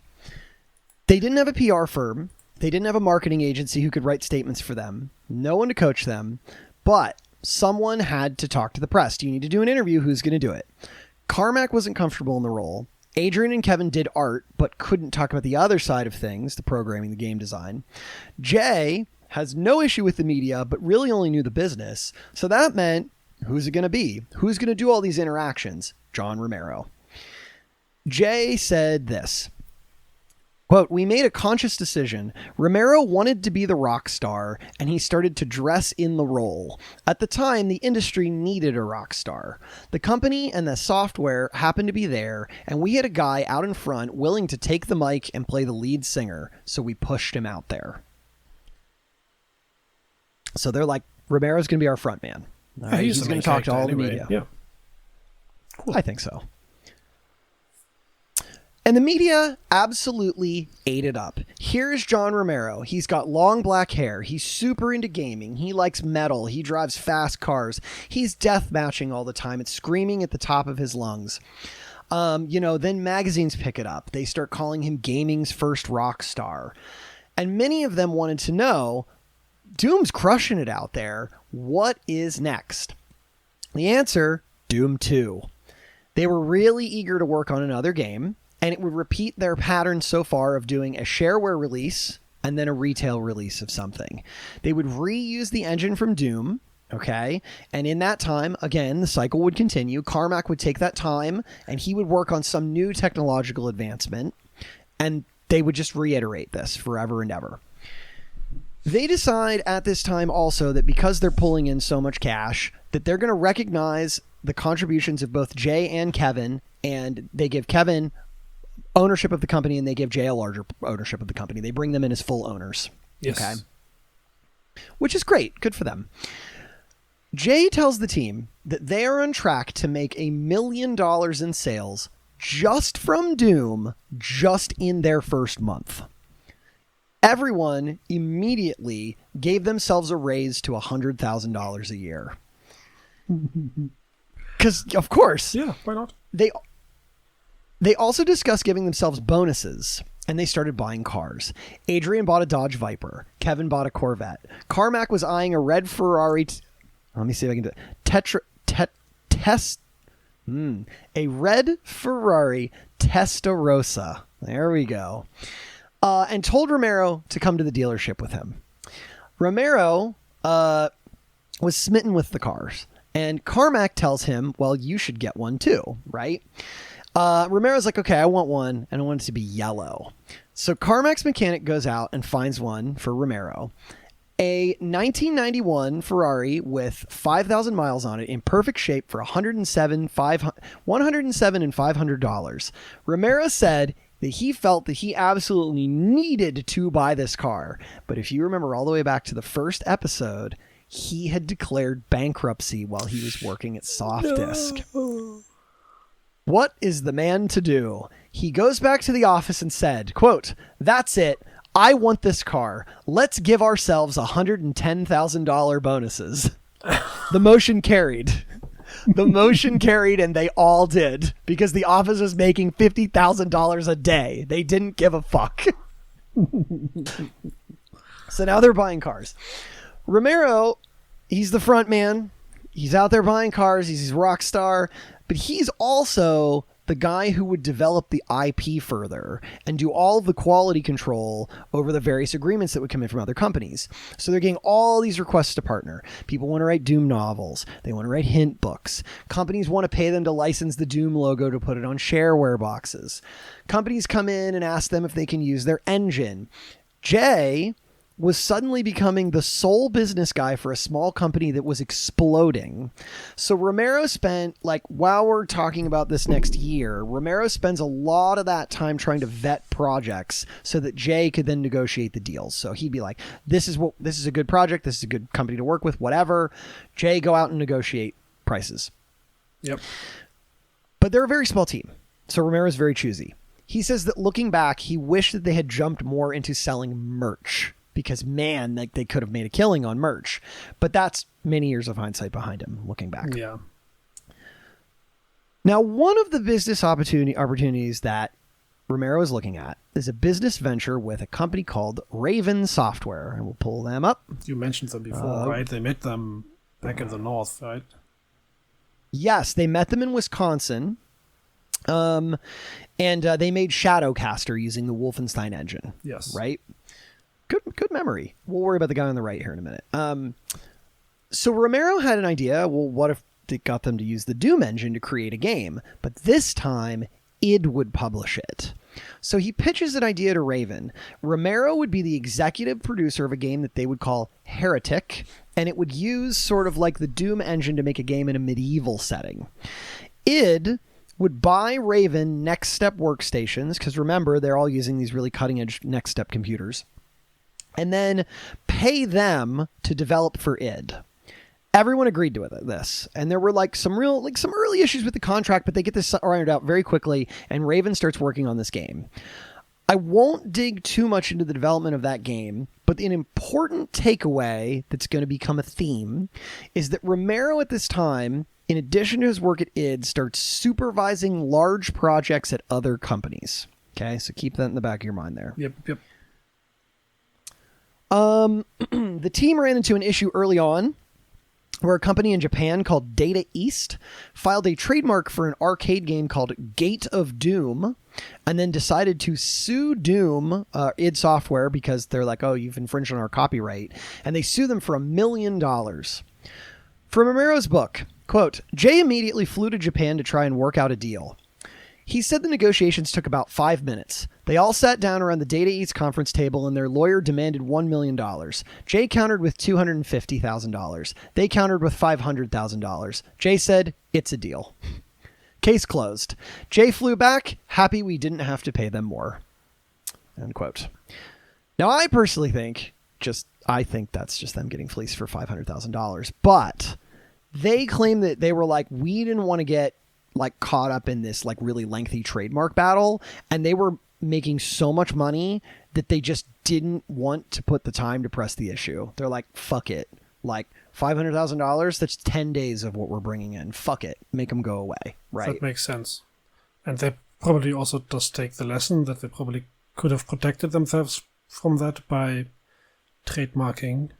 They didn't have a PR firm. They didn't have a marketing agency who could write statements for them. No one to coach them. But someone had to talk to the press. Do you need to do an interview? Who's going to do it? Carmack wasn't comfortable in the role. Adrian and Kevin did art, but couldn't talk about the other side of things, the programming, the game design. Jay has no issue with the media, but really only knew the business. So that meant, who's it going to be? Who's going to do all these interactions? John Romero. Jay said this, quote, "We made a conscious decision. Romero wanted to be the rock star, and he started to dress in the role. At the time, the industry needed a rock star. The company and the software happened to be there, and we had a guy out in front willing to take the mic and play the lead singer, so we pushed him out there." So they're like, Romero's going to be our front man. All right? He's going to talk to all the media. Yeah. Cool. I think so. And the media absolutely ate it up. Here's John Romero. He's got long black hair. He's super into gaming. He likes metal. He drives fast cars. He's death matching all the time. It's screaming at the top of his lungs. Then magazines pick it up. They start calling him gaming's first rock star. And many of them wanted to know, Doom's crushing it out there. What is next? The answer, Doom 2. They were really eager to work on another game, and it would repeat their pattern so far of doing a shareware release and then a retail release of something. They would reuse the engine from Doom, okay? And in that time, again, the cycle would continue. Carmack would take that time, and he would work on some new technological advancement, and they would just reiterate this forever and ever. They decide at this time also that because they're pulling in so much cash, that they're going to recognize the contributions of both Jay and Kevin, and they give Kevin ownership of the company and they give Jay a larger ownership of the company. They bring them in as full owners. Yes. Okay. Which is great. Good for them. Jay tells the team that they are on track to make $1 million in sales just from Doom, just in their first month. Everyone immediately gave themselves a raise to $100,000 a year. Because, of course. Yeah, why not? They also discussed giving themselves bonuses, and they started buying cars. Adrian bought a Dodge Viper. Kevin bought a Corvette. Carmack was eyeing a red Ferrari. Let me see if I can do it. A red Ferrari Testarossa. There we go. And told Romero to come to the dealership with him. Romero was smitten with the cars. And Carmack tells him, well, you should get one too, right? Romero's like, okay, I want one, and I want it to be yellow. So Carmack's mechanic goes out and finds one for Romero. A 1991 Ferrari with 5,000 miles on it in perfect shape for $107 and $500. Romero said that he felt that he absolutely needed to buy this car. But if you remember all the way back to the first episode, he had declared bankruptcy while he was working at Softdisk. No. What is the man to do? He goes back to the office and said, quote, "That's it. I want this car. Let's give ourselves $110,000 bonuses." The motion carried. The motion carried, and they all did, because the office was making $50,000 a day. They didn't give a fuck. So now they're buying cars. Romero, he's the front man. He's out there buying cars. He's a rock star. But he's also the guy who would develop the IP further and do all of the quality control over the various agreements that would come in from other companies. So they're getting all these requests to partner. People want to write Doom novels. They want to write hint books. Companies want to pay them to license the Doom logo to put it on shareware boxes. Companies come in and ask them if they can use their engine. Jay was suddenly becoming the sole business guy for a small company that was exploding. So Romero spent, while we're talking about this next year, Romero spends a lot of that time trying to vet projects so that Jay could then negotiate the deals. So he'd be like, this is a good project. This is a good company to work with, whatever. Jay, go out and negotiate prices. Yep. But they're a very small team. So Romero's very choosy. He says that looking back, he wished that they had jumped more into selling merch. Because, man, they could have made a killing on merch. But that's many years of hindsight behind him, looking back. Yeah. Now, one of the business opportunities that Romero is looking at is a business venture with a company called Raven Software. And we'll pull them up. You mentioned them before, right? They met them back in the north, right? Yes, they met them in Wisconsin. And they made Shadowcaster using the Wolfenstein engine. Yes. Right? Good memory. We'll worry about the guy on the right here in a minute. So Romero had an idea. Well, what if they got them to use the Doom engine to create a game? But this time, id would publish it. So he pitches an idea to Raven. Romero would be the executive producer of a game that they would call Heretic, and it would use sort of like the Doom engine to make a game in a medieval setting. Id would buy Raven Next Step workstations, because remember, they're all using these really cutting-edge Next Step computers, and then pay them to develop for id. Everyone agreed to this, and there were some early issues with the contract, but they get this ironed out very quickly, and Raven starts working on this game. I won't dig too much into the development of that game, but an important takeaway that's going to become a theme is that Romero at this time, in addition to his work at id, starts supervising large projects at other companies. Okay, so keep that in the back of your mind there. Yep. The team ran into an issue early on where a company in Japan called Data East filed a trademark for an arcade game called Gate of Doom, and then decided to sue Doom, id Software, because they're like, oh, you've infringed on our copyright, and they sue them for $1 million. From Romero's book, quote, Jay immediately flew to Japan to try and work out a deal. He said the negotiations took about 5 minutes. They all sat down around the Data East conference table, and their lawyer demanded $1 million. Jay countered with $250,000. They countered with $500,000. Jay said, it's a deal. Case closed. Jay flew back, happy we didn't have to pay them more. End quote. Now, I personally think, I think that's just them getting fleeced for $500,000. But they claim that they were like, we didn't want to get caught up in this really lengthy trademark battle, and they were making so much money that they just didn't want to put the time to press the issue. They're like, fuck it. $500,000, that's 10 days of what we're bringing in. Fuck it. Make them go away. Right. That makes sense. And they probably also just take the lesson that they probably could have protected themselves from that by trademarking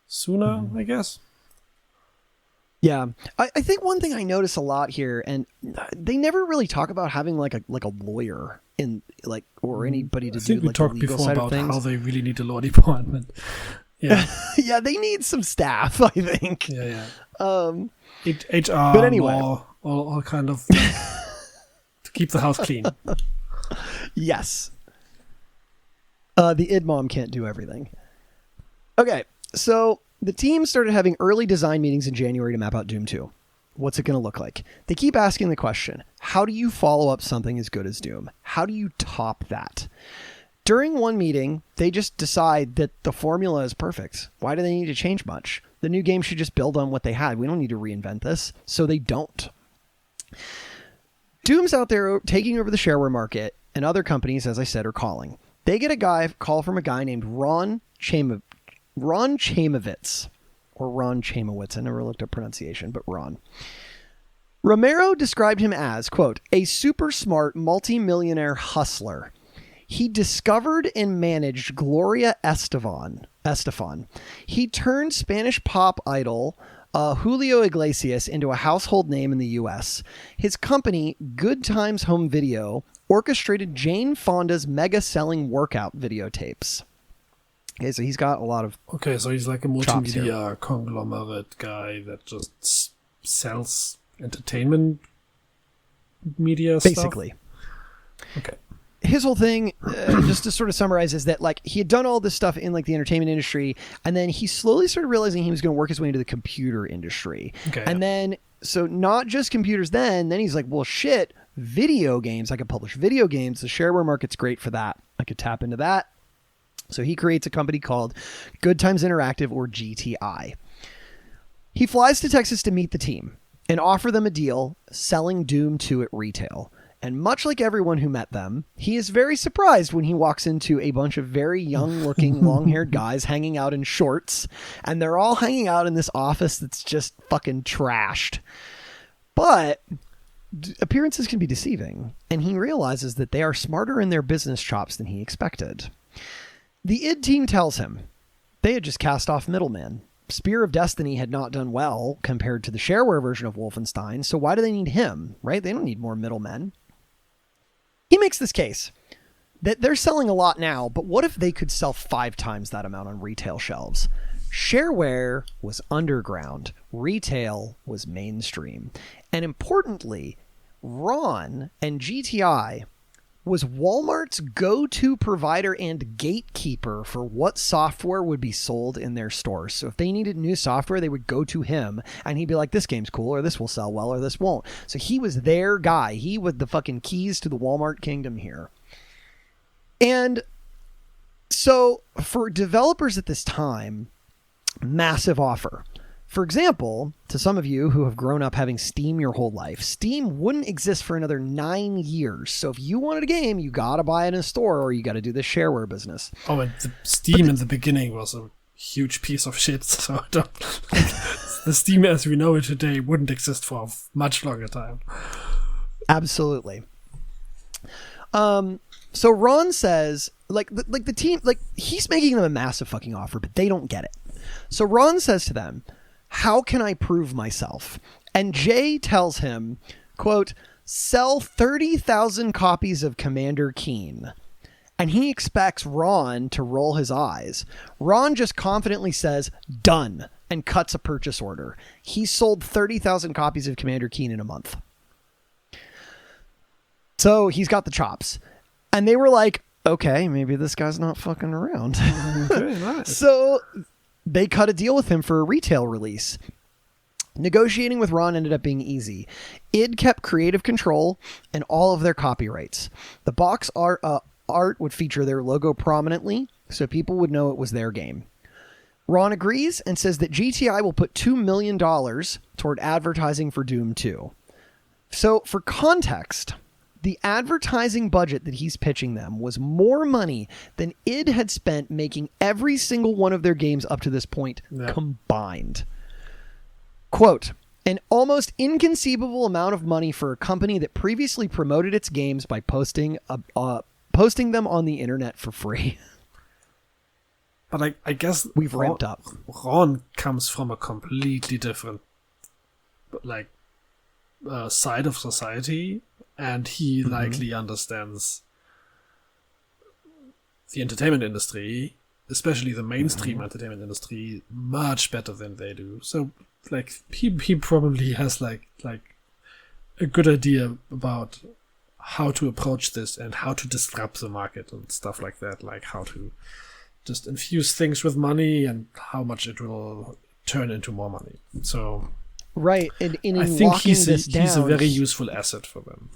sooner, I guess. Yeah, I think one thing I notice a lot here, and they never really talk about having a lawyer in or anybody to I think do we talked the legal before side about of things. how they really need a law department. Yeah, yeah, they need some staff, I think. Yeah. HR, but anyway, law, all kind of to keep the house clean. Yes. The id mom can't do everything. Okay, so the team started having early design meetings in January to map out Doom 2. What's it going to look like? They keep asking the question, how do you follow up something as good as Doom? How do you top that? During one meeting, they just decide that the formula is perfect. Why do they need to change much? The new game should just build on what they had. We don't need to reinvent this. So they don't. Doom's out there taking over the shareware market, and other companies, as I said, are calling. They get a call from a guy named Ron Chamowitz, or Ron Chamowitz. I never looked up pronunciation, but Ron. Romero described him as, quote, a super smart multi-millionaire hustler. He discovered and managed Gloria Estefan. He turned Spanish pop idol Julio Iglesias into a household name in the U.S. His company, Good Times Home Video, orchestrated Jane Fonda's mega-selling workout videotapes. Okay, so he's got a lot of so he's like a multimedia conglomerate guy that just sells entertainment media basically stuff? Okay. His whole thing, just to sort of summarize, is that he had done all this stuff in the entertainment industry, and then he slowly started realizing he was going to work his way into the computer industry. Okay, and then, so not just computers then he's like, well, shit, video games. I could publish video games. The shareware market's great for that. I could tap into that. So he creates a company called Good Times Interactive, or GTI. He flies to Texas to meet the team and offer them a deal selling Doom 2 at retail. And much like everyone who met them, he is very surprised when he walks into a bunch of very young-looking, long-haired guys hanging out in shorts, and they're all hanging out in this office that's just fucking trashed. But appearances can be deceiving, and he realizes that they are smarter in their business chops than he expected. The id team tells him they had just cast off middlemen. Spear of Destiny had not done well compared to the shareware version of Wolfenstein, so why do they need him, right? They don't need more middlemen. He makes this case that they're selling a lot now, but what if they could sell 5 times that amount on retail shelves? Shareware was underground. Retail was mainstream. And importantly, Ron and GTI was Walmart's go-to provider and gatekeeper for what software would be sold in their stores. So if they needed new software, they would go to him and he'd be like, this game's cool, or this will sell well, or this won't. So he was their guy. He was the fucking keys to the Walmart kingdom here. And so for developers at this time, massive offer. For example, to some of you who have grown up having Steam your whole life, Steam wouldn't exist for another 9 years. So if you wanted a game, you got to buy it in a store or you got to do the shareware business. Oh, and the Steam in the beginning was a huge piece of shit. So the Steam as we know it today wouldn't exist for a much longer time. Absolutely. So Ron says, the team, he's making them a massive fucking offer, but they don't get it. So Ron says to them, how can I prove myself? And Jay tells him, quote, sell 30,000 copies of Commander Keen. And he expects Ron to roll his eyes. Ron just confidently says, done, and cuts a purchase order. He sold 30,000 copies of Commander Keen in a month. So he's got the chops. And they were like, okay, maybe this guy's not fucking around. Okay, nice. So they cut a deal with him for a retail release. Negotiating with Ron ended up being easy. id kept creative control and all of their copyrights. The box art would feature their logo prominently, so people would know it was their game. Ron agrees and says that GTI will put $2 million toward advertising for Doom 2. So, for context, the advertising budget that he's pitching them was more money than id had spent making every single one of their games up to this point combined. Quote, an almost inconceivable amount of money for a company that previously promoted its games by posting them on the internet for free. But I guess we've ramped up. Ron comes from a completely different side of society, and he likely understands the entertainment industry, especially the mainstream entertainment industry, much better than they do. So he probably has like a good idea about how to approach this and how to disrupt the market and stuff like that, like how to just infuse things with money and how much it will turn into more money. So right, and I think he's a very useful asset for them.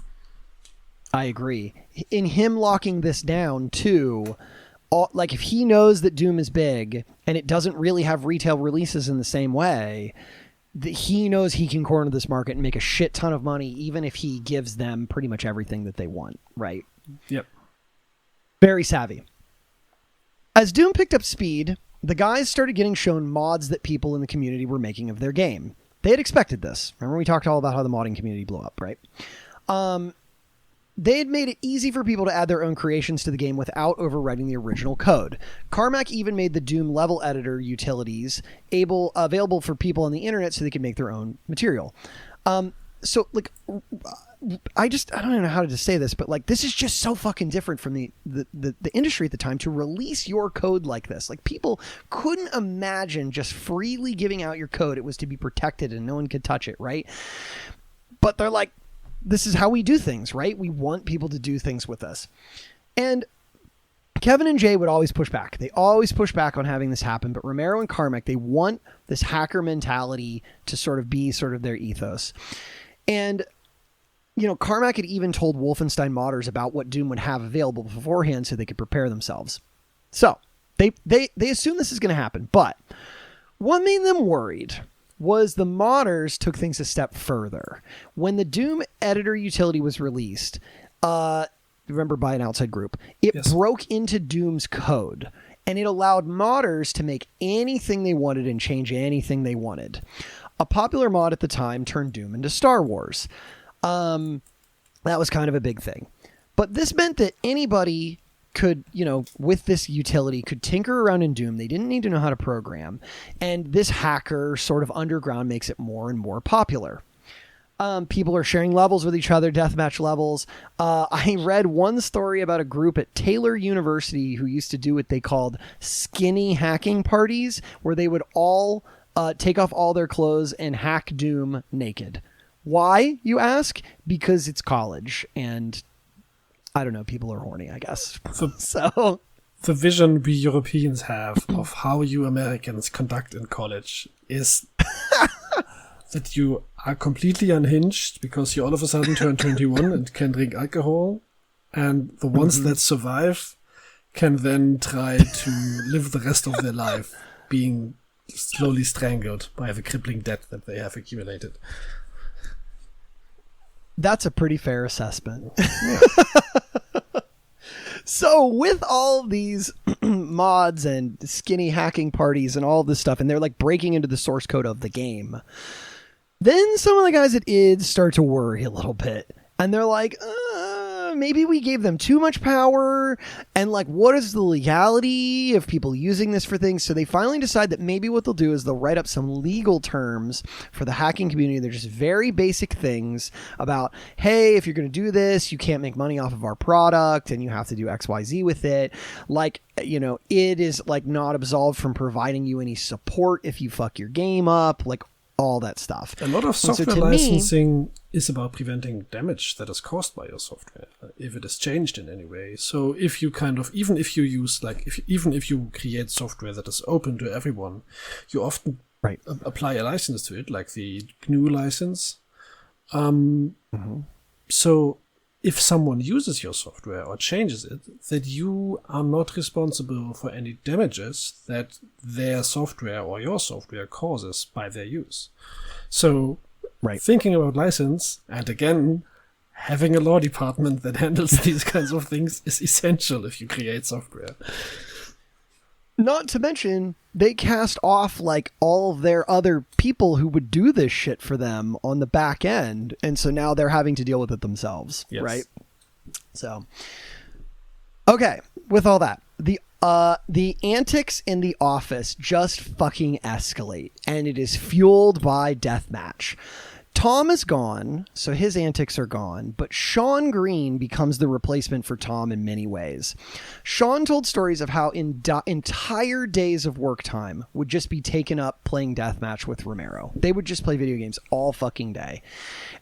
I agree. In him locking this down too, if he knows that Doom is big and it doesn't really have retail releases in the same way, he knows he can corner this market and make a shit ton of money, even if he gives them pretty much everything that they want. Right? Yep. Very savvy. As Doom picked up speed, the guys started getting shown mods that people in the community were making of their game. They had expected this. Remember we talked all about how the modding community blew up, right? They had made it easy for people to add their own creations to the game without overwriting the original code. Carmack even made the Doom level editor utilities available for people on the internet so they could make their own material. I don't even know how to say this, but this is just so fucking different from the industry at the time to release your code like this. People couldn't imagine just freely giving out your code. It was to be protected and no one could touch it, right? But they're like, this is how we do things, right? We want people to do things with us. And Kevin and Jay would always push back. They always push back on having this happen, but Romero and Carmack, they want this hacker mentality to sort of be sort of their ethos. And Carmack had even told Wolfenstein modders about what Doom would have available beforehand so they could prepare themselves. So they assume this is going to happen. But what made them worried was the modders took things a step further. When the Doom editor utility was released, remember by an outside group, it broke into Doom's code. And it allowed modders to make anything they wanted and change anything they wanted. A popular mod at the time turned Doom into Star Wars. That was kind of a big thing. But this meant that anybody could, with this utility, could tinker around in Doom. They didn't need to know how to program. And this hacker sort of underground makes it more and more popular. People are sharing levels with each other, deathmatch levels. I read one story about a group at Taylor University who used to do what they called skinny hacking parties, where they would all take off all their clothes and hack Doom naked. Why, you ask? Because it's college, and I don't know, people are horny, I guess. So the vision we Europeans have of how you Americans conduct in college is that you are completely unhinged because you all of a sudden turn 21 and can drink alcohol, and the ones that survive can then try to live the rest of their life being slowly strangled by the crippling debt that they have accumulated. That's a pretty fair assessment. Yeah. So with all these mods and skinny hacking parties and all this stuff, and they're like breaking into the source code of the game, then some of the guys at id start to worry a little bit. And they're like, maybe we gave them too much power. And like, what is the legality of people using this for things? So they finally decide that maybe what they'll do is they'll write up some legal terms for the hacking community. They're just very basic things about, hey, if you're going to do this, you can't make money off of our product and you have to do XYZ with it. Like, id is like not absolved from providing you any support if you fuck your game up, like all that stuff. A lot of software licensing is about preventing damage that is caused by your software if it is changed in any way. So if you even if you use even if you create software that is open to everyone, you often apply a license to it, like the GNU license. So if someone uses your software or changes it, that you are not responsible for any damages that their software or your software causes by their use. So thinking about license, and again, having a law department that handles these kinds of things is essential if you create software. Not to mention, they cast off like all of their other people who would do this shit for them on the back end. And so now they're having to deal with it themselves. Yes. Right? So, okay. With all that, the antics in the office just fucking escalate, and it is fueled by deathmatch. Tom is gone, so his antics are gone, but Sean Green becomes the replacement for Tom in many ways. Sean told stories of how entire days of work time would just be taken up playing deathmatch with Romero. They would just play video games all fucking day.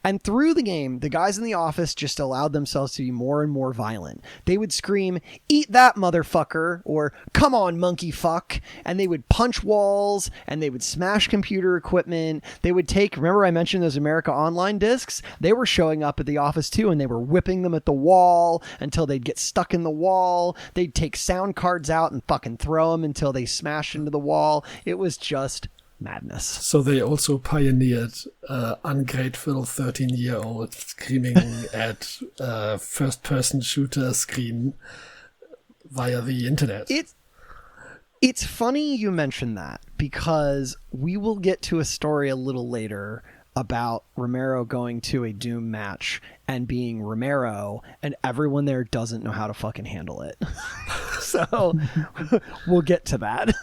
And through the game, the guys in the office just allowed themselves to be more and more violent. They would scream, "Eat that, motherfucker," or "Come on, monkey fuck," and they would punch walls, and they would smash computer equipment. They would take, remember I mentioned those America Online discs? They were showing up at the office too, and they were whipping them at the wall until they'd get stuck in the wall. They'd take sound cards out and fucking throw them until they smashed into the wall. It was just madness. So they also pioneered ungrateful 13-year-old screaming at first-person shooter screen via the internet. It's funny you mention that, because we will get to a story a little later about Romero going to a Doom match and being Romero, and everyone there doesn't know how to fucking handle it. So we'll get to that.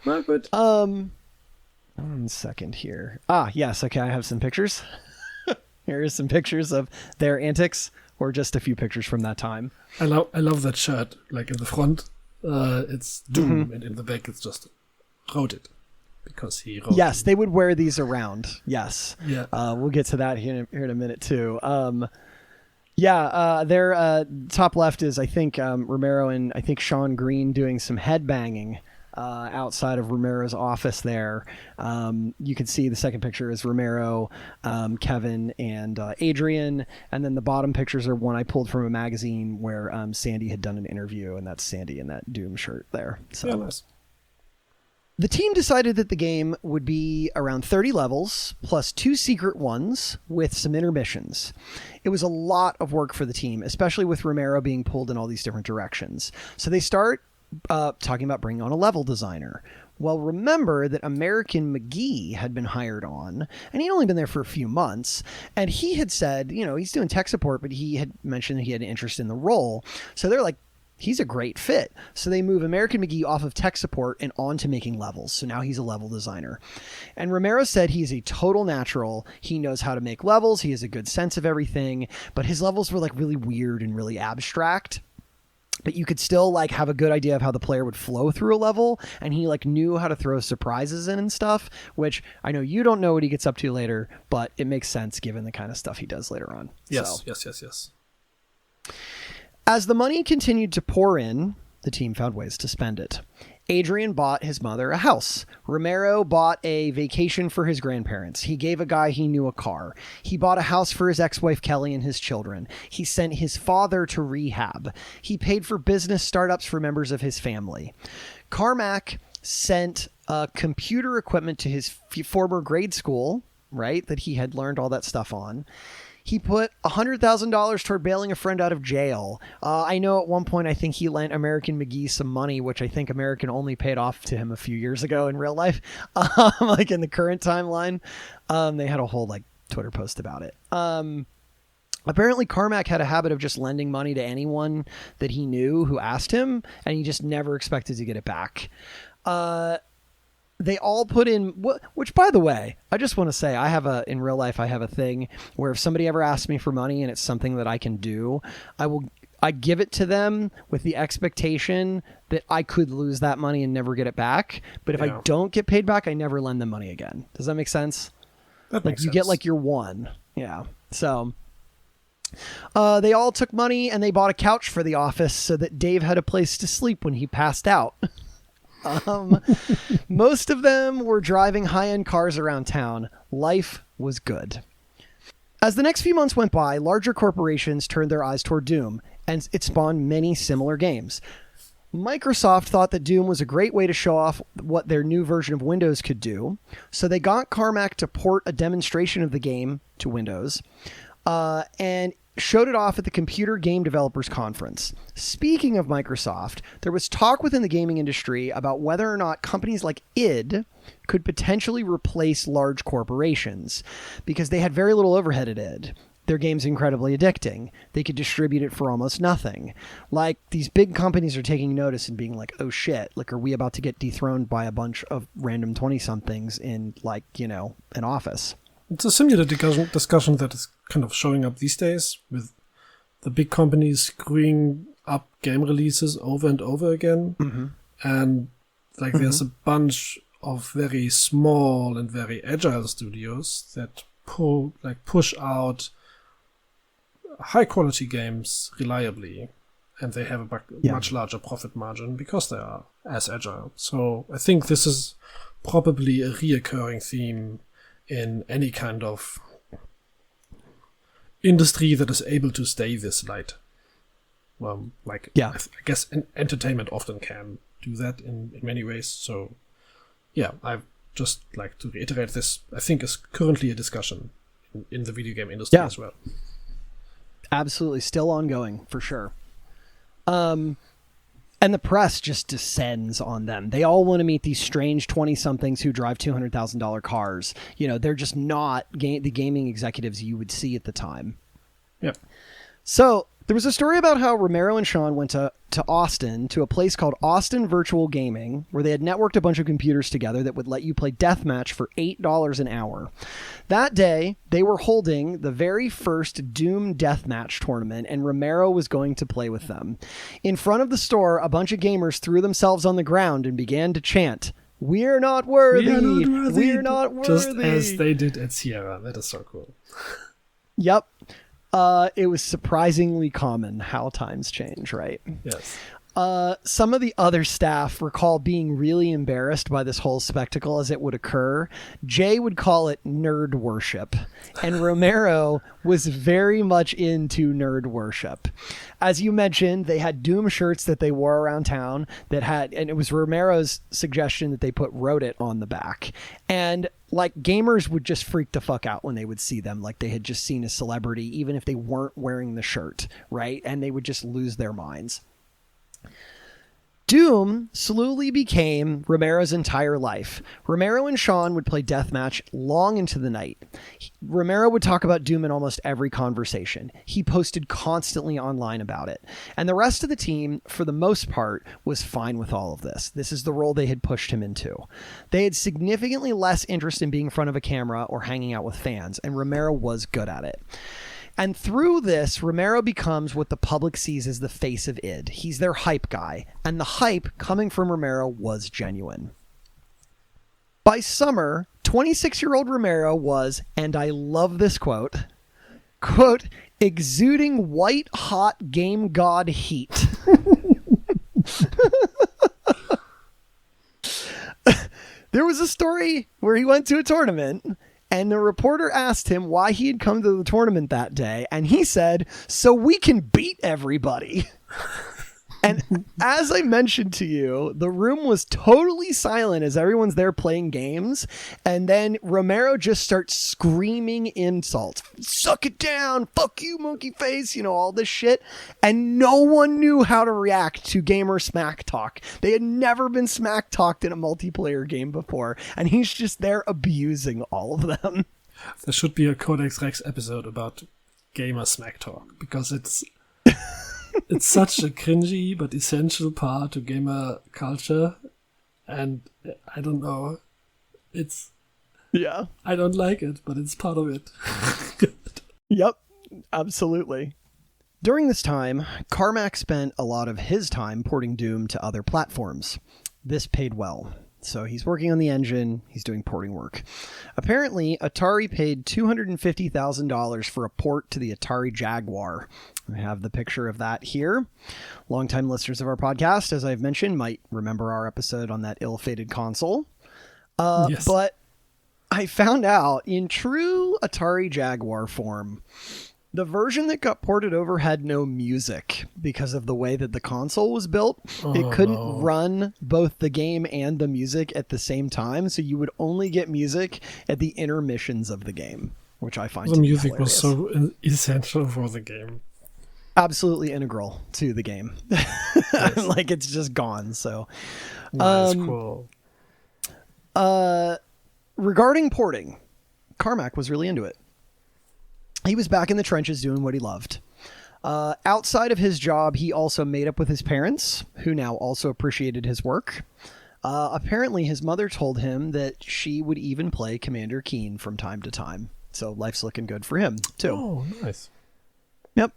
Well, good. 1 second here. Yes. Okay. I have some pictures. Here are some pictures of their antics, or just a few pictures from that time. I love that shirt. Like in the front, it's Doom, and in the back, it's just wrote it. Because he wrote Yes, they would wear these around. Yes. Yeah. We'll get to that here in a minute too. Their top left is, I think, Romero and I think Sean Green doing some headbanging outside of Romero's office there. You can see the second picture is Romero, Kevin, and Adrian. And then the bottom pictures are one I pulled from a magazine where Sandy had done an interview, and that's Sandy in that Doom shirt there. So. Yeah, nice. The team decided that the game would be around 30 levels, plus 2 secret ones with some intermissions. It was a lot of work for the team, especially with Romero being pulled in all these different directions. So they start talking about bringing on a level designer. Well, remember that American McGee had been hired on, and he'd only been there for a few months, and he had said, he's doing tech support, but he had mentioned that he had an interest in the role. So they're like, he's a great fit. So they move American McGee off of tech support and on to making levels. So now he's a level designer. And Romero said he's a total natural. He knows how to make levels. He has a good sense of everything, but his levels were like really weird and really abstract. But you could still like have a good idea of how the player would flow through a level, and he like knew how to throw surprises in and stuff, which I know you don't know what he gets up to later, but it makes sense given the kind of stuff he does later on. Yes, yes. As the money continued to pour in, the team found ways to spend it. Adrian bought his mother a house. Romero bought a vacation for his grandparents. He gave a guy he knew a car. He bought a house for his ex-wife Kelly and his children. He sent his father to rehab. He paid for business startups for members of his family. Carmack sent computer equipment to his former grade school, right, that he had learned all that stuff on. He put $100,000 toward bailing a friend out of jail. I know at one point I think he lent American McGee some money, which I think American only paid off to him a few years ago in real life. Like in the current timeline, they had a whole like Twitter post about it. Apparently Carmack had a habit of just lending money to anyone that he knew who asked him, and he just never expected to get it back. They all put in, which by the way, I just want to say in real life, I have a thing where if somebody ever asks me for money and it's something that I can do, I give it to them with the expectation that I could lose that money and never get it back. But if I don't get paid back, I never lend them money again. Does that make sense? That makes sense. You get like your one. Yeah. So they all took money and they bought a couch for the office so that Dave had a place to sleep when he passed out. Most of them were driving high-end cars around town. Life was good. As the next few months went by, larger corporations turned their eyes toward Doom, and it spawned many similar games. Microsoft thought that Doom was a great way to show off what their new version of Windows could do, so they got Carmack to port a demonstration of the game to Windows, and showed it off at the Computer Game Developers Conference. Speaking of Microsoft, there was talk within the gaming industry about whether or not companies like id could potentially replace large corporations because they had very little overhead at id. Their game's incredibly addicting. They could distribute it for almost nothing. Like, these big companies are taking notice and being like, oh shit, like, are we about to get dethroned by a bunch of random 20-somethings in, like, an office? It's a similar discussion that is kind of showing up these days with the big companies screwing up game releases over and over again. Mm-hmm. And like there's a bunch of very small and very agile studios that push out high quality games reliably, and they have a much larger profit margin because they are as agile. So I think this is probably a reoccurring theme in any kind of industry that is able to stay this light. I guess entertainment often can do that in many ways. So, I'd just like to reiterate this. I think is currently a discussion in the video game industry as well. Absolutely, still ongoing for sure. And the press just descends on them. They all want to meet these strange 20-somethings who drive $200,000 cars. They're just not the gaming executives you would see at the time. Yep. So there was a story about how Romero and Sean went to Austin, to a place called Austin Virtual Gaming, where they had networked a bunch of computers together that would let you play deathmatch for $8 an hour. That day, they were holding the very first Doom deathmatch tournament, and Romero was going to play with them. In front of the store, a bunch of gamers threw themselves on the ground and began to chant, "We're not worthy! We're not worthy!" Just as they did at Sierra. That is so cool. Yep. It was surprisingly common how times change, right? Yes. Some of the other staff recall being really embarrassed by this whole spectacle as it would occur. Jay would call it nerd worship, and Romero was very much into nerd worship. As you mentioned, they had Doom shirts that they wore around town and it was Romero's suggestion that they put "Wrote It" on the back. And like, gamers would just freak the fuck out when they would see them, like they had just seen a celebrity, even if they weren't wearing the shirt, right? And they would just lose their minds. Doom slowly became Romero's entire life. Romero and Sean would play deathmatch long into the night. Romero would talk about Doom in almost every conversation. He posted constantly online about it. And the rest of the team, for the most part, was fine with all of this. This is the role they had pushed him into. They had significantly less interest in being in front of a camera or hanging out with fans, and Romero was good at it. And through this, Romero becomes what the public sees as the face of id. He's their hype guy, and the hype coming from Romero was genuine. By summer, 26-year-old Romero was, and I love this quote, exuding white-hot game god heat. There was a story where he went to a tournament, and the reporter asked him why he had come to the tournament that day, and he said, so we can beat everybody. And as I mentioned to you, the room was totally silent as everyone's there playing games, and then Romero just starts screaming insults. Suck it down, fuck you, monkey face, all this shit. And no one knew how to react to gamer smack talk. They had never been smack talked in a multiplayer game before, and he's just there abusing all of them. There should be a Codex Rex episode about gamer smack talk, because it's such a cringy but essential part to gamer culture, and I don't know. I don't like it, but it's part of it. Yep, absolutely. During this time, Carmack spent a lot of his time porting Doom to other platforms. This paid well. So he's working on the engine, he's doing porting work. Apparently, Atari paid $250,000 for a port to the Atari Jaguar. I have the picture of that here. Longtime listeners of our podcast, as I've mentioned, might remember our episode on that ill-fated console. Yes. But I found out, in true Atari Jaguar form, the version that got ported over had no music because of the way that the console was built. It couldn't run both the game and the music at the same time, so you would only get music at the intermissions of the game, which I find the music hilarious. was so essential for the game. Absolutely integral to the game. Yes. Like, it's just gone. So, Nice, cool. Regarding porting, Carmack was really into it. He was back in the trenches doing what he loved. Outside of his job, he also made up with his parents, who now also appreciated his work. Apparently, his mother told him that she would even play Commander Keen from time to time. So life's looking good for him, too. Oh, nice. Yep.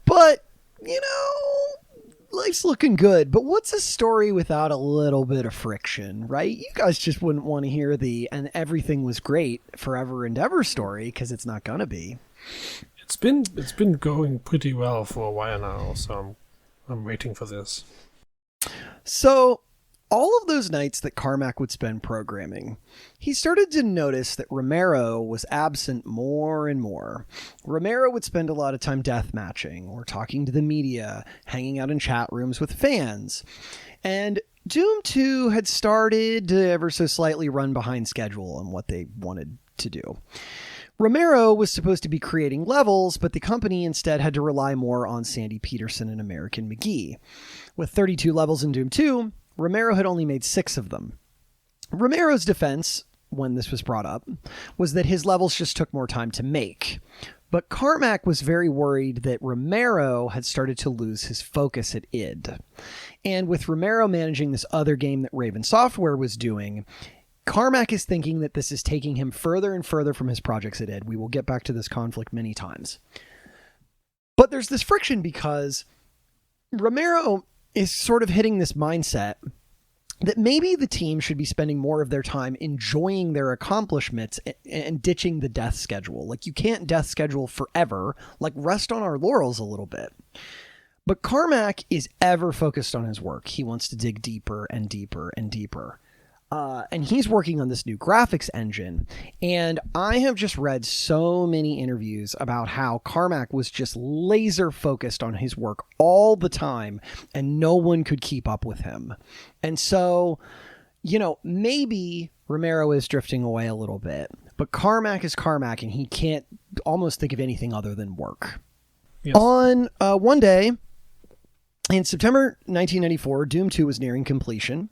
But, life's looking good. But what's a story without a little bit of friction, right? You guys just wouldn't want to hear the and everything was great forever and ever story, because it's not going to be. It's been going pretty well for a while now, so I'm waiting for this. So, all of those nights that Carmack would spend programming, he started to notice that Romero was absent more and more. Romero would spend a lot of time deathmatching or talking to the media, hanging out in chat rooms with fans. And Doom 2 had started to ever so slightly run behind schedule on what they wanted to do. Romero was supposed to be creating levels, but the company instead had to rely more on Sandy Peterson and American McGee. With 32 levels in Doom 2, Romero had only made 6 of them. Romero's defense, when this was brought up, was that his levels just took more time to make. But Carmack was very worried that Romero had started to lose his focus at id. And with Romero managing this other game that Raven Software was doing, Carmack is thinking that this is taking him further and further from his projects at id. We will get back to this conflict many times. But there's this friction because Romero is sort of hitting this mindset that maybe the team should be spending more of their time enjoying their accomplishments and ditching the death schedule. Like, you can't death schedule forever. Like, rest on our laurels a little bit. But Carmack is ever focused on his work. He wants to dig deeper and deeper and deeper. And he's working on this new graphics engine. And I have just read so many interviews about how Carmack was just laser focused on his work all the time, and no one could keep up with him. And so, maybe Romero is drifting away a little bit, but Carmack is Carmack, and he can't almost think of anything other than work. Yes. On one day, In September 1994, Doom 2 was nearing completion.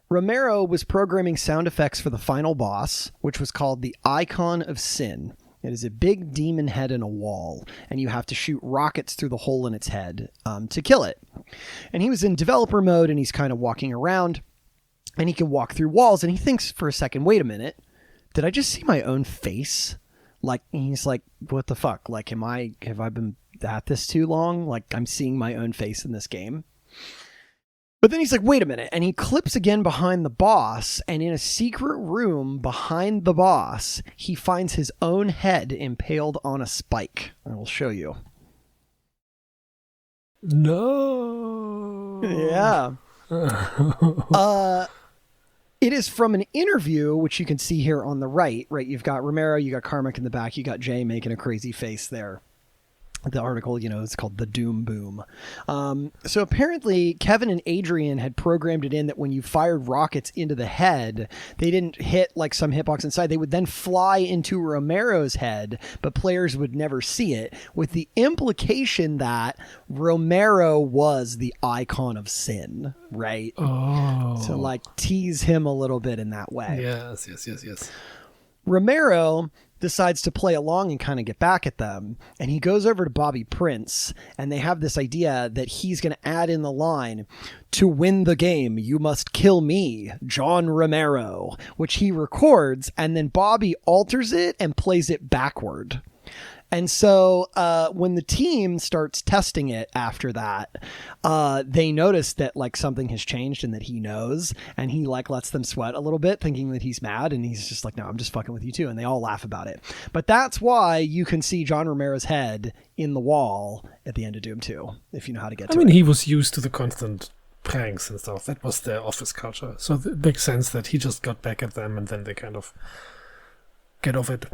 Romero was programming sound effects for the final boss, which was called the Icon of Sin. It is a big demon head in a wall, and you have to shoot rockets through the hole in its head to kill it. And he was in developer mode, and he's kind of walking around, and he can walk through walls, and he thinks for a second, wait a minute, did I just see my own face? Like, he's like, what the fuck? Like, have I been at this too long? Like, I'm seeing my own face in this game. But then he's like, wait a minute. And he clips again behind the boss. And in a secret room behind the boss, he finds his own head impaled on a spike. I will show you. No. Yeah. It is from an interview, which you can see here on the right. You've got Romero, you got Carmack in the back, you got Jay making a crazy face there. The article, it's called The Doom Boom. So apparently Kevin and Adrian had programmed it in that when you fired rockets into the head, they didn't hit like some hitbox inside. They would then fly into Romero's head, but players would never see it, with the implication that Romero was the icon of sin, right? Oh. To like tease him a little bit in that way. Yes. Romero decides to play along and kind of get back at them. And he goes over to Bobby Prince, and they have this idea that he's going to add in the line, "To win the game, you must kill me, John Romero," which he records, and then Bobby alters it and plays it backward. And so when the team starts testing it after that, they notice that like something has changed and that he knows, and he like lets them sweat a little bit thinking that he's mad, and he's just like, no, I'm just fucking with you too. And they all laugh about it. But that's why you can see John Romero's head in the wall at the end of Doom 2, if you know how to get to it. I mean, he was used to the constant pranks and stuff. That was their office culture. So it makes sense that he just got back at them and then they kind of get off it.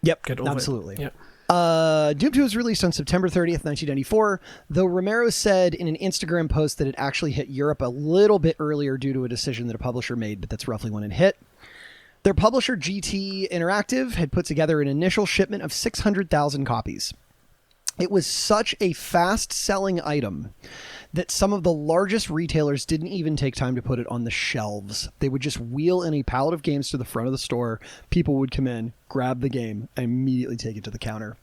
Yep, absolutely. Yeah. Doom 2 was released on September 30th, 1994, though Romero said in an Instagram post that it actually hit Europe a little bit earlier due to a decision that a publisher made, but that's roughly when it hit. Their publisher, GT Interactive, had put together an initial shipment of 600,000 copies. It was such a fast-selling item that some of the largest retailers didn't even take time to put it on the shelves. They would just wheel in a pallet of games to the front of the store. People would come in, grab the game, and immediately take it to the counter.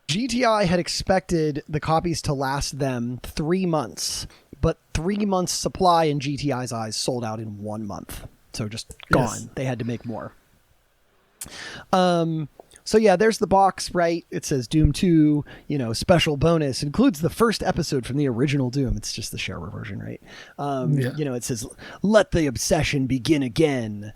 GTI had expected the copies to last them 3 months, but 3 months' supply in GTI's eyes sold out in 1 month. So just gone. Yes. They had to make more. So yeah, there's the box, right? It says Doom 2, special bonus, includes the first episode from the original Doom. It's just the shareware version, right? It says, let the obsession begin again.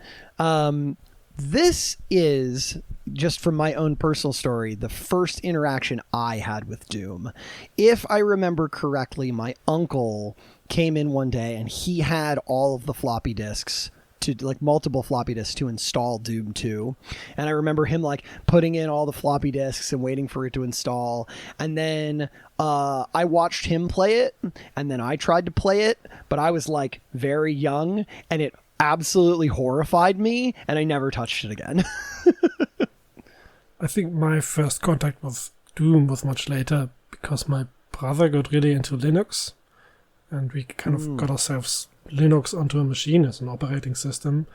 This is, just from my own personal story, the first interaction I had with Doom. If I remember correctly, my uncle came in one day and he had all of the floppy disks, multiple floppy disks to install Doom 2. And I remember him putting in all the floppy disks and waiting for it to install. And then I watched him play it, and then I tried to play it, but I was very young, and it absolutely horrified me, and I never touched it again. I think my first contact with Doom was much later because my brother got really into Linux, and we kind of got ourselves Linux onto a machine as an operating system.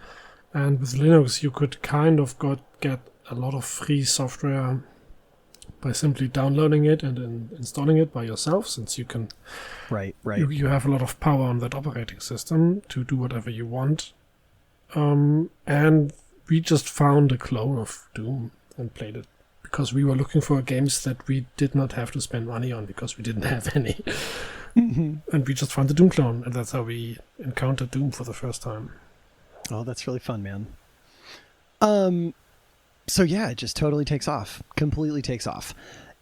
And with Linux, you could kind of get a lot of free software by simply downloading it and then installing it by yourself, since you can... Right. You have a lot of power on that operating system to do whatever you want. And we just found a clone of Doom and played it because we were looking for games that we did not have to spend money on because we didn't have any. And we just found the Doom clone, and that's how we encountered Doom for the first time. Oh, that's really fun, man. So yeah, it just totally takes off. Completely takes off.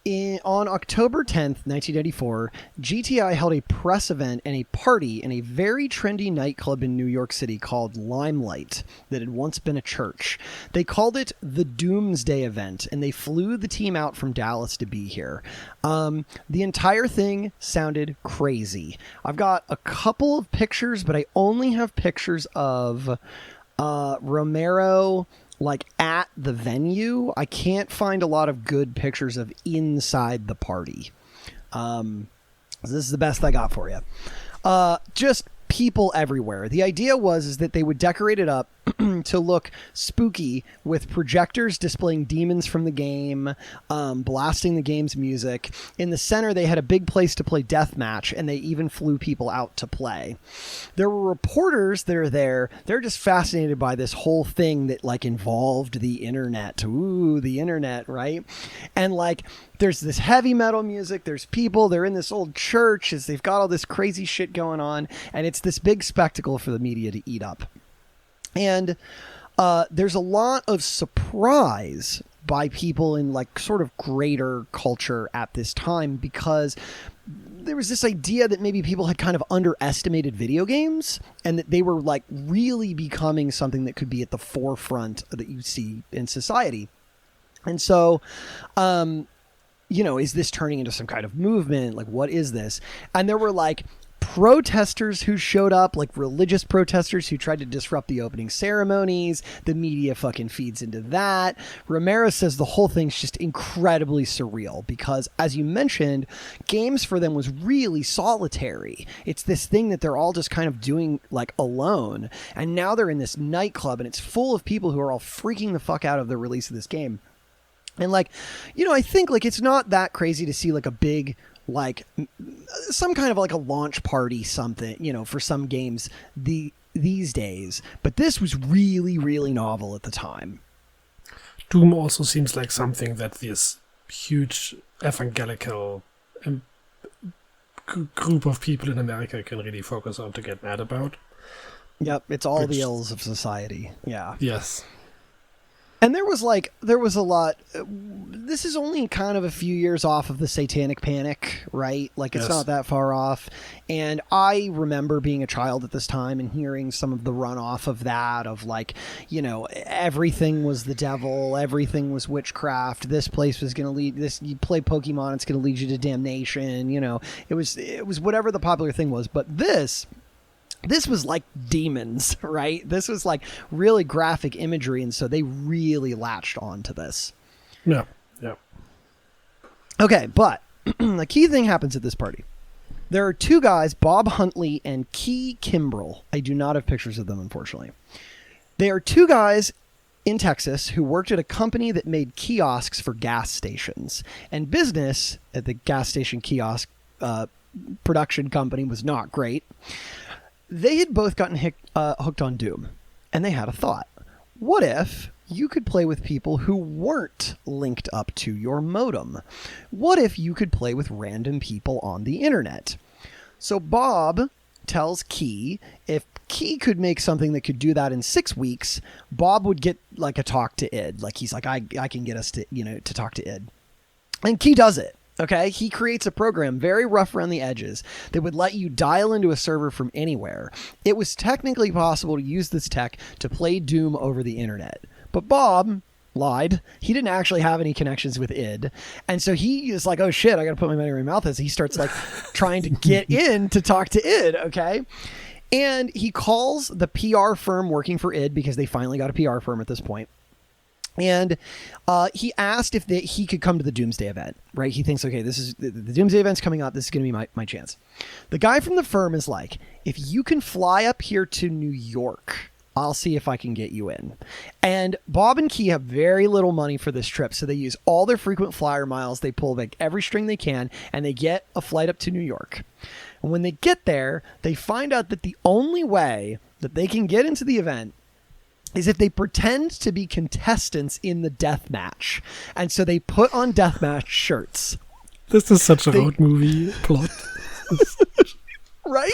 On October 10th, 1994, GTI held a press event and a party in a very trendy nightclub in New York City called Limelight that had once been a church. They called it the Doomsday event, and they flew the team out from Dallas to be here. The entire thing sounded crazy. I've got a couple of pictures, but I only have pictures of Romero at the venue. I can't find a lot of good pictures of inside the party. So this is the best I got for you. Just people everywhere. The idea is that they would decorate it up to look spooky with projectors displaying demons from the game, blasting the game's music. In the center, they had a big place to play deathmatch, and they even flew people out to play. There were reporters that are there. They're just fascinated by this whole thing that like involved the internet. Ooh, the internet, right? And like, there's this heavy metal music. There's people. They're in this old church. They've got all this crazy shit going on, and it's this big spectacle for the media to eat up. And there's a lot of surprise by people in like sort of greater culture at this time, because there was this idea that maybe people had kind of underestimated video games and that they were like really becoming something that could be at the forefront that you see in society. And so, is this turning into some kind of movement? Like, what is this? And there were like protesters who showed up, like religious protesters who tried to disrupt the opening ceremonies. The media fucking feeds into that. Romero says the whole thing's just incredibly surreal because, as you mentioned, games for them was really solitary. It's this thing that they're all just kind of doing like alone. And now they're in this nightclub and it's full of people who are all freaking the fuck out of the release of this game. And like, I think like it's not that crazy to see like a big, like some kind of like a launch party, something, for some games these days. But this was really, really novel at the time. Doom also seems like something that this huge evangelical group of people in America can really focus on to get mad about. Yep, it's all the ills of society. Yeah. Yes. And there was a lot. This is only kind of a few years off of the Satanic Panic, right? Like, it's not that far off. And I remember being a child at this time and hearing some of the runoff of that, of like, everything was the devil, everything was witchcraft. This place was going to lead this. You play Pokemon, it's going to lead you to damnation. It was whatever the popular thing was. But this was like demons, right? This was like really graphic imagery, and so they really latched on to this. Yeah. Okay, but the key thing happens at this party. There are two guys, Bob Huntley and Key Kimbrell. I do not have pictures of them, unfortunately. They are two guys in Texas who worked at a company that made kiosks for gas stations. And business at the gas station kiosk production company was not great. They had both gotten hooked on Doom, and they had a thought. What if you could play with people who weren't linked up to your modem? What if you could play with random people on the internet? So Bob tells Key if Key could make something that could do that in 6 weeks, Bob would get like a talk to id. Like, he's like, I can get us to, to talk to id. And Key does it. Okay, he creates a program very rough around the edges that would let you dial into a server from anywhere. It was technically possible to use this tech to play Doom over the internet. But Bob lied. He didn't actually have any connections with id. And so he is like, oh shit, I got to put my money where my mouth is. He starts like trying to get in to talk to id, okay? And he calls the PR firm working for id, because they finally got a PR firm at this point. And he asked if he could come to the Doomsday event, right? He thinks, okay, this is the Doomsday event's coming up. This is going to be my chance. The guy from the firm is like, if you can fly up here to New York, I'll see if I can get you in. And Bob and Key have very little money for this trip, so they use all their frequent flyer miles. They pull like every string they can, and they get a flight up to New York. And when they get there, they find out that the only way that they can get into the event is if they pretend to be contestants in the death match. And so they put on deathmatch shirts. This is such a road movie plot. Right?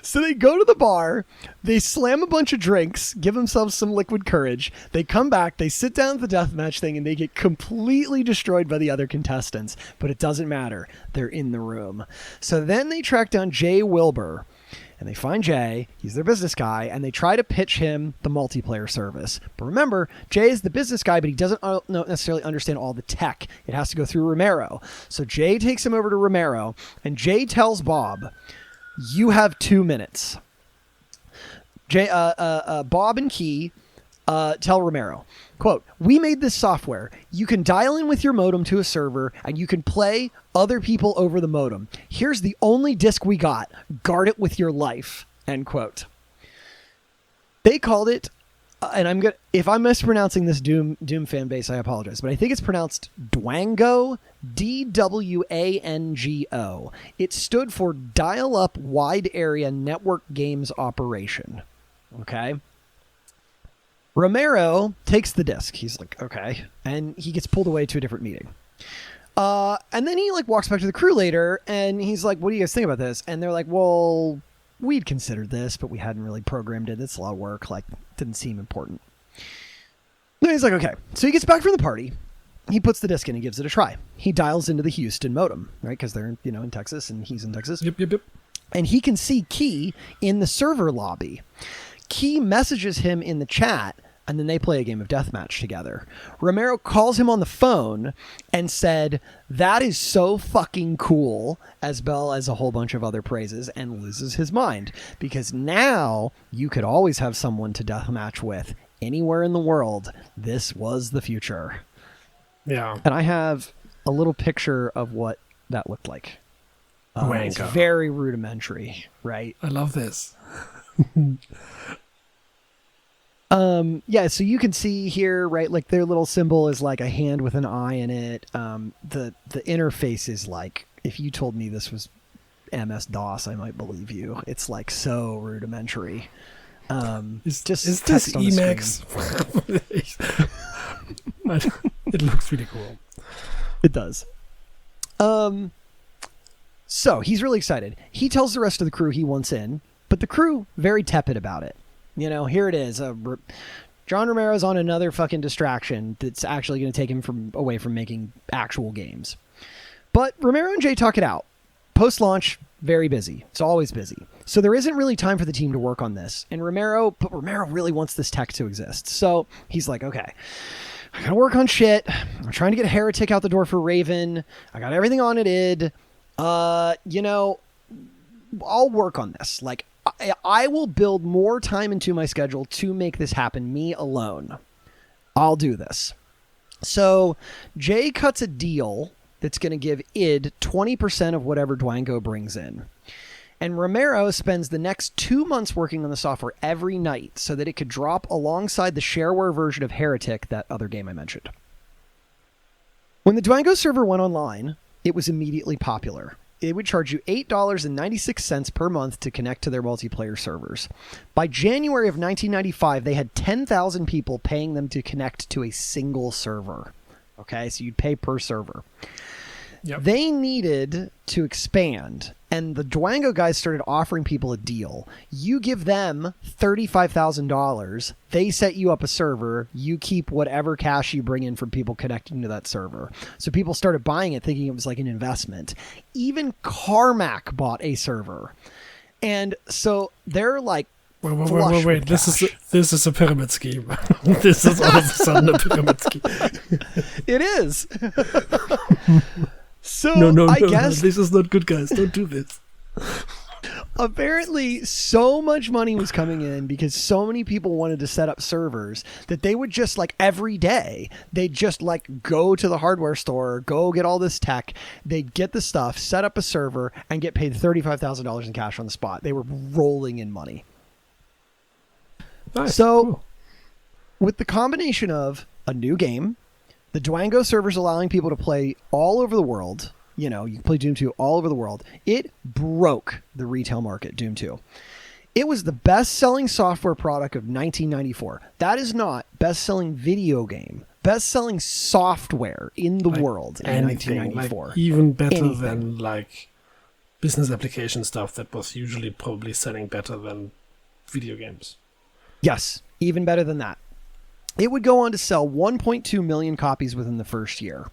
So they go to the bar, they slam a bunch of drinks, give themselves some liquid courage. They come back, they sit down at the deathmatch thing, and they get completely destroyed by the other contestants. But it doesn't matter. They're in the room. So then they track down Jay Wilbur. And they find Jay, he's their business guy, and they try to pitch him the multiplayer service. But remember, Jay is the business guy, but he doesn't necessarily understand all the tech. It has to go through Romero. So Jay takes him over to Romero, and Jay tells Bob, you have 2 minutes. Bob and Key tell Romero, quote, "We made this software. You can dial in with your modem to a server and you can play other people over the modem. Here's the only disc we got. Guard it with your life," end quote. They called it, and if I'm mispronouncing this Doom fan base, I apologize, but I think it's pronounced Dwango, DWANGO. It stood for Dial-Up Wide Area Network Games Operation. Okay. Romero takes the disc. He's like, okay. And he gets pulled away to a different meeting. And then he walks back to the crew later and he's like, "What do you guys think about this?" And they're like, "Well, we'd considered this, but we hadn't really programmed it. It's a lot of work. Didn't seem important." Then he's like, okay. So he gets back from the party. He puts the disc in and gives it a try. He dials into the Houston modem, right? Because they're, in Texas and he's in Texas. Yep. And he can see Key in the server lobby. Key messages him in the chat, and then they play a game of deathmatch together. Romero calls him on the phone and said, "That is so fucking cool," as well as a whole bunch of other praises, and loses his mind. Because now you could always have someone to deathmatch with anywhere in the world. This was the future. Yeah. And I have a little picture of what that looked like. It's very rudimentary, right? I love this. Yeah, so you can see here, right, their little symbol is a hand with an eye in it. The interface is if you told me this was MS-DOS, I might believe you. It's so rudimentary. Is this Emacs? It looks really cool. It does. So he's really excited. He tells the rest of the crew he wants in, but the crew very tepid about it. Here it is. John Romero's on another fucking distraction that's actually going to take him away from making actual games. But Romero and Jay talk it out. Post-launch, very busy. It's always busy. So there isn't really time for the team to work on this. And Romero really wants this tech to exist. So he's like, okay, I got to work on shit. I'm trying to get Heretic out the door for Raven. I got everything on at id. I'll work on this. I will build more time into my schedule to make this happen, me alone. I'll do this. So Jay cuts a deal that's going to give id 20% of whatever Dwango brings in. And Romero spends the next 2 months working on the software every night so that it could drop alongside the shareware version of Heretic, that other game I mentioned. When the Dwango server went online, it was immediately popular. It would charge you $8.96 per month to connect to their multiplayer servers. By January of 1995, they had 10,000 people paying them to connect to a single server. Okay, so you'd pay per server. Yep. They needed to expand, and the Dwango guys started offering people a deal. You give them $35,000, they set you up a server, you keep whatever cash you bring in from people connecting to that server. So people started buying it thinking it was like an investment. Even Carmack bought a server. And so they're like, Wait. This is a pyramid scheme. This is all of a sudden a pyramid scheme. It is. So no, I guess this is not good, guys. Don't do this. Apparently, so much money was coming in because so many people wanted to set up servers that they would just every day, they'd just go to the hardware store, go get all this tech, they'd get the stuff, set up a server, and get paid $35,000 in cash on the spot. They were rolling in money. Nice. So, cool. With the combination of a new game, the Dwango servers allowing people to play all over the world, you can play Doom 2 all over the world, it broke the retail market, Doom 2. It was the best-selling software product of 1994. That is not best-selling video game. Best-selling software in the world in 1994. Even better than business application stuff that was usually probably selling better than video games. Yes, even better than that. It would go on to sell 1.2 million copies within the first year.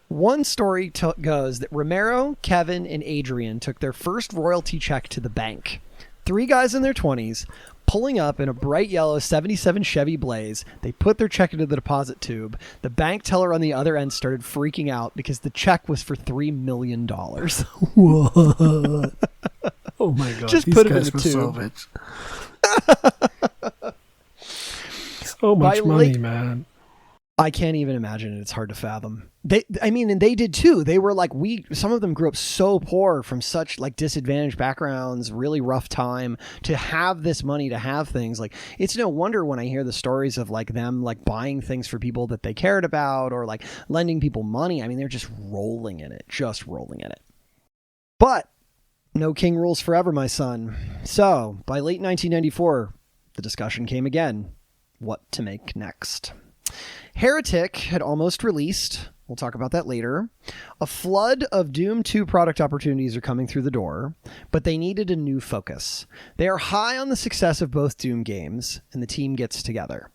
One story goes that Romero, Kevin, and Adrian took their first royalty check to the bank. 3 guys in their 20s, pulling up in a bright yellow 77 Chevy Blaze. They put their check into the deposit tube. The bank teller on the other end started freaking out because the check was for $3 million. What? Oh my God. Just These put it guys in the were tube. so rich. So much money, man. I can't even imagine it. It's hard to fathom. And they did too. They were like, some of them grew up so poor from such like disadvantaged backgrounds, really rough time, to have this money, to have things like, it's no wonder when I hear the stories of like them, like buying things for people that they cared about or like lending people money. I mean, they're just rolling in it. But no king rules forever, my son. So by late 1994, the discussion came again. What to make next? Heretic had almost released. We'll talk about that later. A flood of Doom 2 product opportunities are coming through the door, but they needed a new focus. They are high on the success of both Doom games, and the team gets together.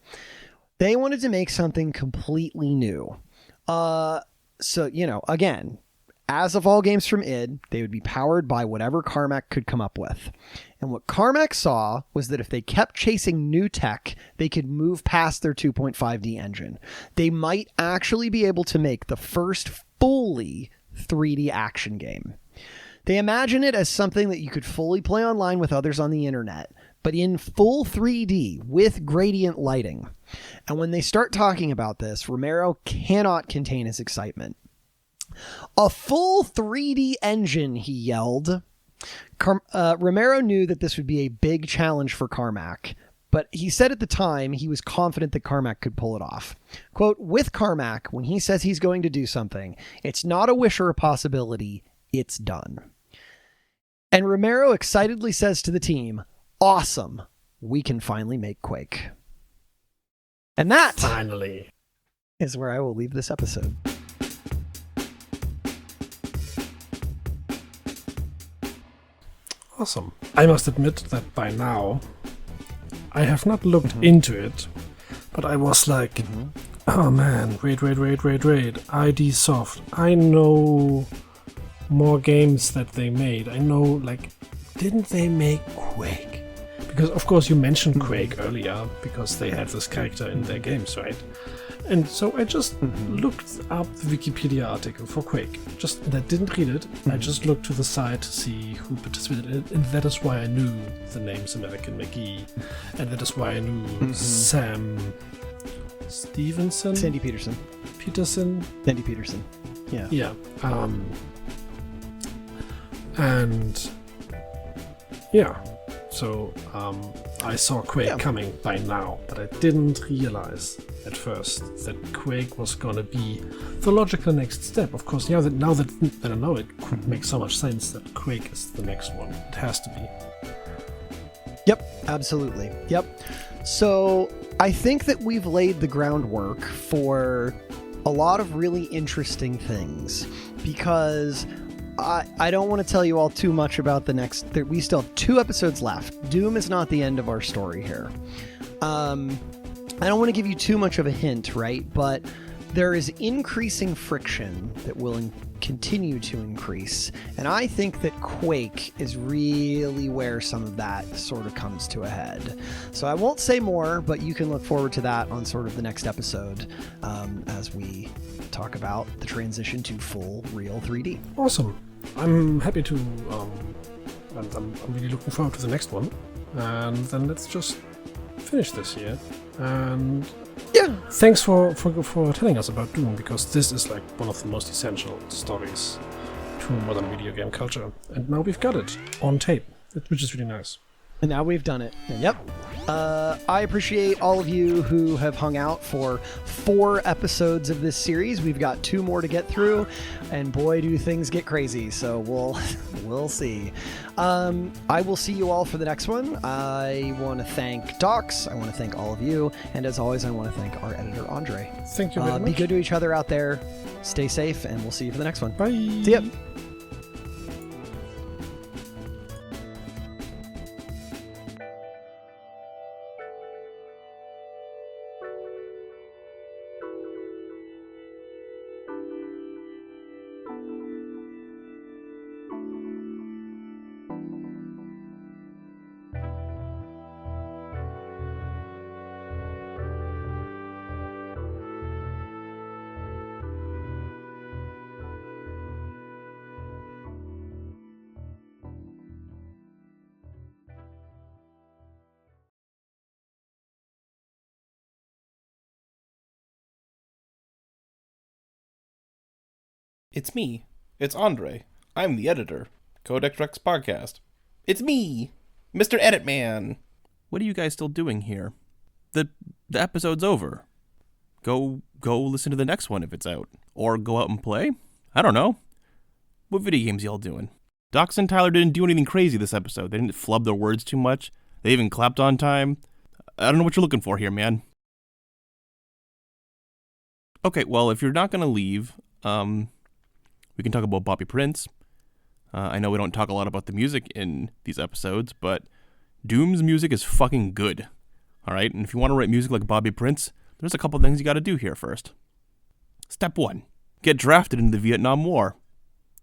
They wanted to make something completely new. Again, as of all games from id, they would be powered by whatever Carmack could come up with. And what Carmack saw was that if they kept chasing new tech, they could move past their 2.5D engine. They might actually be able to make the first fully 3D action game. They imagine it as something that you could fully play online with others on the internet, but in full 3D with gradient lighting. And when they start talking about this, Romero cannot contain his excitement. A full 3D engine, he yelled. Romero knew that this would be a big challenge for Carmack, but he said at the time he was confident that Carmack could pull it off. Quote, with Carmack, when he says he's going to do something, it's not a wish or a possibility, it's done. And Romero excitedly says to the team, awesome, we can finally make Quake. And that finally is where I will leave this episode. Awesome. I must admit that by now, I have not looked into it, but I was like, oh man, wait. ID Soft. I know more games that they made. I know, like, didn't they make Quake? Because, of course, you mentioned Quake earlier, because they had this character in their games, right? And so I just looked up the Wikipedia article for Quake. And I didn't read it. I just looked to the side to see who participated in it. And that is why I knew the names American McGee. And that is why I knew Sam Stevenson? Sandy Peterson. Sandy Peterson. Yeah. Yeah. And yeah. So I saw Quake coming by now, but I didn't realize at first that Quake was gonna be the logical next step. Of course, now that I know it, could make so much sense that Quake is the next one. It has to be. Yep, absolutely. Yep. So I think that we've laid the groundwork for a lot of really interesting things, because I don't want to tell you all too much about the next. We still have 2 episodes left. Doom is not the end of our story here. I don't want to give you too much of a hint, right? But there is increasing friction that will continue to increase. And I think that Quake is really where some of that sort of comes to a head. So I won't say more, but you can look forward to that on sort of the next episode as we talk about the transition to full real 3D. Awesome. I'm happy to, and I'm really looking forward to the next one. And then let's just finish this here. And yeah, thanks for telling us about Doom, because this is like one of the most essential stories to modern video game culture. And now we've got it on tape, which is really nice. And now we've done it. Yep. I appreciate all of you who have hung out for 4 episodes of this series. We've got 2 more to get through, and boy, do things get crazy. So we'll see. I will see you all for the next one. I want to thank Docs. I want to thank all of you. And as always, I want to thank our editor, Andre. Thank you very much. Be good to each other out there. Stay safe, and we'll see you for the next one. Bye. See ya. It's me. It's Andre. I'm the editor. Codex Rex Podcast. It's me, Mr. Edit Man. What are you guys still doing here? The episode's over. Go listen to the next one if it's out. Or go out and play? I don't know. What video games y'all doing? Dox and Tyler didn't do anything crazy this episode. They didn't flub their words too much. They even clapped on time. I don't know what you're looking for here, man. Okay, well, if you're not going to leave, we can talk about Bobby Prince. I know we don't talk a lot about the music in these episodes, but Doom's music is fucking good. Alright, and if you want to write music like Bobby Prince, there's a couple things you gotta do here first. Step 1, get drafted into the Vietnam War.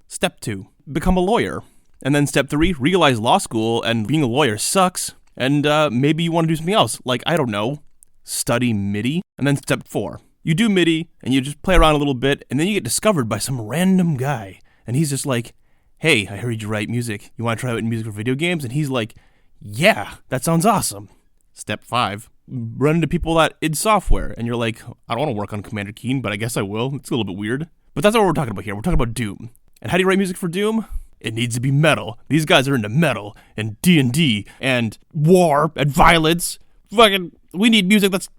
Step 2, become a lawyer. And then step 3, realize law school and being a lawyer sucks, and maybe you want to do something else, like, I don't know, study MIDI. And then step 4, you do MIDI, and you just play around a little bit, and then you get discovered by some random guy, and he's just like, hey, I heard you write music. You want to try writing music for video games? And he's like, yeah, that sounds awesome. Step 5, run into people at id Software, and you're like, I don't want to work on Commander Keen, but I guess I will. It's a little bit weird. But that's not what we're talking about here. We're talking about Doom. And how do you write music for Doom? It needs to be metal. These guys are into metal, and D&D, and war, and violence. Fucking, we need music that's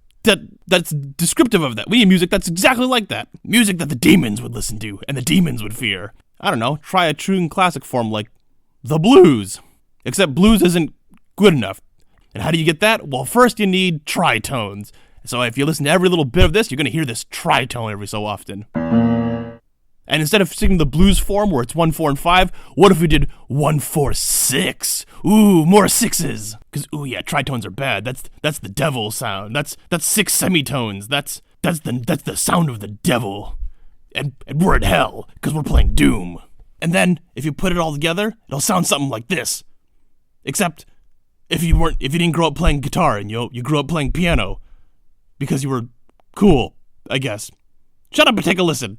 descriptive of that. We need music that's exactly like that. Music that the demons would listen to, and the demons would fear. I don't know, try a true classic form like the blues. Except blues isn't good enough. And how do you get that? Well, first you need tritones. So if you listen to every little bit of this, you're going to hear this tritone every so often. And instead of singing the blues form where it's 1, 4, and 5, what if we did 1, 4, 6? Ooh, more sixes. Because, ooh yeah, tritones are bad. That's the devil sound. That's 6 semitones. That's the sound of the devil. And we're in hell, because we're playing Doom. And then, if you put it all together, it'll sound something like this. Except, if you didn't grow up playing guitar, and you grew up playing piano, because you were cool, I guess. Shut up and take a listen.